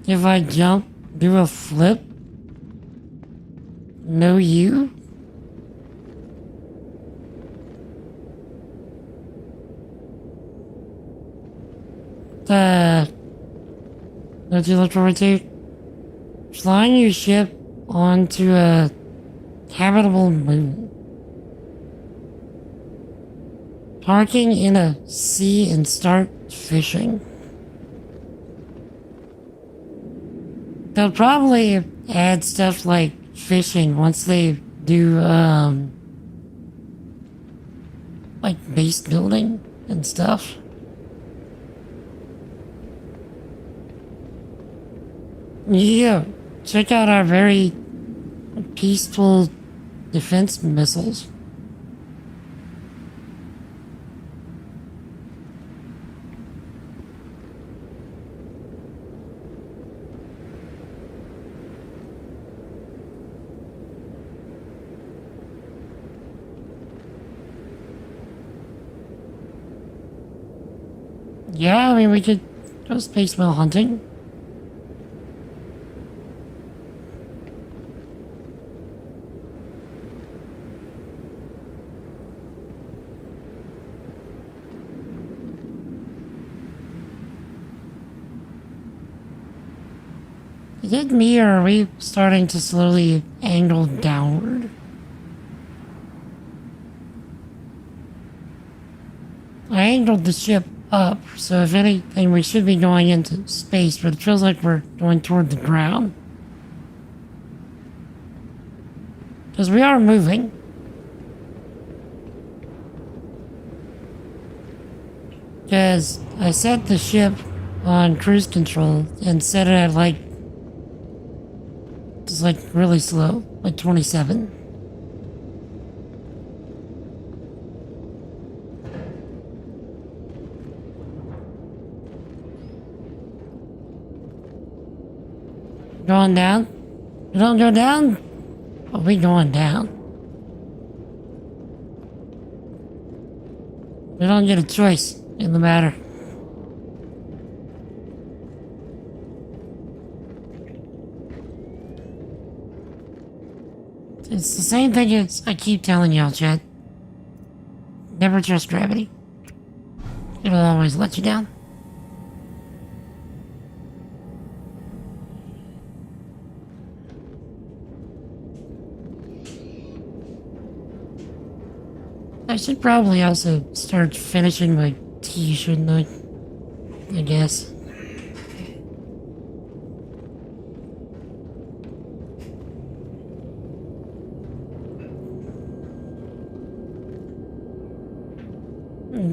If I jump, do a flip? No you? Don't you look forward to flying your ship onto a habitable moon, parking in a sea and start fishing. They'll probably add stuff like fishing once they do like base building and stuff. Yeah, check out our very peaceful defense missiles. Yeah, I mean, we could go space whale hunting. Is it me, or are we starting to slowly angle downward? I angled the ship up, so if anything, we should be going into space, but it feels like we're going toward the ground. Because we are moving. Because I set the ship on cruise control and set it at like, it's like really slow, like 27. Going down? We don't go down? Are we going down? We don't get a choice in the matter. It's the same thing as I keep telling y'all, Chad. Never trust gravity. It'll always let you down. I should probably also start finishing my tea, shouldn't I? I guess.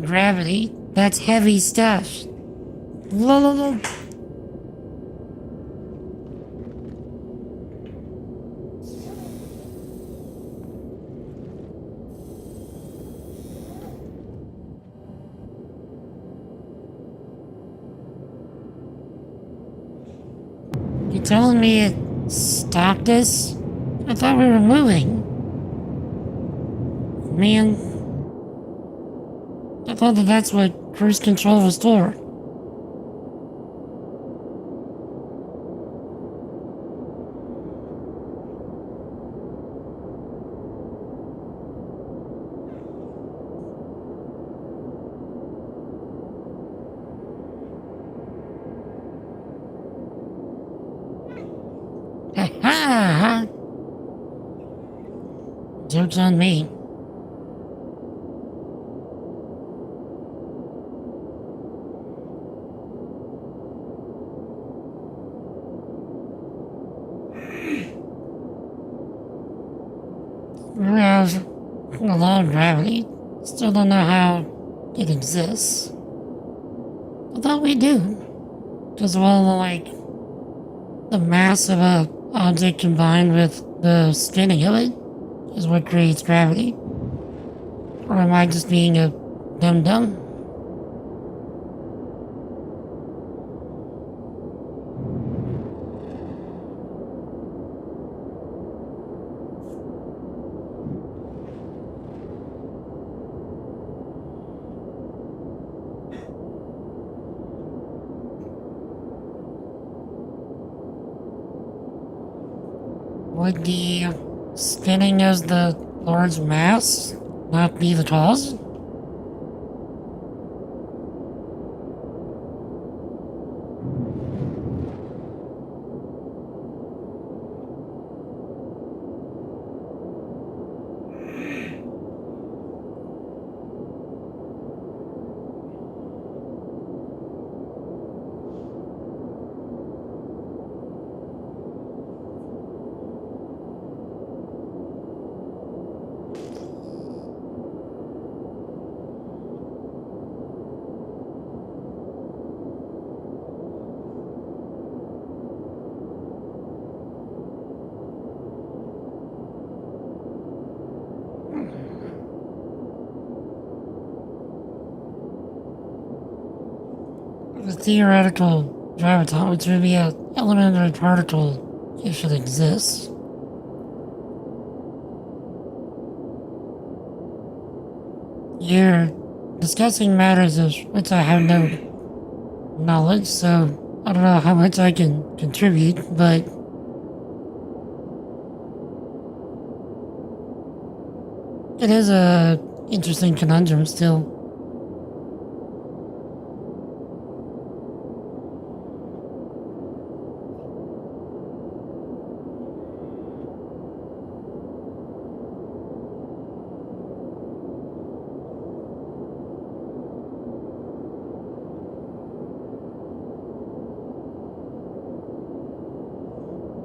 Gravity? That's heavy stuff. La la la. You telling me it stopped us? I thought we were moving. Man, I thought that's what cruise control was for. Ha! Joke's on me. We have a lot of gravity. Still don't know how it exists. I thought we do. Because, well, like, the mass of a object combined with the spinning of it is what creates gravity. Or am I just being a dum-dum? Would the spinning as the Lord's mass not be the cause? The theoretical graviton, which would be an elementary particle if it exists. You're discussing matters of which I have no knowledge, so I don't know how much I can contribute, but it is a interesting conundrum still.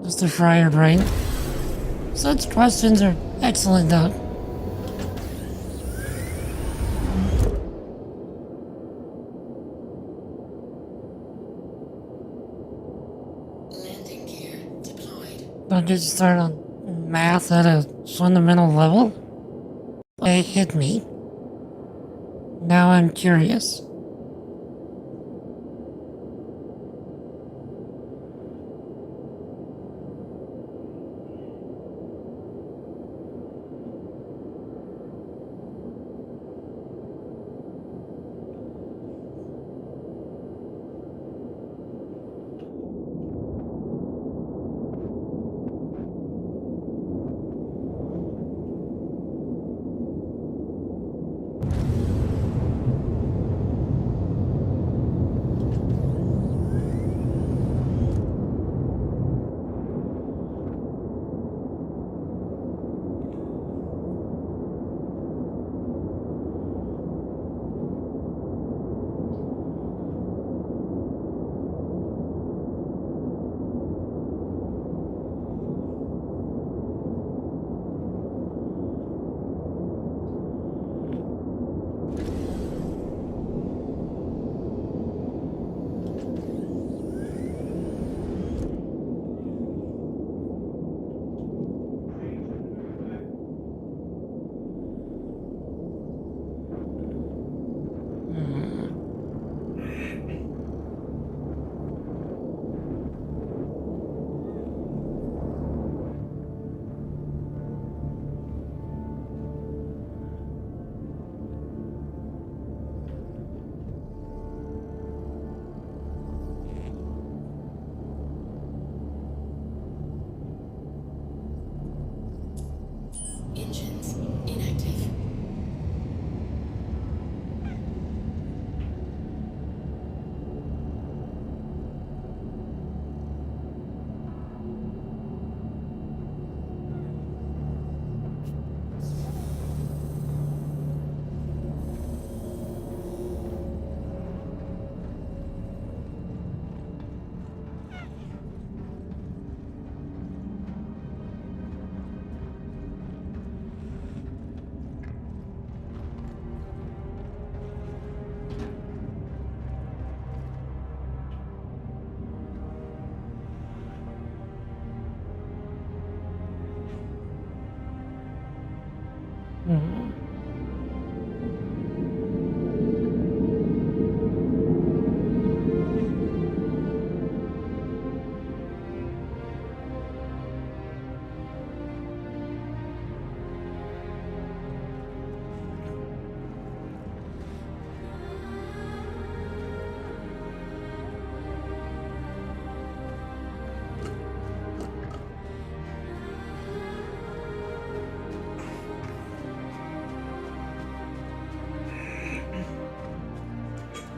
Just to fry your brain. Such questions are excellent, though. Landing gear deployed. Don't get you started on math at a fundamental level? It hit me. Now I'm curious. Engines inactive.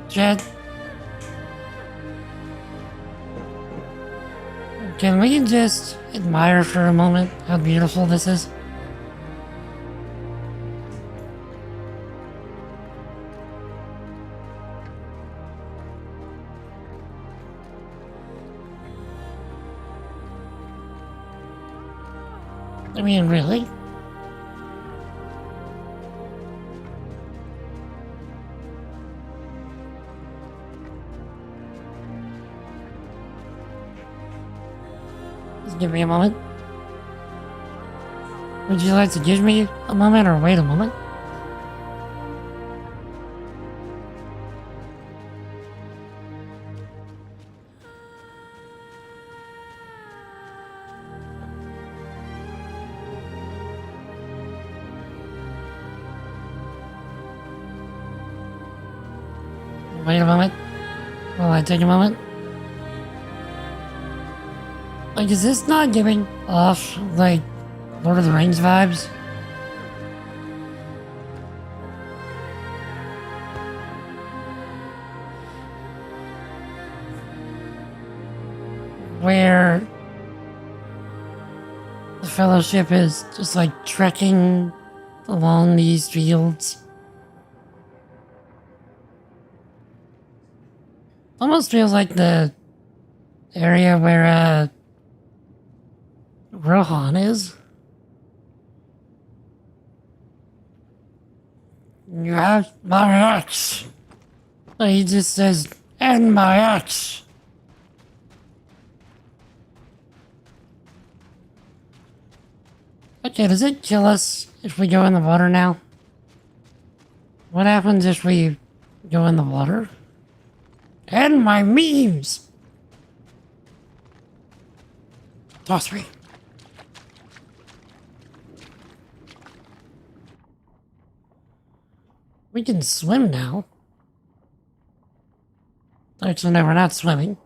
Jed, can we just admire for a moment how beautiful this is? I mean, really? Just give me a moment. Would you like to give me a moment or wait a moment? Wait a moment. Will I take a moment? Like, is this not giving off, like, Lord of the Rings vibes? Where the Fellowship is just like trekking along these fields. Almost feels like the area where Rohan is. You have my axe. He just says, and my axe. Okay, does it kill us if we go in the water now? What happens if we go in the water? And my memes! Toss me. We can swim now. Actually, no, we're not swimming.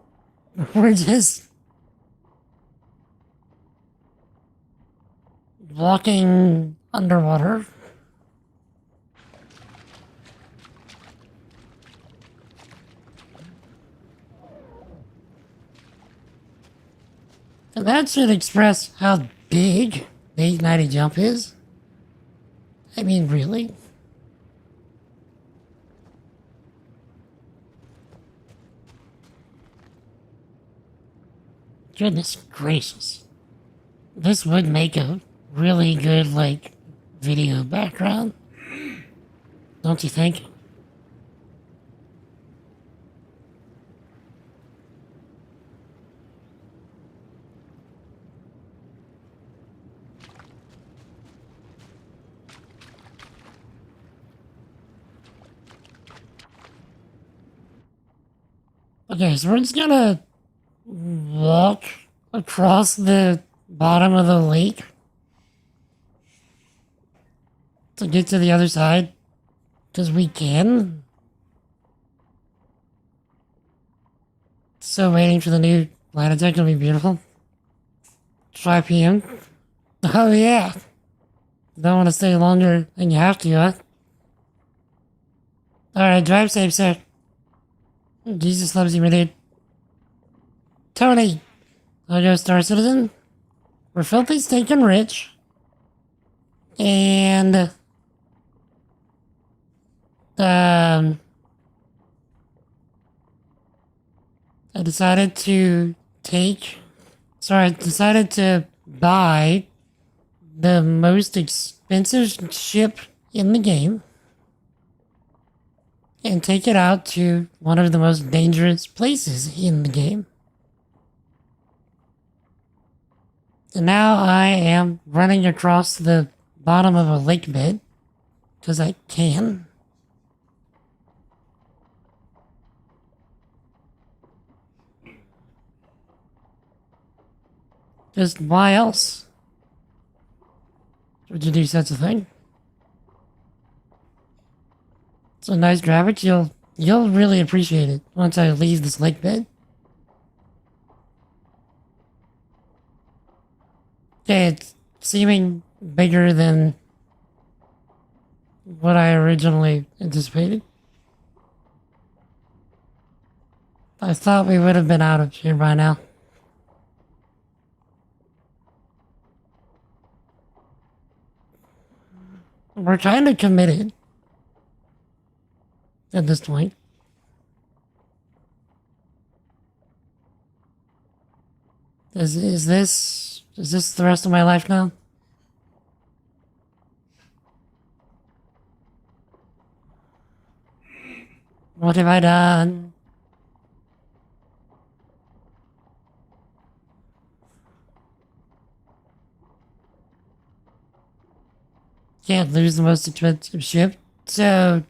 We're just walking underwater. And that should express how big the 890 jump is. I mean, really? Goodness gracious. This would make a really good, like, video background. Don't you think? Okay, so we're just gonna walk across the bottom of the lake to get to the other side, because we can. So waiting for the new light attack will be beautiful. 5 p.m. Oh yeah. Don't want to stay longer than you have to, huh? Alright, drive safe, sir. Jesus loves you, my dude. Tony! I'll Star Citizen. We're filthy stinking rich. And I decided to buy the most expensive ship in the game and take it out to one of the most dangerous places in the game. And now I am running across the bottom of a lake bed, because I can. Just why else would you do such a thing? It's a nice graphic. You'll really appreciate it once I leave this lake bed. Okay, it's seeming bigger than what I originally anticipated. I thought we would have been out of here by now. We're kind of committed at this point. Is this the rest of my life now? What have I done? Can't lose the most expensive ship, so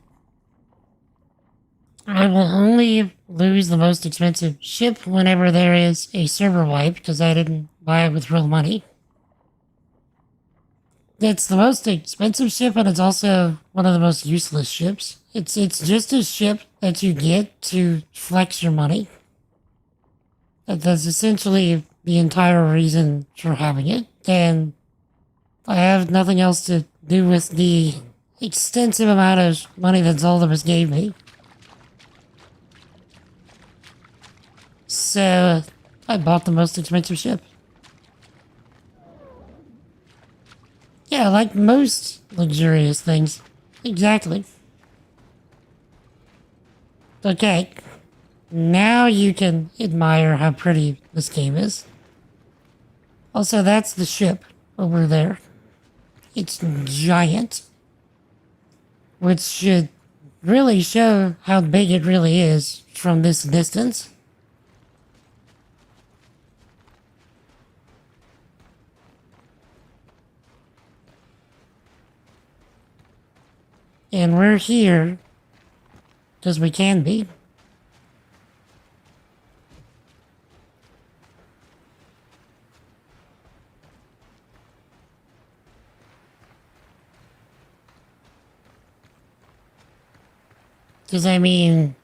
I will only lose the most expensive ship whenever there is a server wipe, because I didn't buy it with real money. It's the most expensive ship, and it's also one of the most useless ships. It's just a ship that you get to flex your money. That's essentially the entire reason for having it, and I have nothing else to do with the extensive amount of money that Zoldymus gave me. So, I bought the most expensive ship. Yeah, like most luxurious things. Exactly. Okay. Now you can admire how pretty this game is. Also, that's the ship over there. It's giant. Which should really show how big it really is from this distance. And we're here because we can be. Because, I mean,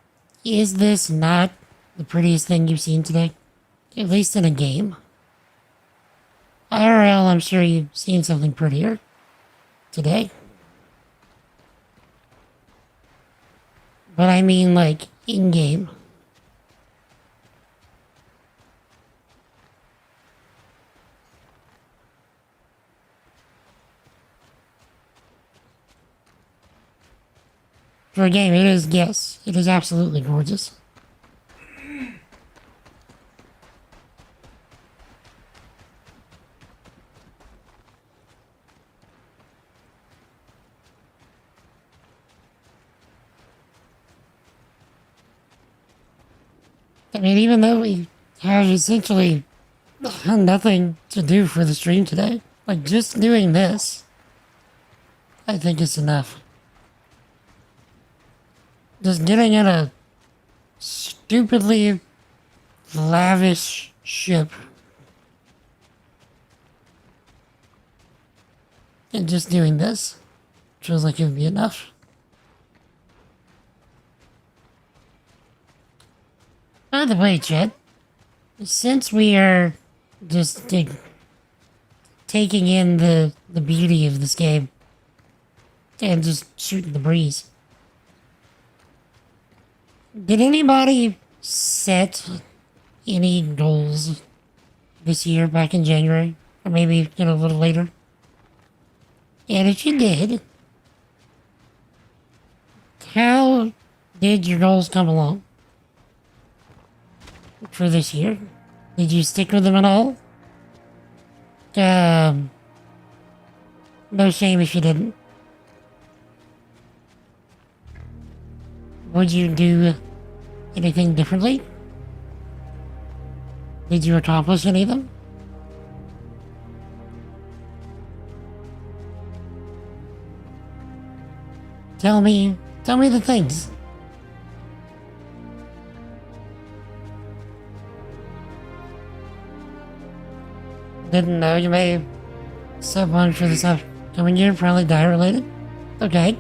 is this not the prettiest thing you've seen today? At least in a game. IRL, I'm sure you've seen something prettier today. But I mean, like, in-game. For a game, it is, yes, it is absolutely gorgeous. I mean, even though we have essentially nothing to do for the stream today, like, just doing this, I think it's enough. Just getting in a stupidly lavish ship and just doing this feels like it would be enough. By the way, chat, since we are just taking in the beauty of this game and just shooting the breeze, did anybody set any goals this year back in January? Or maybe, a little later? And if you did, how did your goals come along for this year? Did you stick with them at all? No shame if you didn't. Would you do anything differently? Did you accomplish any of them? Tell me the things. Didn't know you may sub one for this upcoming year, probably diet related. Okay.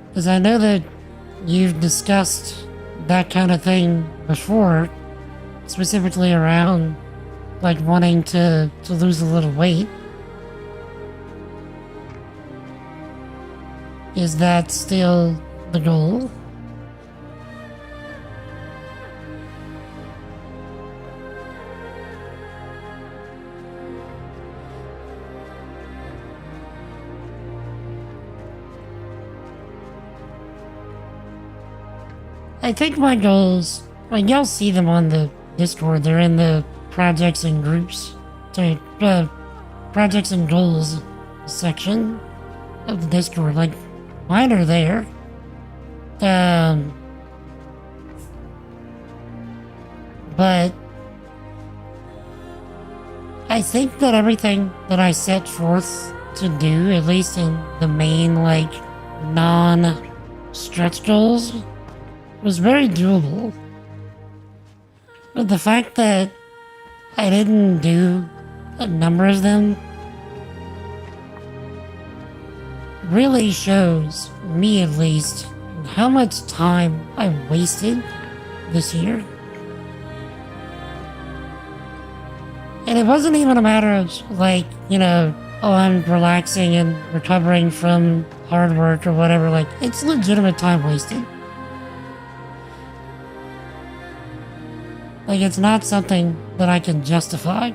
Because I know that you've discussed that kind of thing before, specifically around, like, wanting to lose a little weight. Is that still the goal? I think my goals, like, y'all see them on the Discord, they're in the projects and groups, projects and goals section of the Discord, like, mine are there. But I think that everything that I set forth to do, at least in the main, like, non-stretch goals, was very doable. But the fact that I didn't do a number of them really shows me, at least, how much time I wasted this year. And it wasn't even a matter of, like, you know, oh, I'm relaxing and recovering from hard work or whatever. Like, it's legitimate time wasted. Like, it's not something that I can justify.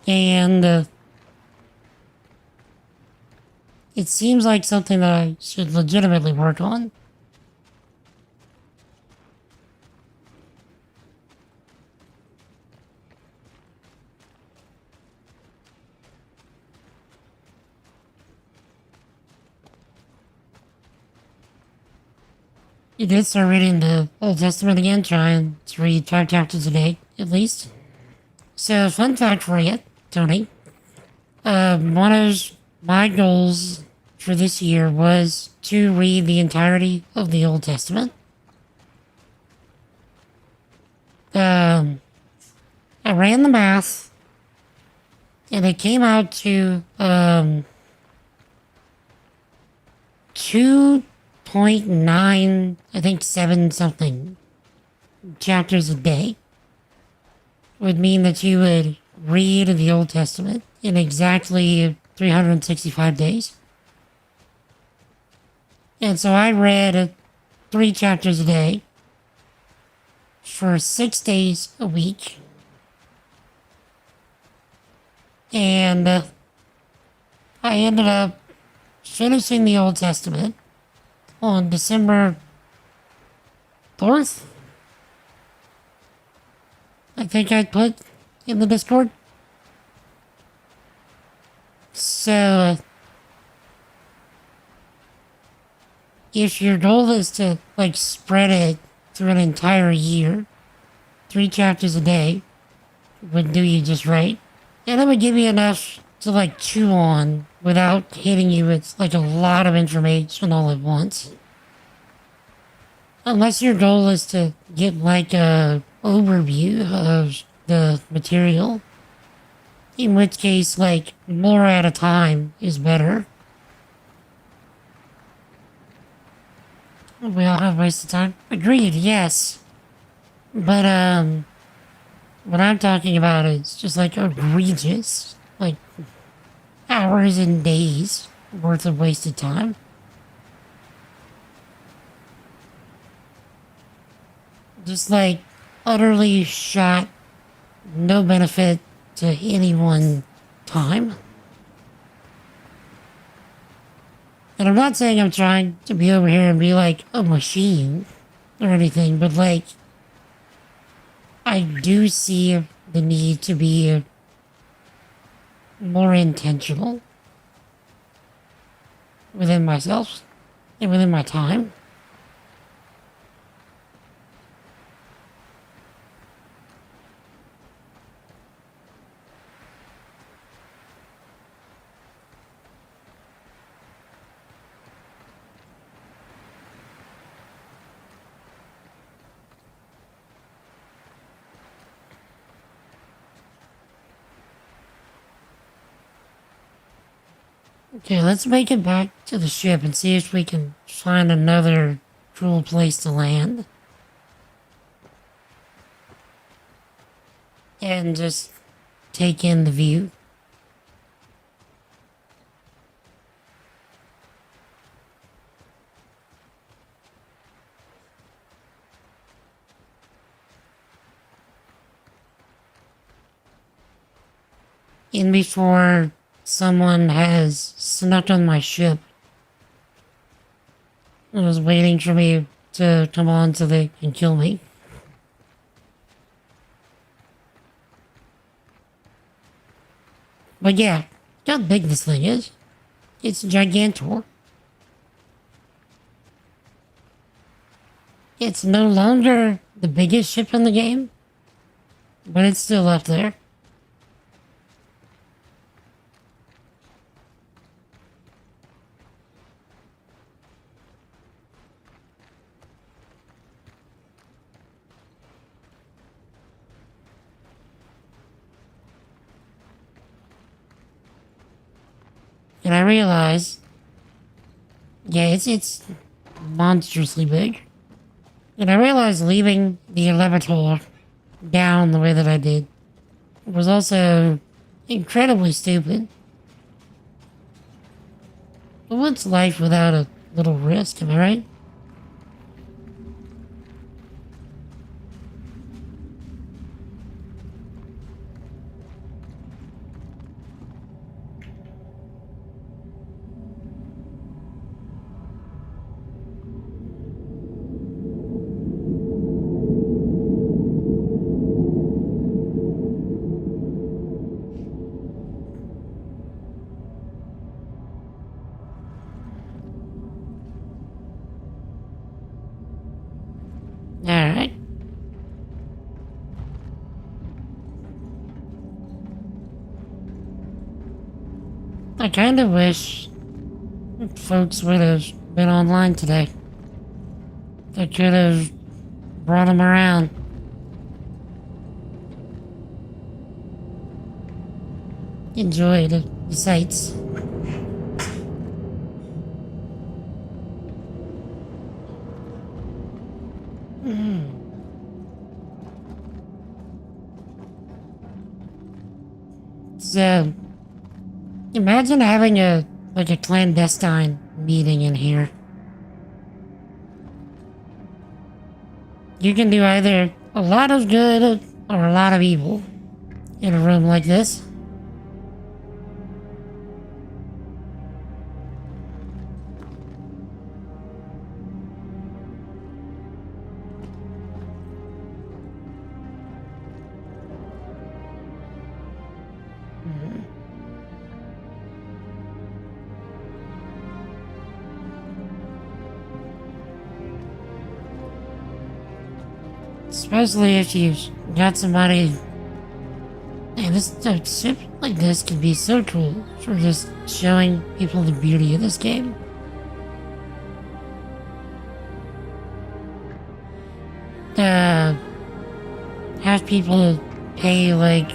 And it seems like something that I should legitimately work on. You did start reading the Old Testament again, trying to read 5 chapters a day, at least. So, fun fact for you, Tony. One of my goals for this year was to read the entirety of the Old Testament. I ran the math, and it came out to 2.9, I think 7 something chapters a day would mean that you would read the Old Testament in exactly 365 days. And so I read 3 chapters a day for 6 days a week. And I ended up finishing the Old Testament on December 4th. I think I put in the Discord. So, if your goal is to, like, spread it through an entire year, 3 chapters a day would do you just right. And it would give you enough to, like, chew on without hitting you with, like, a lot of information all at once. Unless your goal is to get, like, a overview of the material. In which case, like, more at a time is better. We all have wasted time. Agreed, yes. But, what I'm talking about is just, like, egregious. Like, hours and days worth of wasted time. Just, like, utterly shot, no benefit to anyone time. And I'm not saying I'm trying to be over here and be like a machine or anything, but, like, I do see the need to be more intentional within myself and within my time. Okay, let's make it back to the ship and see if we can find another cool place to land. And just take in the view. In before someone has snuck on my ship and was waiting for me to come on so they can kill me. But yeah, look how big this thing is. It's Gigantor. It's no longer the biggest ship in the game, but it's still up there. And I realized, yeah, it's monstrously big. And I realized leaving the elevator down the way that I did was also incredibly stupid. But what's life without a little risk, am I right? Alright. I kinda wish folks would have been online today. I could have brought them around. Enjoy the sights. So, imagine having a clandestine meeting in here. You can do either a lot of good or a lot of evil in a room like this. Especially if you've got somebody. Man, this a ship like this could be so cool for just showing people the beauty of this game. Have people pay like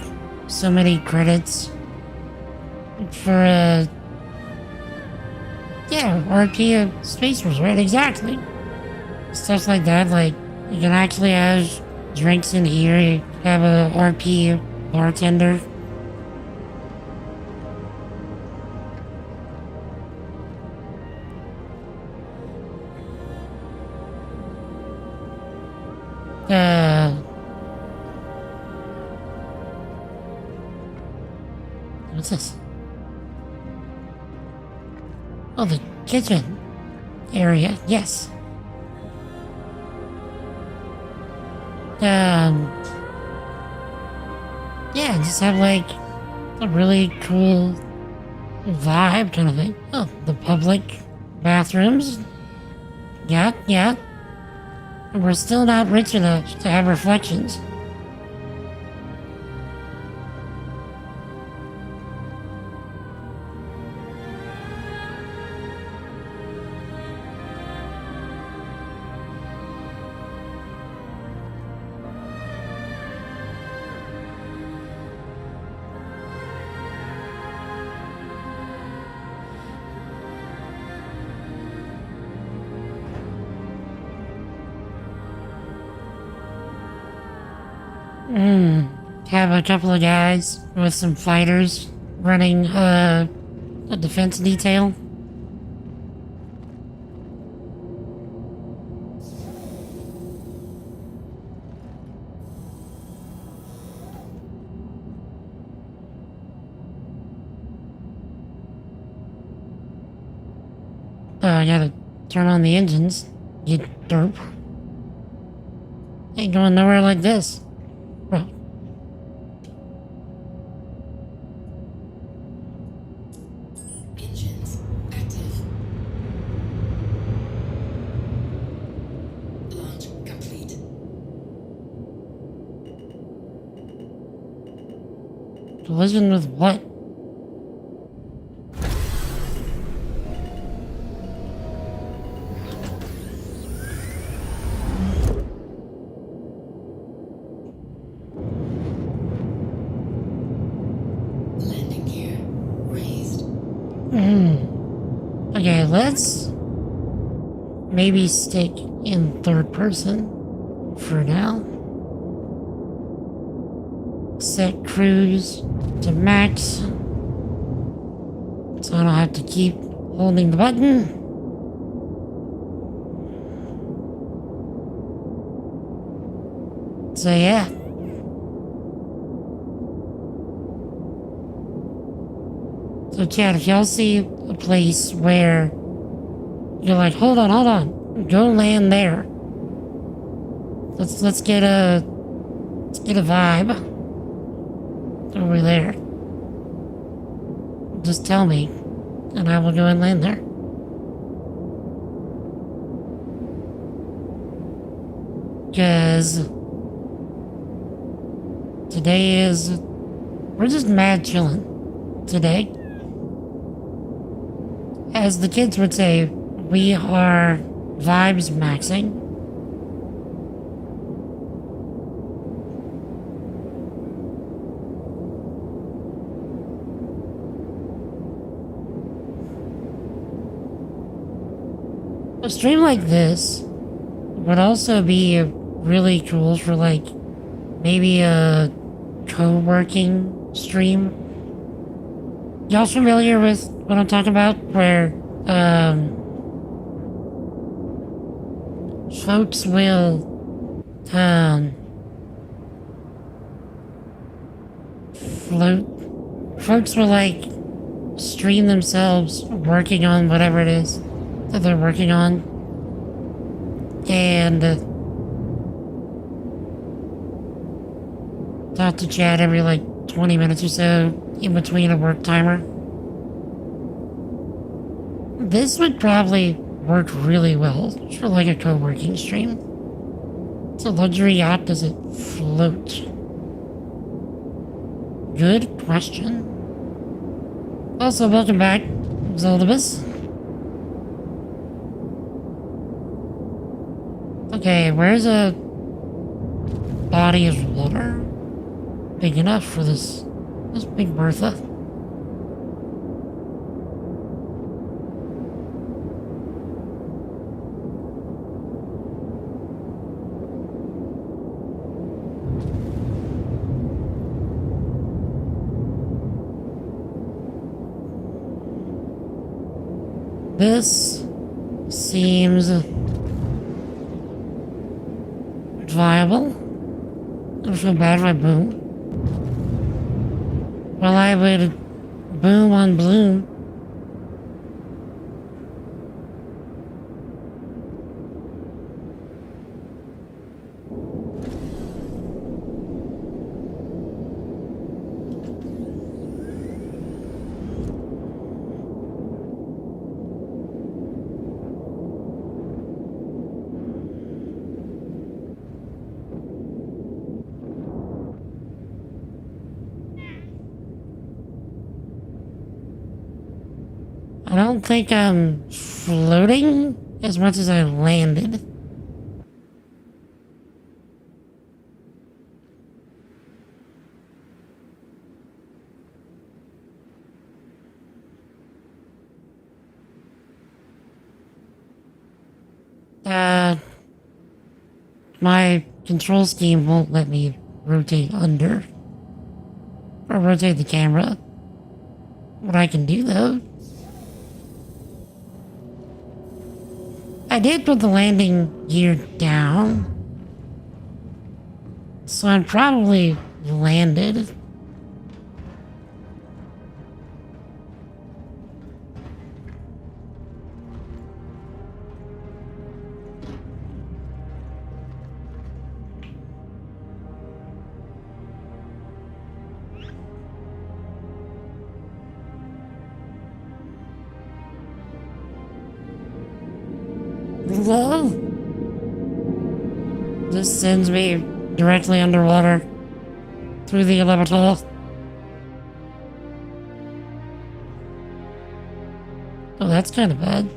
so many credits for RP of Space Wars, right? Exactly. Stuff like that, like you can actually have drinks in here, you have a RP bartender. What's this? Oh, the kitchen area, yes. Yeah, just have like a really cool vibe kind of thing. Oh, the public bathrooms. Yeah. And we're still not rich enough to have reflections. Have a couple of guys with some fighters running a defense detail. I gotta turn on the engines, you derp. Ain't going nowhere like this. Bro. Engines active. Launch complete. Collision with what? Landing gear raised. Okay, let's maybe stick in third person for now. Set cruise to max, so I don't have to keep holding the button. So yeah. So Chad, if y'all see a place where you're like, hold on, go land there. Let's get a vibe over there. Just tell me, and I will go and land there. Because today we're just mad chillin' today. As the kids would say, we are vibes maxing. A stream like this would also be really cool for like maybe a co-working stream. Y'all familiar with what I'm talking about? Where folks will folks will like stream themselves working on whatever it is that they're working on, and talk to chat every like 20 minutes or so in between a work timer. This would probably work really well for like a co-working stream. It's a luxury yacht. Does it float? Good question. Also, welcome back, Zoldibus. Okay, where's a body of water big enough for this big Bertha? This seems viable. I don't feel bad if I boom. Well, I would boom on Bloom. I don't think I'm floating as much as I landed. My control scheme won't let me rotate under or rotate the camera. What I can do though, I did put the landing gear down, so I'm probably landed. Whoa. This sends me directly underwater through the elevator. Oh, that's kind of bad.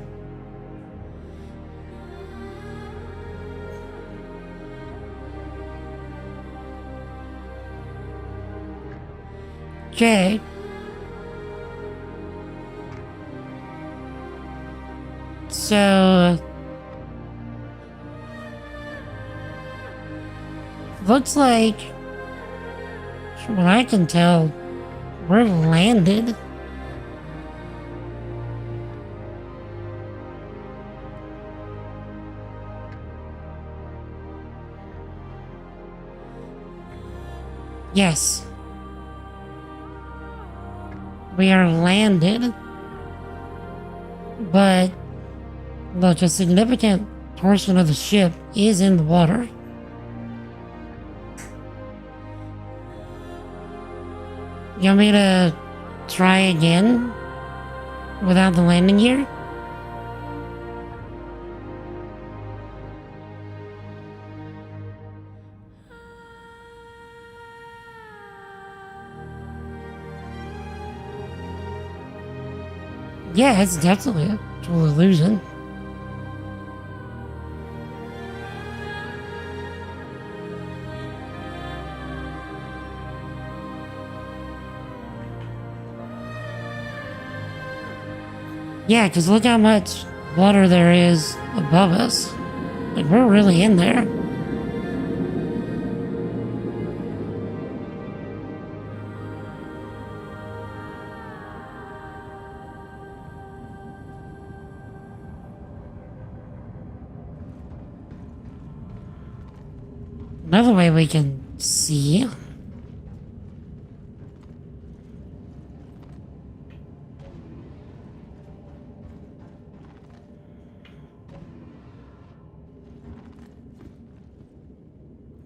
Okay. So, looks like, from what I can tell, we're landed. Yes. We are landed. But, look, a significant portion of the ship is in the water. You want me to try again without the landing gear? Yeah, it's definitely a total illusion. Yeah, because look how much water there is above us. Like, we're really in there. Another way we can see.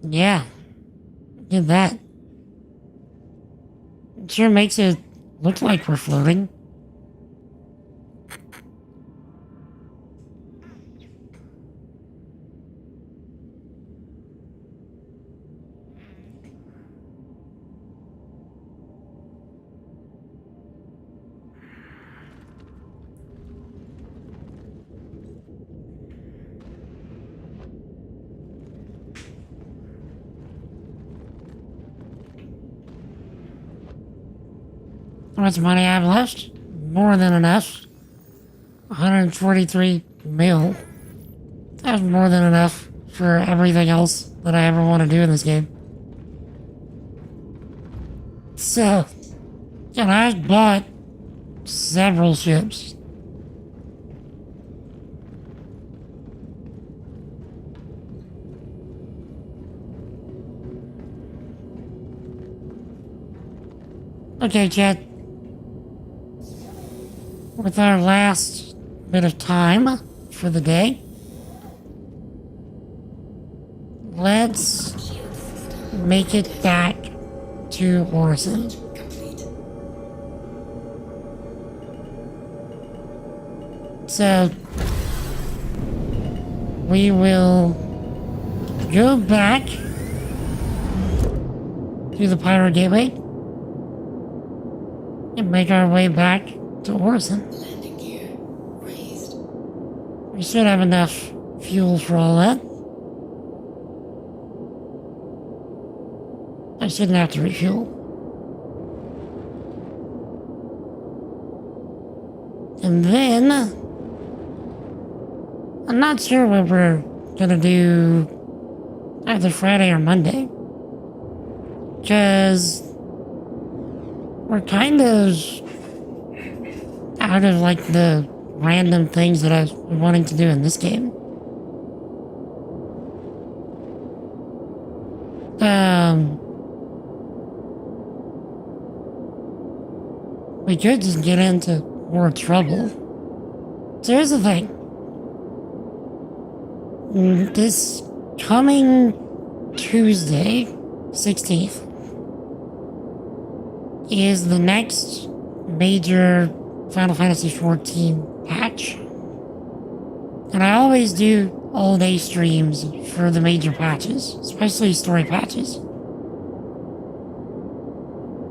Yeah. Look at that. It sure makes it look like we're floating. How much money I have left? More than enough. 143 mil. That's more than enough for everything else that I ever want to do in this game. So, and I bought several ships. Okay, chat. With our last bit of time for the day, let's make it back to Orison. So, we will go back to the Pirate Gateway and make our way back to Orison. Landing gear raised. We should have enough fuel for all that. I shouldn't have to refuel. And then, I'm not sure what we're gonna do either Friday or Monday. Because we're kind of out of like the random things that I was wanting to do in this game. We could just get into more trouble. So here's the thing. This coming Tuesday, 16th, is the next major Final Fantasy XIV patch. And I always do all-day streams for the major patches, especially story patches.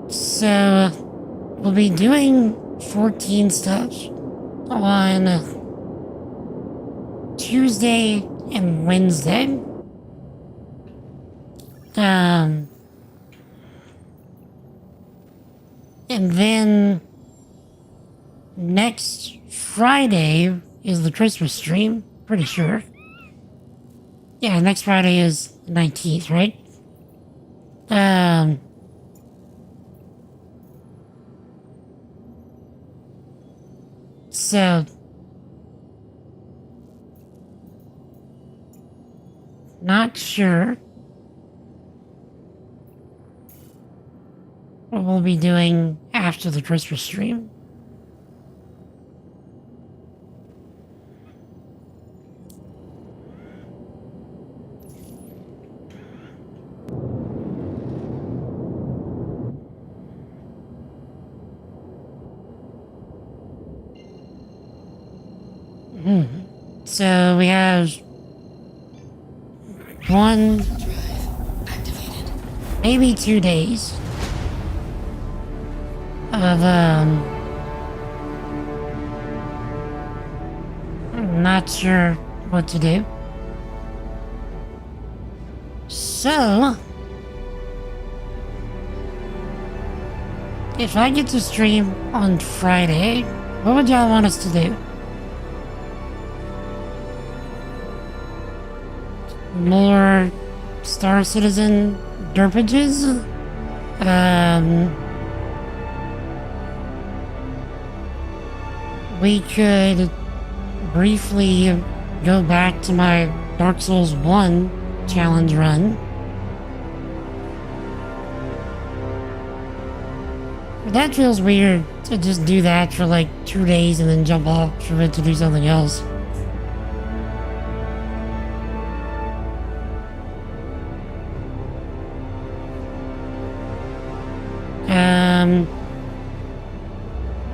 So, we'll be doing 14 stuff on Tuesday and Wednesday. And then next Friday is the Christmas stream. Pretty sure. Yeah, next Friday is the 19th, right? So, not sure what we'll be doing after the Christmas stream. So we have one, maybe 2 days of I'm not sure what to do. So if I get to stream on Friday, what would y'all want us to do? More Star Citizen derpages? We could briefly go back to my Dark Souls 1 challenge run. But that feels weird to just do that for like 2 days and then jump off of it to do something else.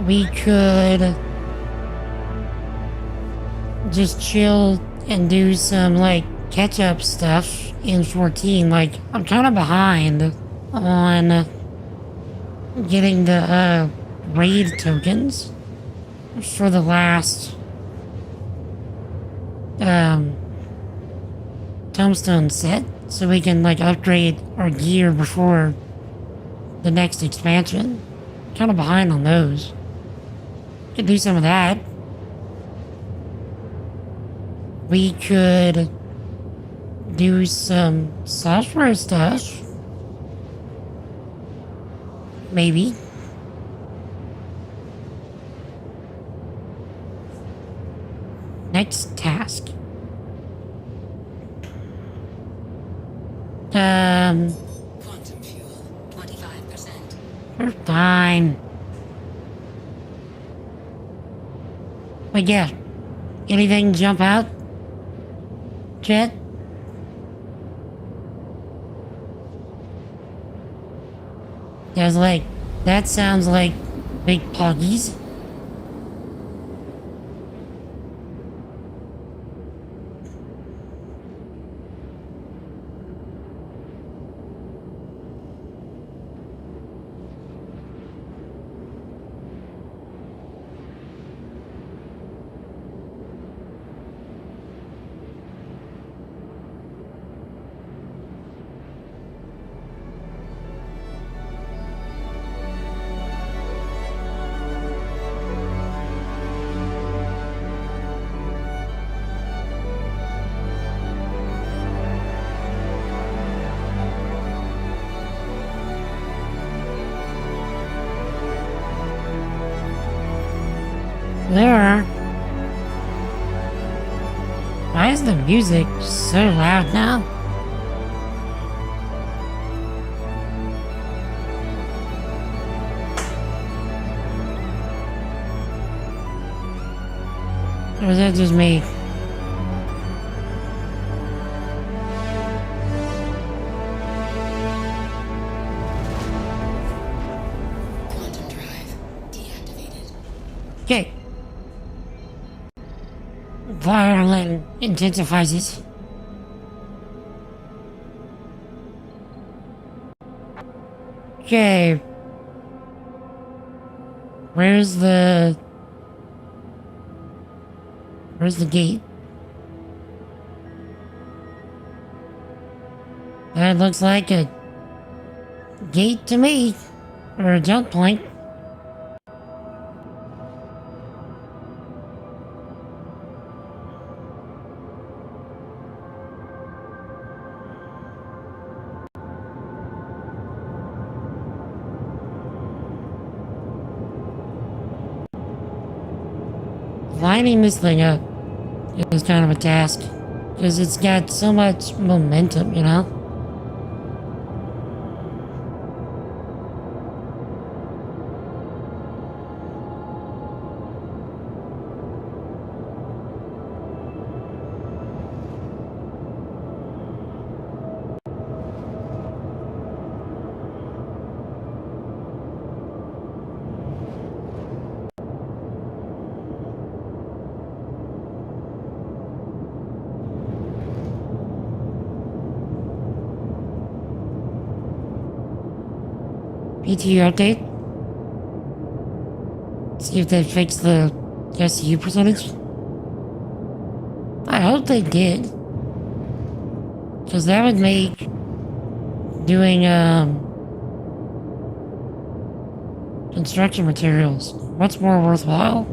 We could just chill and do some like catch-up stuff in 14. Like, I'm kind of behind on getting the raid tokens for the last tombstone set, so we can like upgrade our gear before the next expansion. Kind of behind on those. Could do some of that. We could do some software stuff. Maybe. Next task. Quantum fuel, 25%. We're fine. But yeah, anything jump out? Chat? There's like, that sounds like big puggies. There. Why is the music so loud now? Or is that just me? Quantum drive deactivated. Okay. Violin intensifies it. Okay. Where's the gate? That looks like a gate to me. Or a jump point. lining this thing up is kind of a task. Because it's got so much momentum, you know? PTU update. See if they fixed the SU percentage. I hope they did. Because that would make doing construction materials much more worthwhile.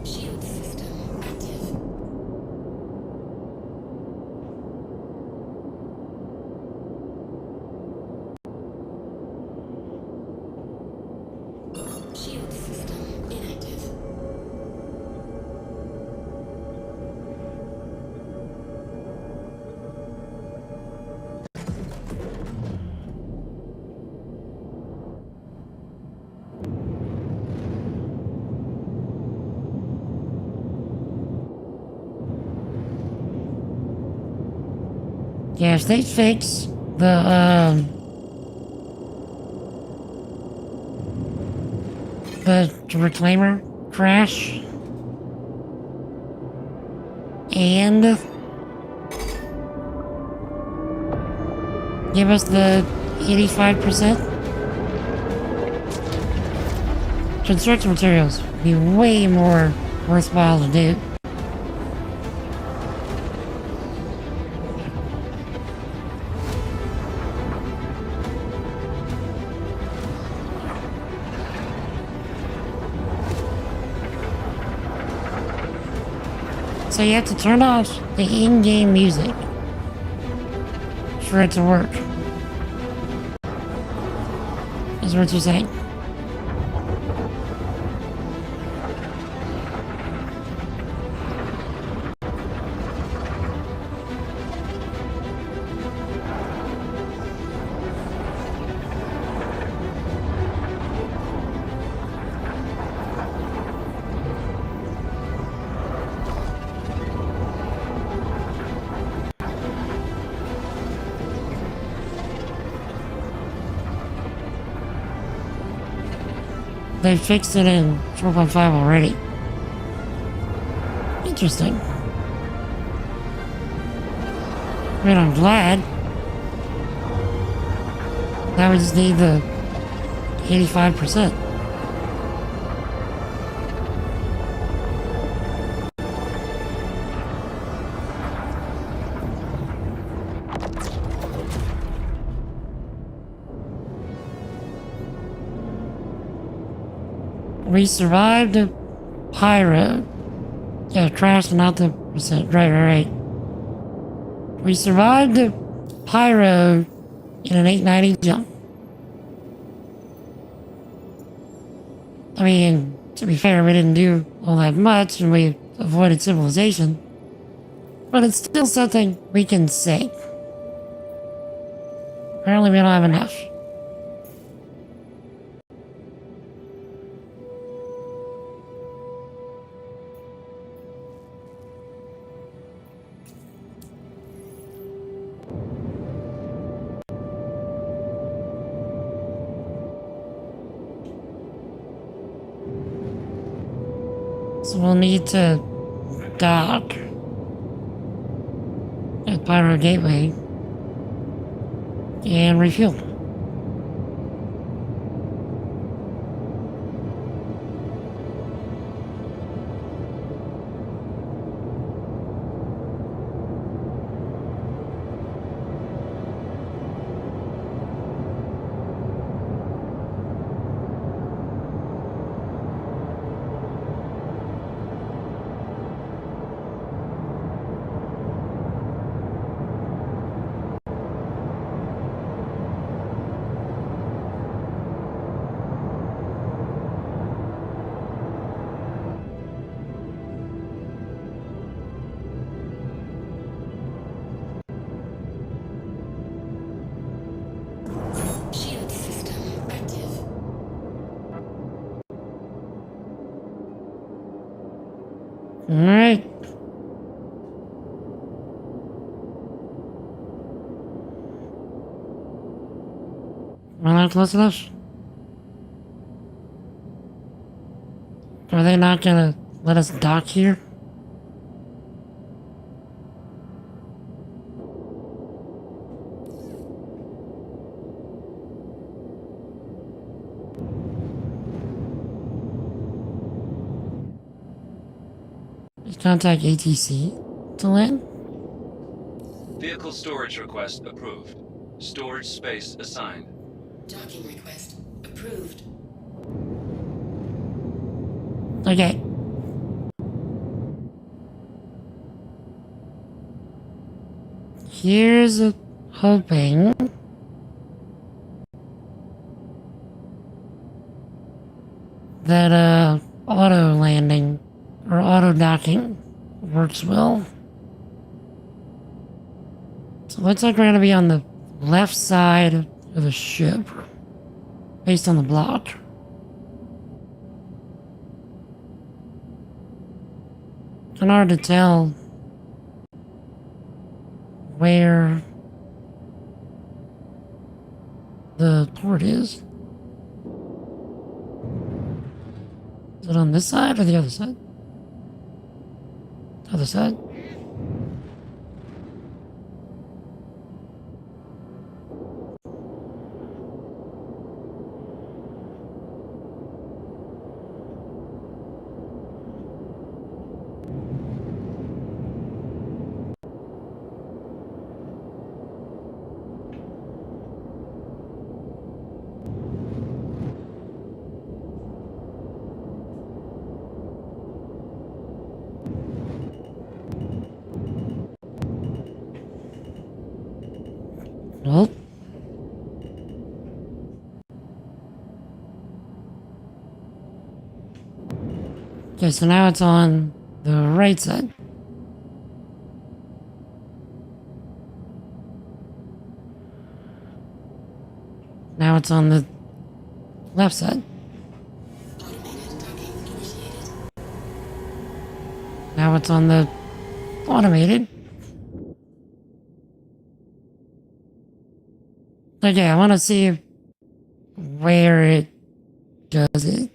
Shield system active. Shield system inactive. Yeah, if they fix the reclaimer crash and give us the 85%, construction materials would be way more worthwhile to do. So you have to turn off the in-game music for it to work. Is what you're saying. They fixed it in 4.5 already. Interesting. I mean, I'm glad. Now we just need the 85%. We survived a pyro. Yeah, crashed and not the percent. Right. We survived a pyro in an 890 jump. I mean, to be fair, we didn't do all that much and we avoided civilization. But it's still something we can say. Apparently we don't have enough. So we'll need to dock at Pyro Gateway and refuel. Alright. Am I not close enough? Are they not gonna let us dock here? Contact ATC to land? Vehicle storage request approved. Storage space assigned. Docking request approved. Okay. Here's hoping that auto landing or auto docking works well. So it looks like we're gonna be on the left side of the ship based on the block. It's hard to tell where the port is. Is it on this side or the other side? Other side? Nope. Okay, so now it's on the right side. Now it's on the left side. Now it's on the automated. Okay, I want to see where it does it.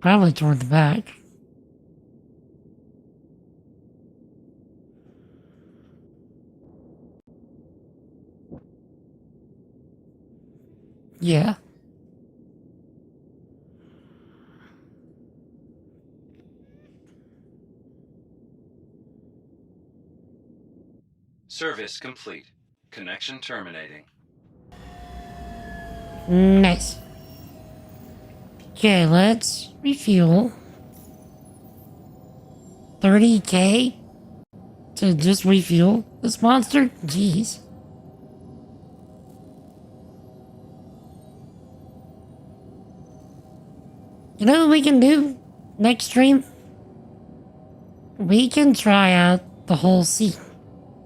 Probably toward the back. Yeah. Service complete. Connection terminating. Nice. Okay, let's refuel. 30K to just refuel this monster? Jeez. You know what we can do next stream? We can try out the whole sea.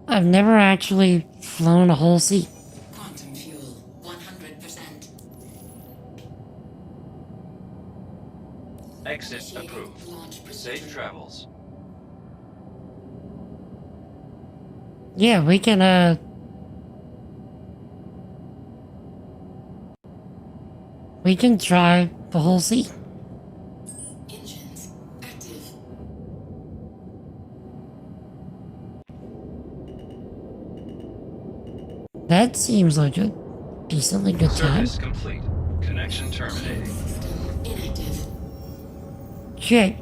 I've never actually flown a whole sea. Quantum fuel, 100%. Exit approved. Safe travels. Yeah, we can, we can try the whole sea. Engines active. That seems like a decently good time. Service complete. Connection terminating. Inactive. Okay.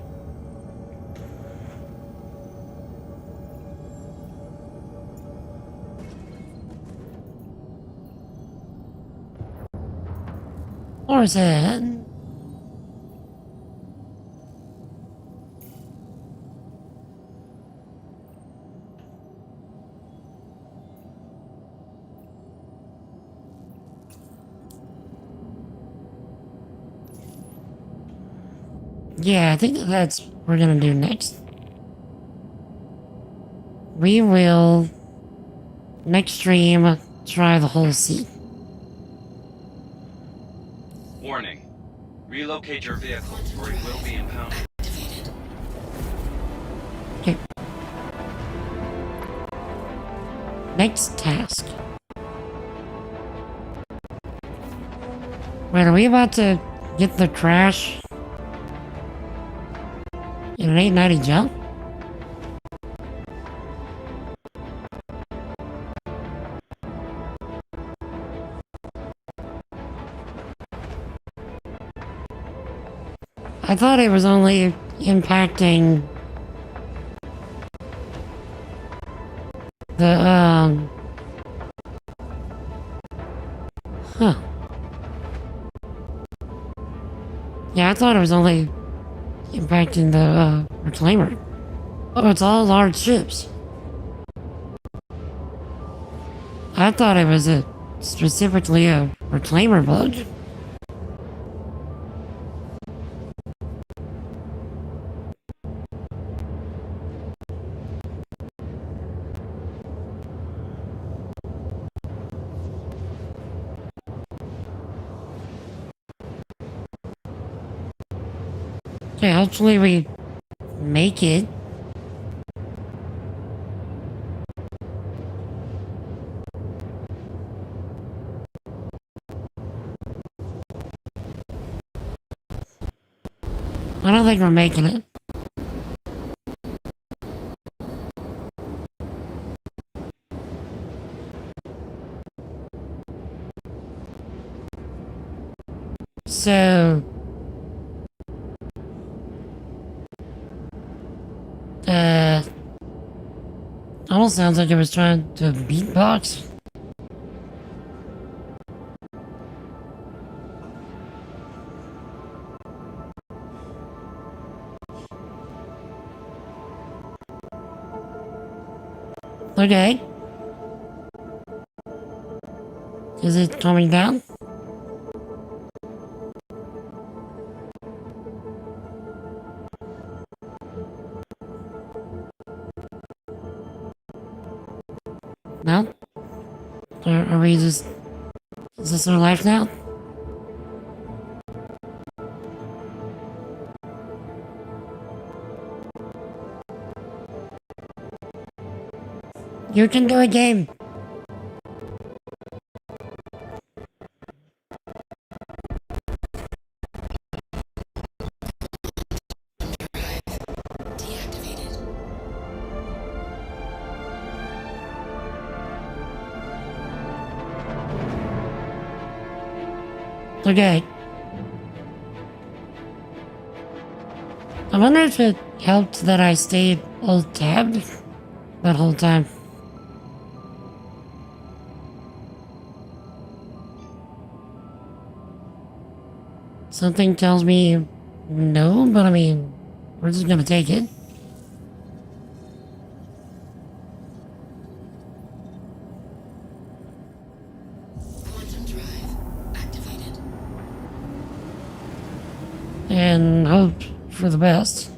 Or is it? Yeah, I think that's what we're gonna do next. We will, next stream, try the whole sea. Relocate your vehicle, or it will be impounded. Okay. Next task. Wait, are we about to get the crash in an 890 jump? I thought it was only impacting the, huh. Yeah, I thought it was only impacting the, reclaimer. Oh, it's all large ships. I thought it was specifically a reclaimer bug. Okay, hopefully we make it. I don't think we're making it. So... almost sounds like it was trying to beatbox. Okay. Is it coming down? No? Are we just... is this our life now? You can do a game. Okay. I wonder if it helped that I stayed alt-tabbed that whole time. Something tells me no, but I mean, we're just gonna take it. And hope for the best.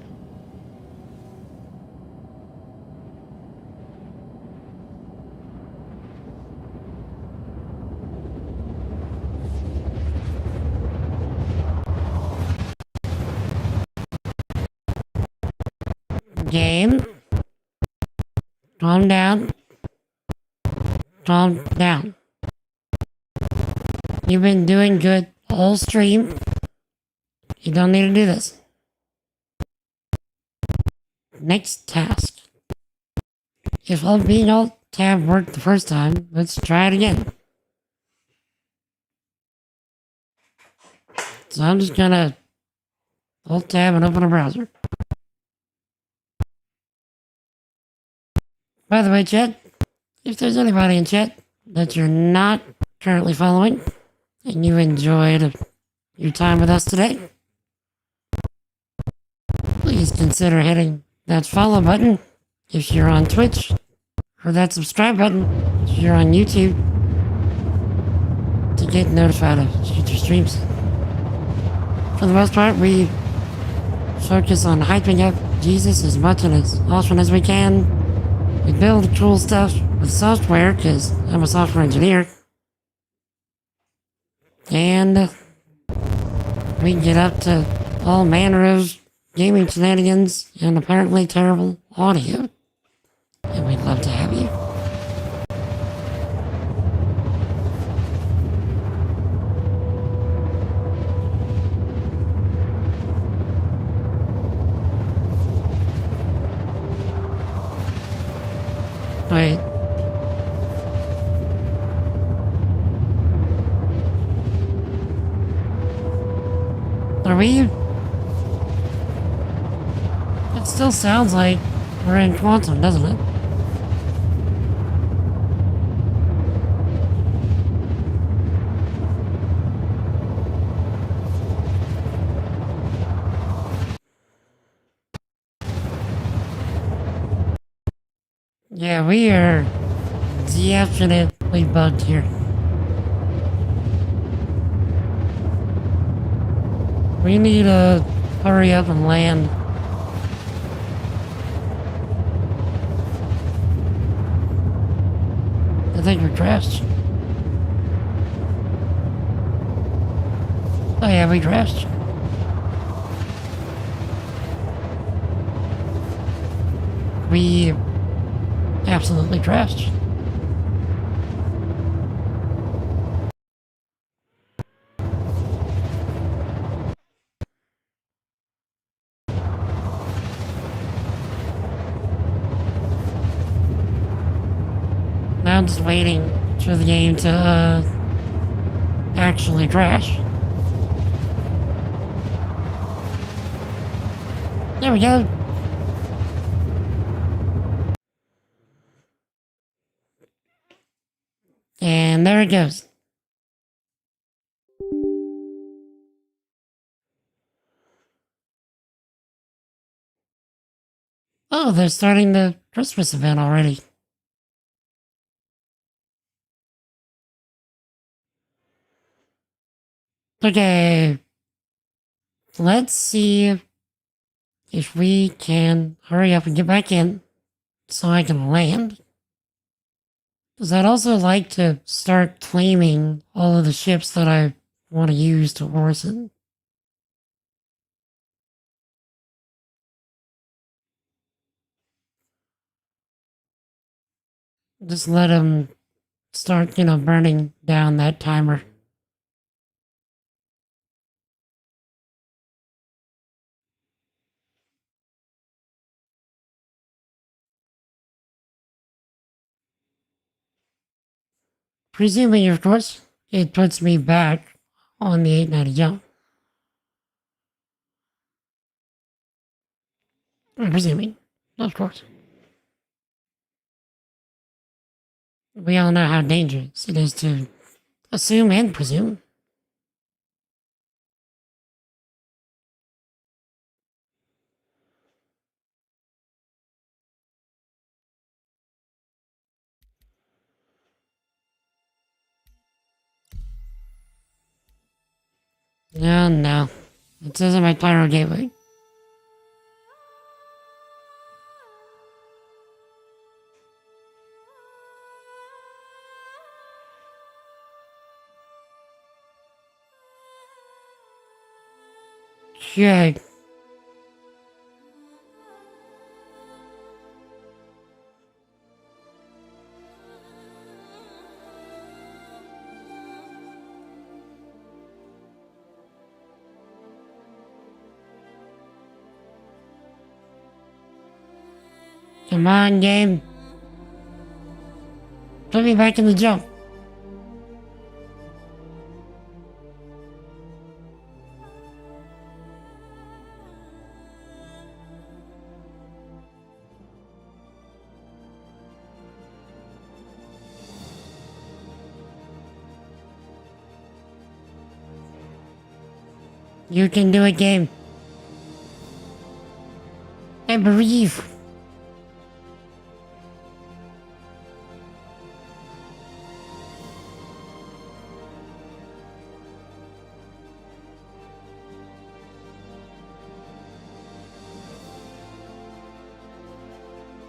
Game. Calm down. Calm down. You've been doing good all stream. You don't need to do this. Next task. If being alt-tab worked the first time, let's try it again. So I'm just gonna alt-tab and open a browser. By the way, chat, if there's anybody in chat that you're not currently following, and you enjoyed your time with us today, please consider hitting that follow button if you're on Twitch, or that subscribe button if you're on YouTube, to get notified of future streams. For the most part, we focus on hyping up Jesus as much and as often as we can. We build cool stuff with software, because I'm a software engineer. And we get up to all manner of gaming shenanigans and apparently terrible audio. And we'd love to have you. Wait. Are we? It still sounds like we're in Quantum, doesn't it? Yeah, we are definitely bugged here. We need to hurry up and land. I think we're crashed. Oh yeah, we crashed. We absolutely crashed. Now I'm just waiting for the game to actually crash. There we go. And there it goes. Oh, they're starting the Christmas event already. Okay. Let's see if we can hurry up and get back in so I can land. Because I'd also like to start claiming all of the ships that I want to use to Orison. Just let them start, burning down that timer. Presuming, of course, it puts me back on the 890 jump. I'm presuming, of course. We all know how dangerous it is to assume and presume. Oh no. It says in my Pyro Gateway. Okay. Come on, game. Put me back in the jump. You can do it, game. I believe.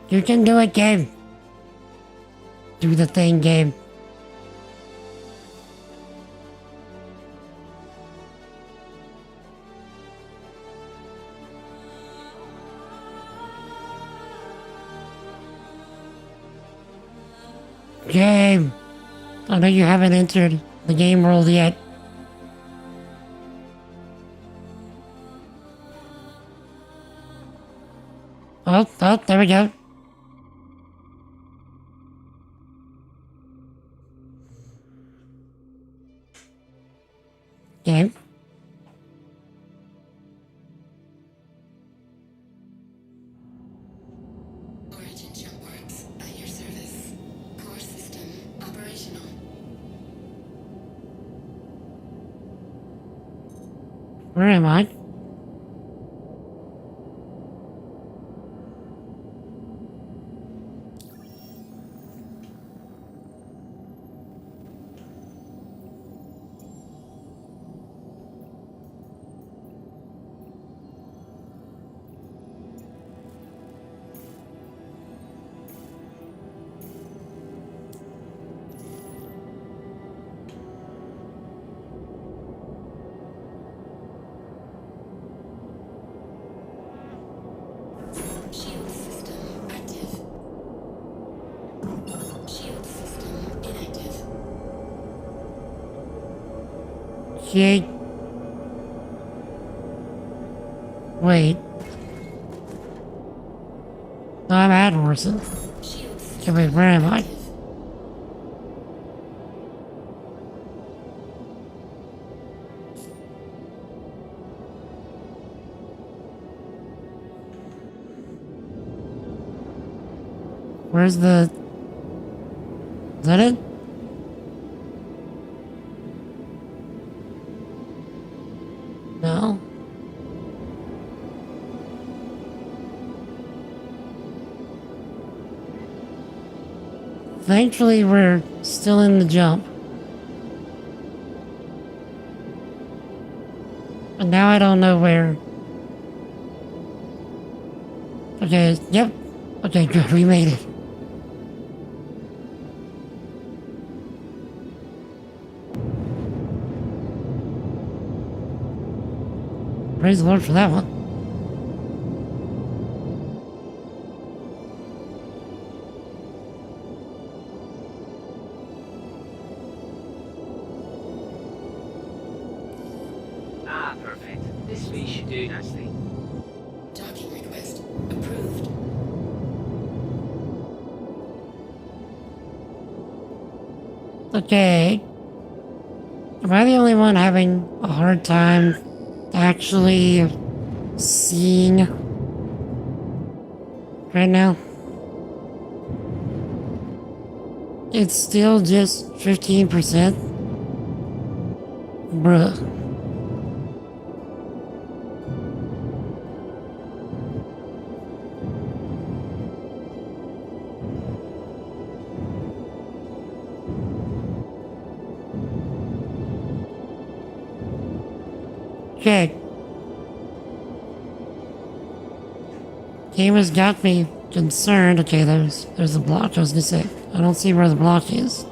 You can do it, game. Do the thing, game. Game! I know you haven't entered the game world yet. Oh, there we go. Game. Origin jump works at your service. Core system operational. Where am I? Shield system active. Shield system inactive. Jake. Wait. No, I'm at Orson. Okay, wait, where am I? Where's the... Is that it? No. Thankfully, we're still in the jump. And now I don't know where. Okay, yep. Okay, good, we made it. Praise the Lord for that one. Ah, perfect. This speed should do nicely. Docking request approved. Okay. Am I the only one having a hard time actually seeing right now? It's still just 15%? Bruh. Okay. Game has got me concerned. Okay, there's a block. I was gonna say, I don't see where the block is.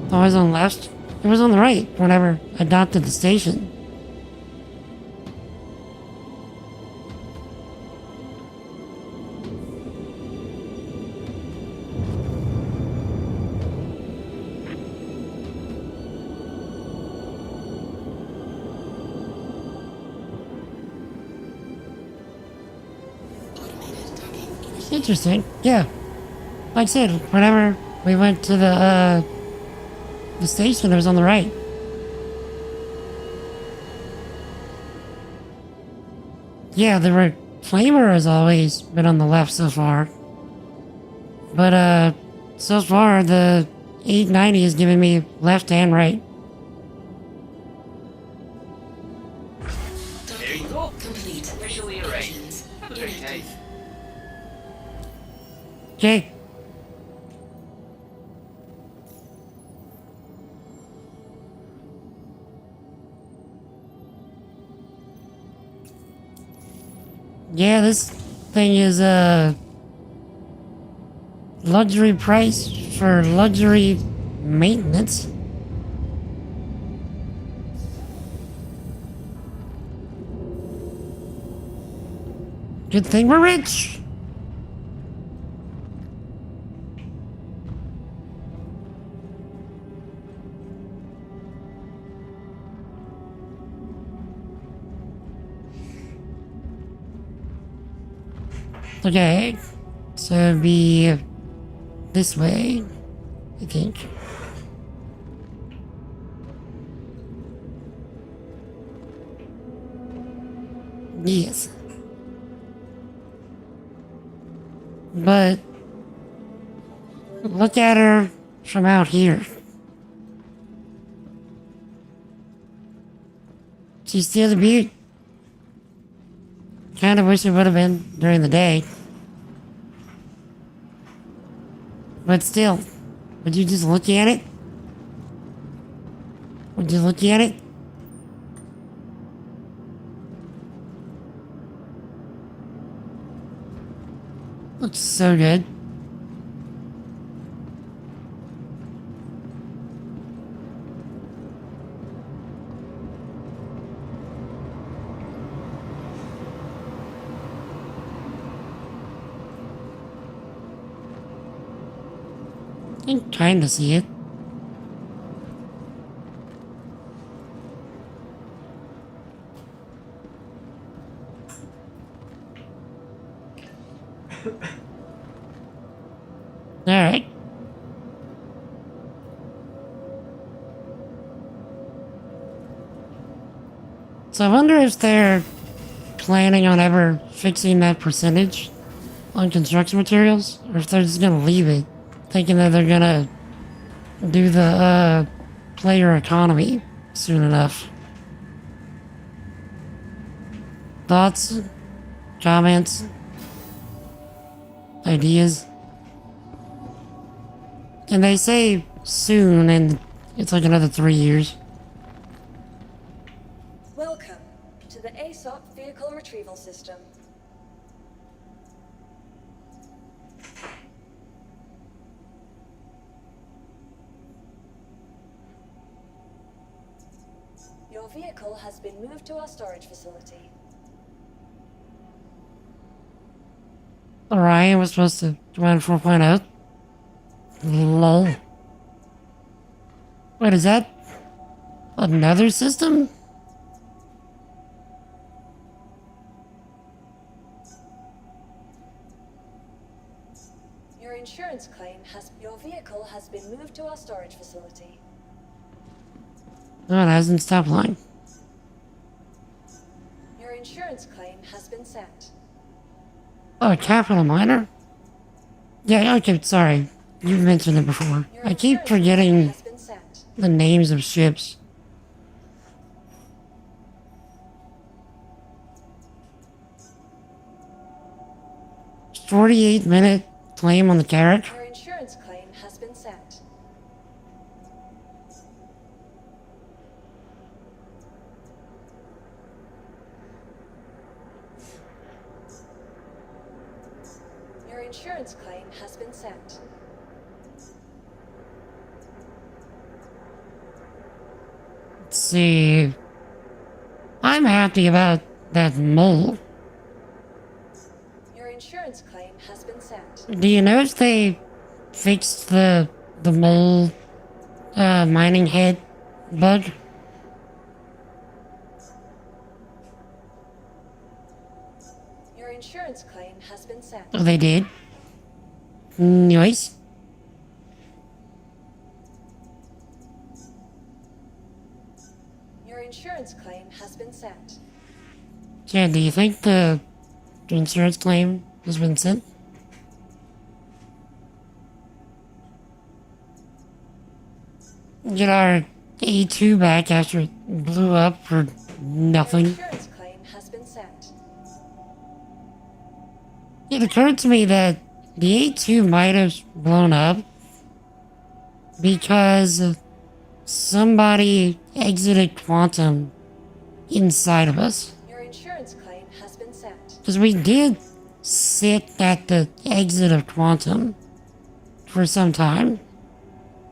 Oh, it was on the left? It was on the right whenever I docked at the station. Interesting. Yeah. Like I said, whenever we went to the station, it was on the right. Yeah, the reclaimer has always been on the left so far. But, so far, the 890 is giving me left and right. There you go. Complete. Visually arranged. Have a great day. Okay. Yeah, this thing is a luxury price for luxury maintenance. Good thing we're rich. Okay, so it'd be this way, I think. Yes. But look at her from out here. She's still a beaut. Kinda wish it would have been during the day. But still, would you just look at it? Would you look at it? Looks so good. I can kinda see it. Alright. So I wonder if they're planning on ever fixing that percentage on construction materials, or if they're just gonna leave it, thinking that they're gonna do the player economy soon enough. Thoughts? Comments? Ideas? And they say soon, and it's like another 3 years. Welcome to the ASOP Vehicle Retrieval System. Your vehicle has been moved to our storage facility. Orion was supposed to run 4.0. Lol. Wait, is that another system? Your insurance claim has... Your vehicle has been moved to our storage facility. No, it hasn't stopped line. Your insurance claim has been sent. Oh, a capital miner? Yeah, okay, sorry. You've mentioned it before. I keep forgetting the names of ships. 48-minute claim on the Carrack. Your insurance claim has been sent. Your insurance claim has been sent. Let's see. I'm happy about that mole. Your insurance claim has been sent. Do you notice they fixed the mole mining head bug? Your insurance claim has been sent. Oh, they did? Nice. Your insurance claim has been sent. Yeah, do you think the insurance claim has been sent? Get our A2 back after it blew up for Your nothing. insurance claim has been sent. It occurred to me that the A2 might have blown up because somebody exited Quantum inside of us. Your insurance claim claim has been set. Because we did sit at the exit of Quantum for some time.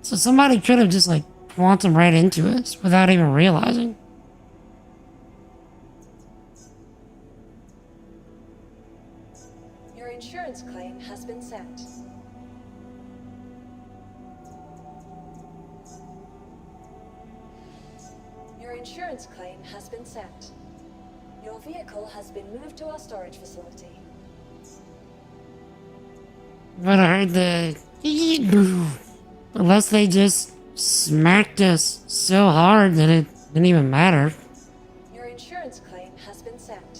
So somebody could have just, like, Quantum right into us without even realizing. Your insurance claim has been set. Your insurance claim has been set. Your vehicle has been moved to our storage facility. But I heard the... Unless they just smacked us so hard that it didn't even matter. Your insurance claim has been set.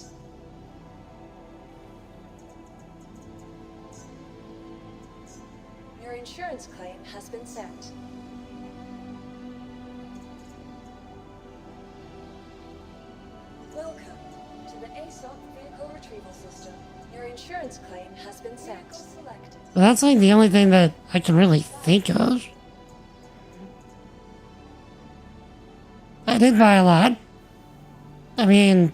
Your insurance claim has been set. Welcome to the ASOP Vehicle Retrieval System. Your insurance claim has been set. Vehicle selected. But that's like the only thing that I can really think of. I did buy a lot. I mean,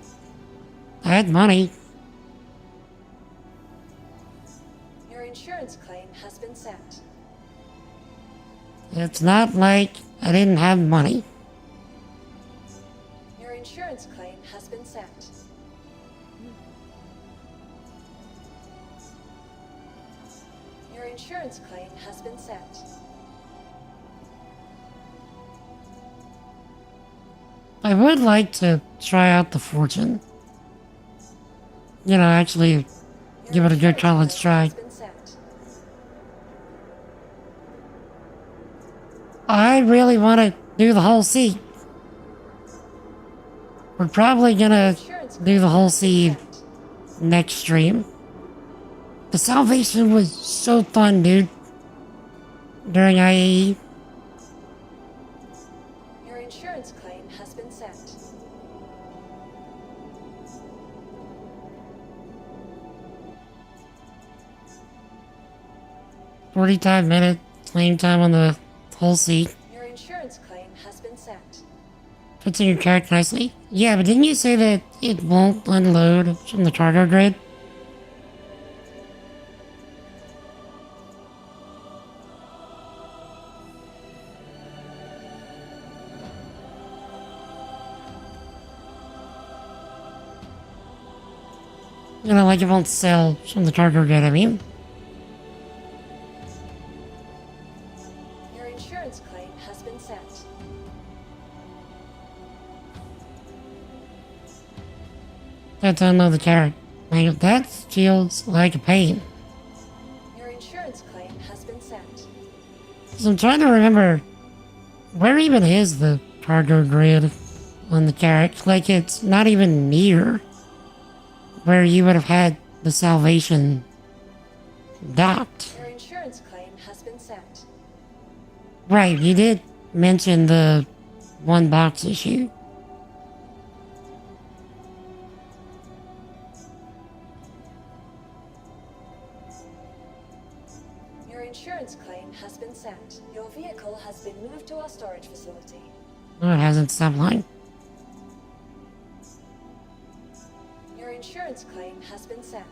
I had money. Your insurance claim has been set. It's not like I didn't have money. Your insurance claim has been set. Your insurance claim has been set. I would like to try out the Fortune. You know, actually give it a good college try. I really want to do the whole seat. We're probably gonna do the whole seat next stream. The Salvation was so fun, dude. During IAE. Your insurance claim has been set. $45-minute claim time on the whole seat. Your insurance claim has been set. Fits in your character nicely. Yeah, but didn't you say that it won't unload from the cargo grid? You know, like it won't sell from the cargo grid, I mean. Your insurance claim has been set. Have to unload the carrot. Like, that feels like a pain. Your insurance claim has been set. So I'm trying to remember, where even is the cargo grid on the carrot? Like, it's not even near where you would have had the Salvation docked. Your insurance claim has been set. Right, you did mention the one box issue. Your insurance claim has been set. Your vehicle has been moved to our storage facility. Oh, it hasn't stopped lying. Your insurance claim has been set.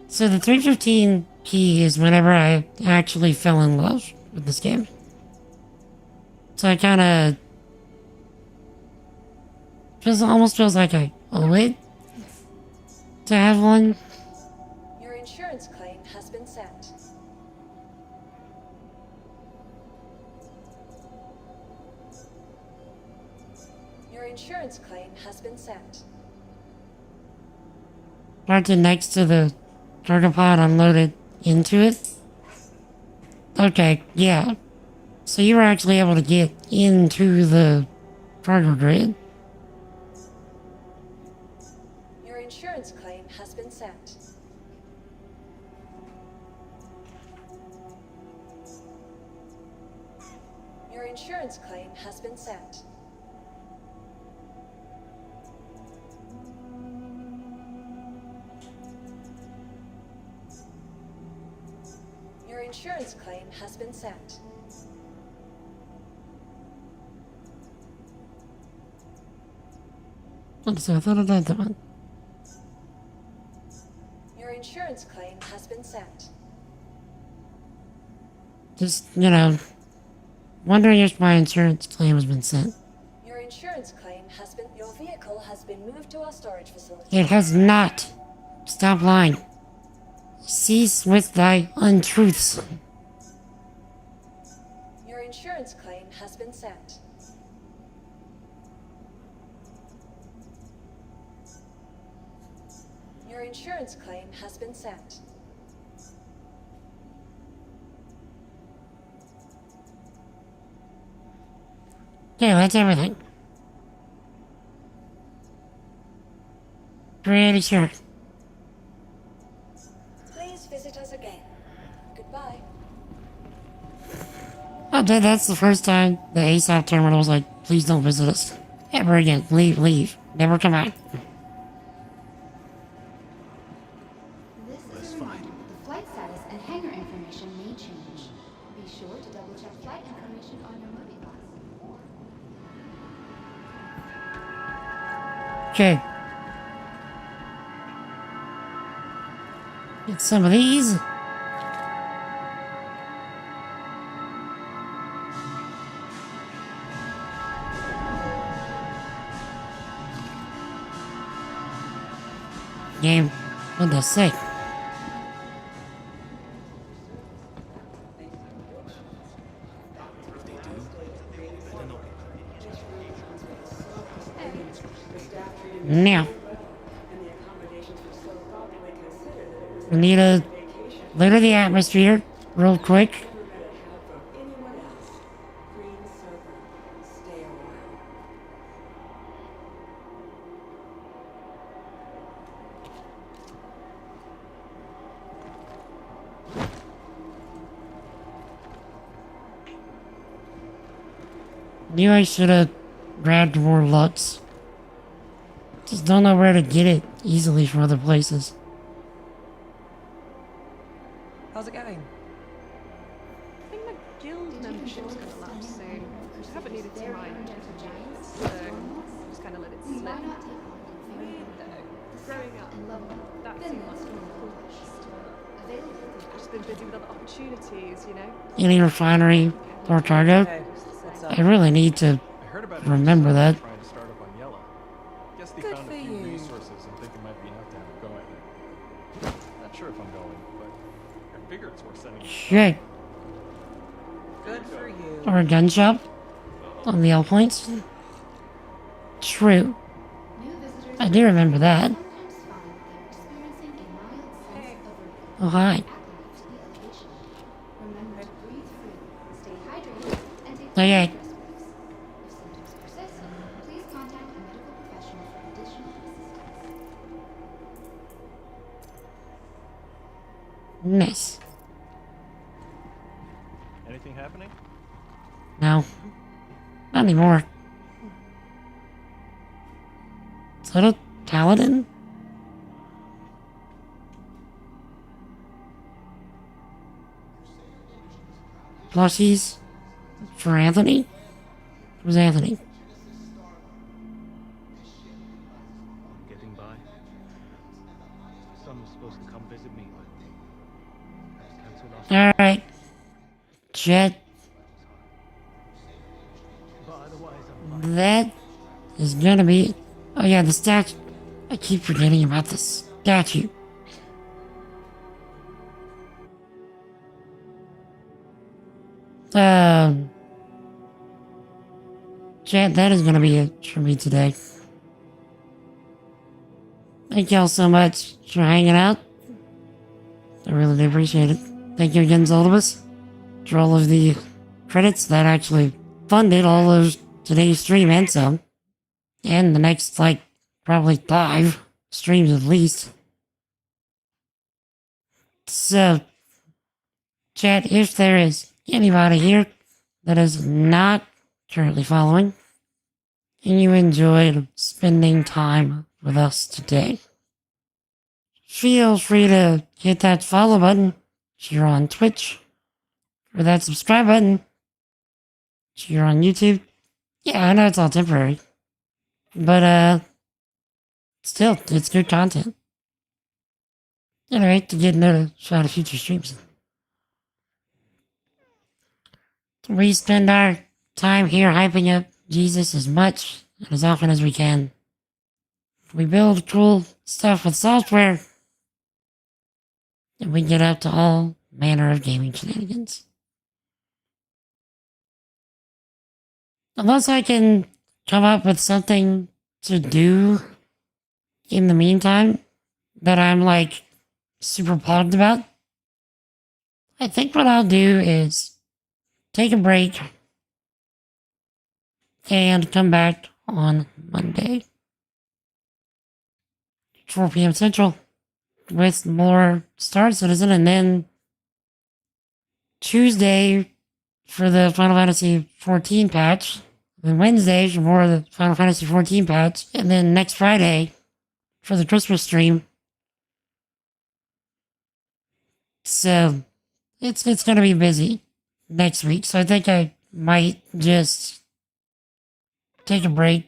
So the 315 key is whenever I actually fell in love with this game. So I kinda... almost feels like I owe it to have one. Your insurance claim has been set. Your insurance claim has been set. Right to next to the cargo pod unloaded into it. Okay, yeah. So you were actually able to get into the cargo grid. Your insurance claim has been set. Your insurance claim has been set. Your insurance claim has been set. Honestly, I thought I did that one. Your insurance claim has been sent. Just, you know, wondering if my insurance claim has been sent. Your insurance claim has been. Your vehicle has been moved to our storage facility. It has not. Stop lying. Cease with thy untruths. Your insurance claim has been sent. Your insurance claim has been sent. Yeah, that's everything. Pretty sure. Please visit us again. Goodbye. Oh, dude, that's the first time the ASAP terminal was like, please don't visit us. Ever again. Leave, leave. Never come back. This is a reminder that the flight status and hangar information may change. Be sure to double check flight information on your movie pass. Okay. Get some of these. Game. What the say? Now. We need to litter the atmosphere real quick. Knew I should have grabbed more Lux. Just don't know where to get it easily from other places. How's it going? I think my guild membership's gonna lapse soon. I haven't needed to mind, so just kind of let it slip. Weird though. Growing up, that seemed like something cool. I've just been busy with other opportunities, you know? Any refinery or cargo? I really need to remember that. Trying to start up on Yellow. Guess they found a few resources and think it might be enough to have it going. Not sure if I'm going, but I figure it's worth sending. Shit. Good for you. Or a gun shop on the L points. True. I do remember that. Oh, hi. Okay. Nice. Anything happening? No. Not anymore. Is that a paladin? Plushies? For Anthony? Who's Anthony? I'm getting by. Son was supposed to come visit me, but Alright. Jet. That is gonna be... Oh yeah, the statue. I keep forgetting about the statue. Chat, that is gonna be it for me today. Thank y'all so much for hanging out. I really do appreciate it. Thank you again, Zoldibus, for all of the credits that actually funded all of today's stream and some. And the next, like, probably 5 streams at least. So, chat, if there is anybody here that is not currently following, and you enjoyed spending time with us today, feel free to hit that follow button if you're on Twitch, or that subscribe button if you're on YouTube. Yeah, I know it's all temporary, but Still, it's good content. Anyway, to get another shot of future streams. We spend our time here hyping up Jesus as much and as often as we can. We build cool stuff with software, and we get up to all manner of gaming shenanigans. Unless I can come up with something to do in the meantime that I'm like super pumped about, I think what I'll do is take a break and come back on Monday, 4 p.m. Central, with more Star Citizen, and then Tuesday for the Final Fantasy XIV patch, and Wednesday for more of the Final Fantasy XIV patch, and then next Friday for the Christmas stream. So it's going to be busy next week, so I think I might just take a break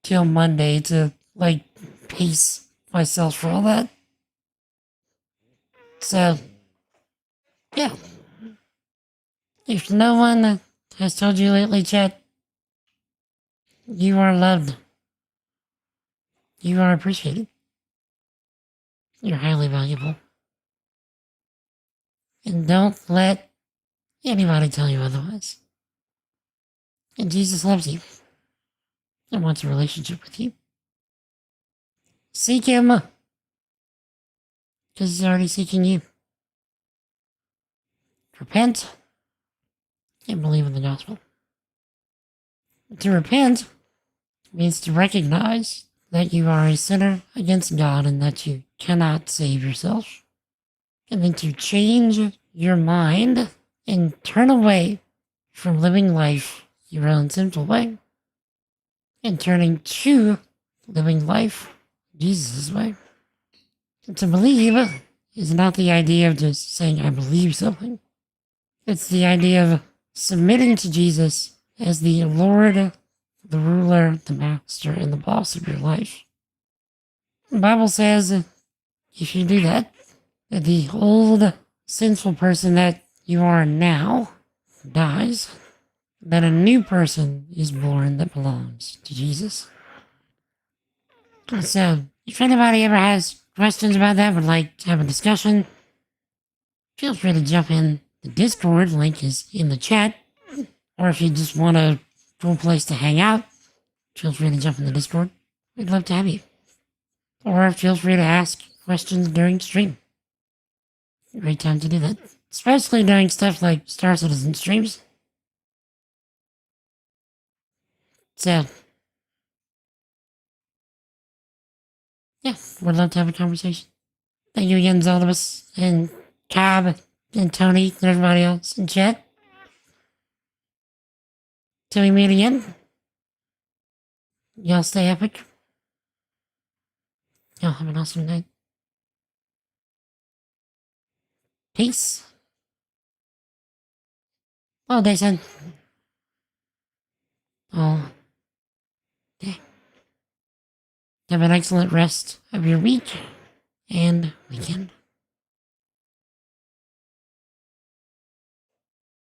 till Monday to like pace myself for all that. So yeah, if no one has told you lately, chat, you are loved. You are appreciated. You're highly valuable. And don't let anybody tell you otherwise. And Jesus loves you and wants a relationship with you. Seek Him, because He's already seeking you. Repent and believe in the gospel. To repent means to recognize that you are a sinner against God and that you cannot save yourself. And then to change your mind and turn away from living life your own sinful way and turning to living life Jesus' way. And to believe is not the idea of just saying, I believe something. It's the idea of submitting to Jesus as the Lord, the ruler, the master, and the boss of your life. The Bible says if you do that, that the old sinful person that you are now dies, that a new person is born that belongs to Jesus. So, if anybody ever has questions about that, would like to have a discussion, feel free to jump in. The Discord link is in the chat, or if you just want a cool place to hang out, feel free to jump in the Discord. We'd love to have you. Or feel free to ask questions during stream. Great time to do that. Especially during stuff like Star Citizen streams. So, yeah, would love to have a conversation. Thank you again, Zaldibus, and Cobb, and Tony, and everybody else in chat. Till we meet again, y'all stay epic. Y'all have an awesome night. Peace. All day, son. All day. Have an excellent rest of your week and weekend.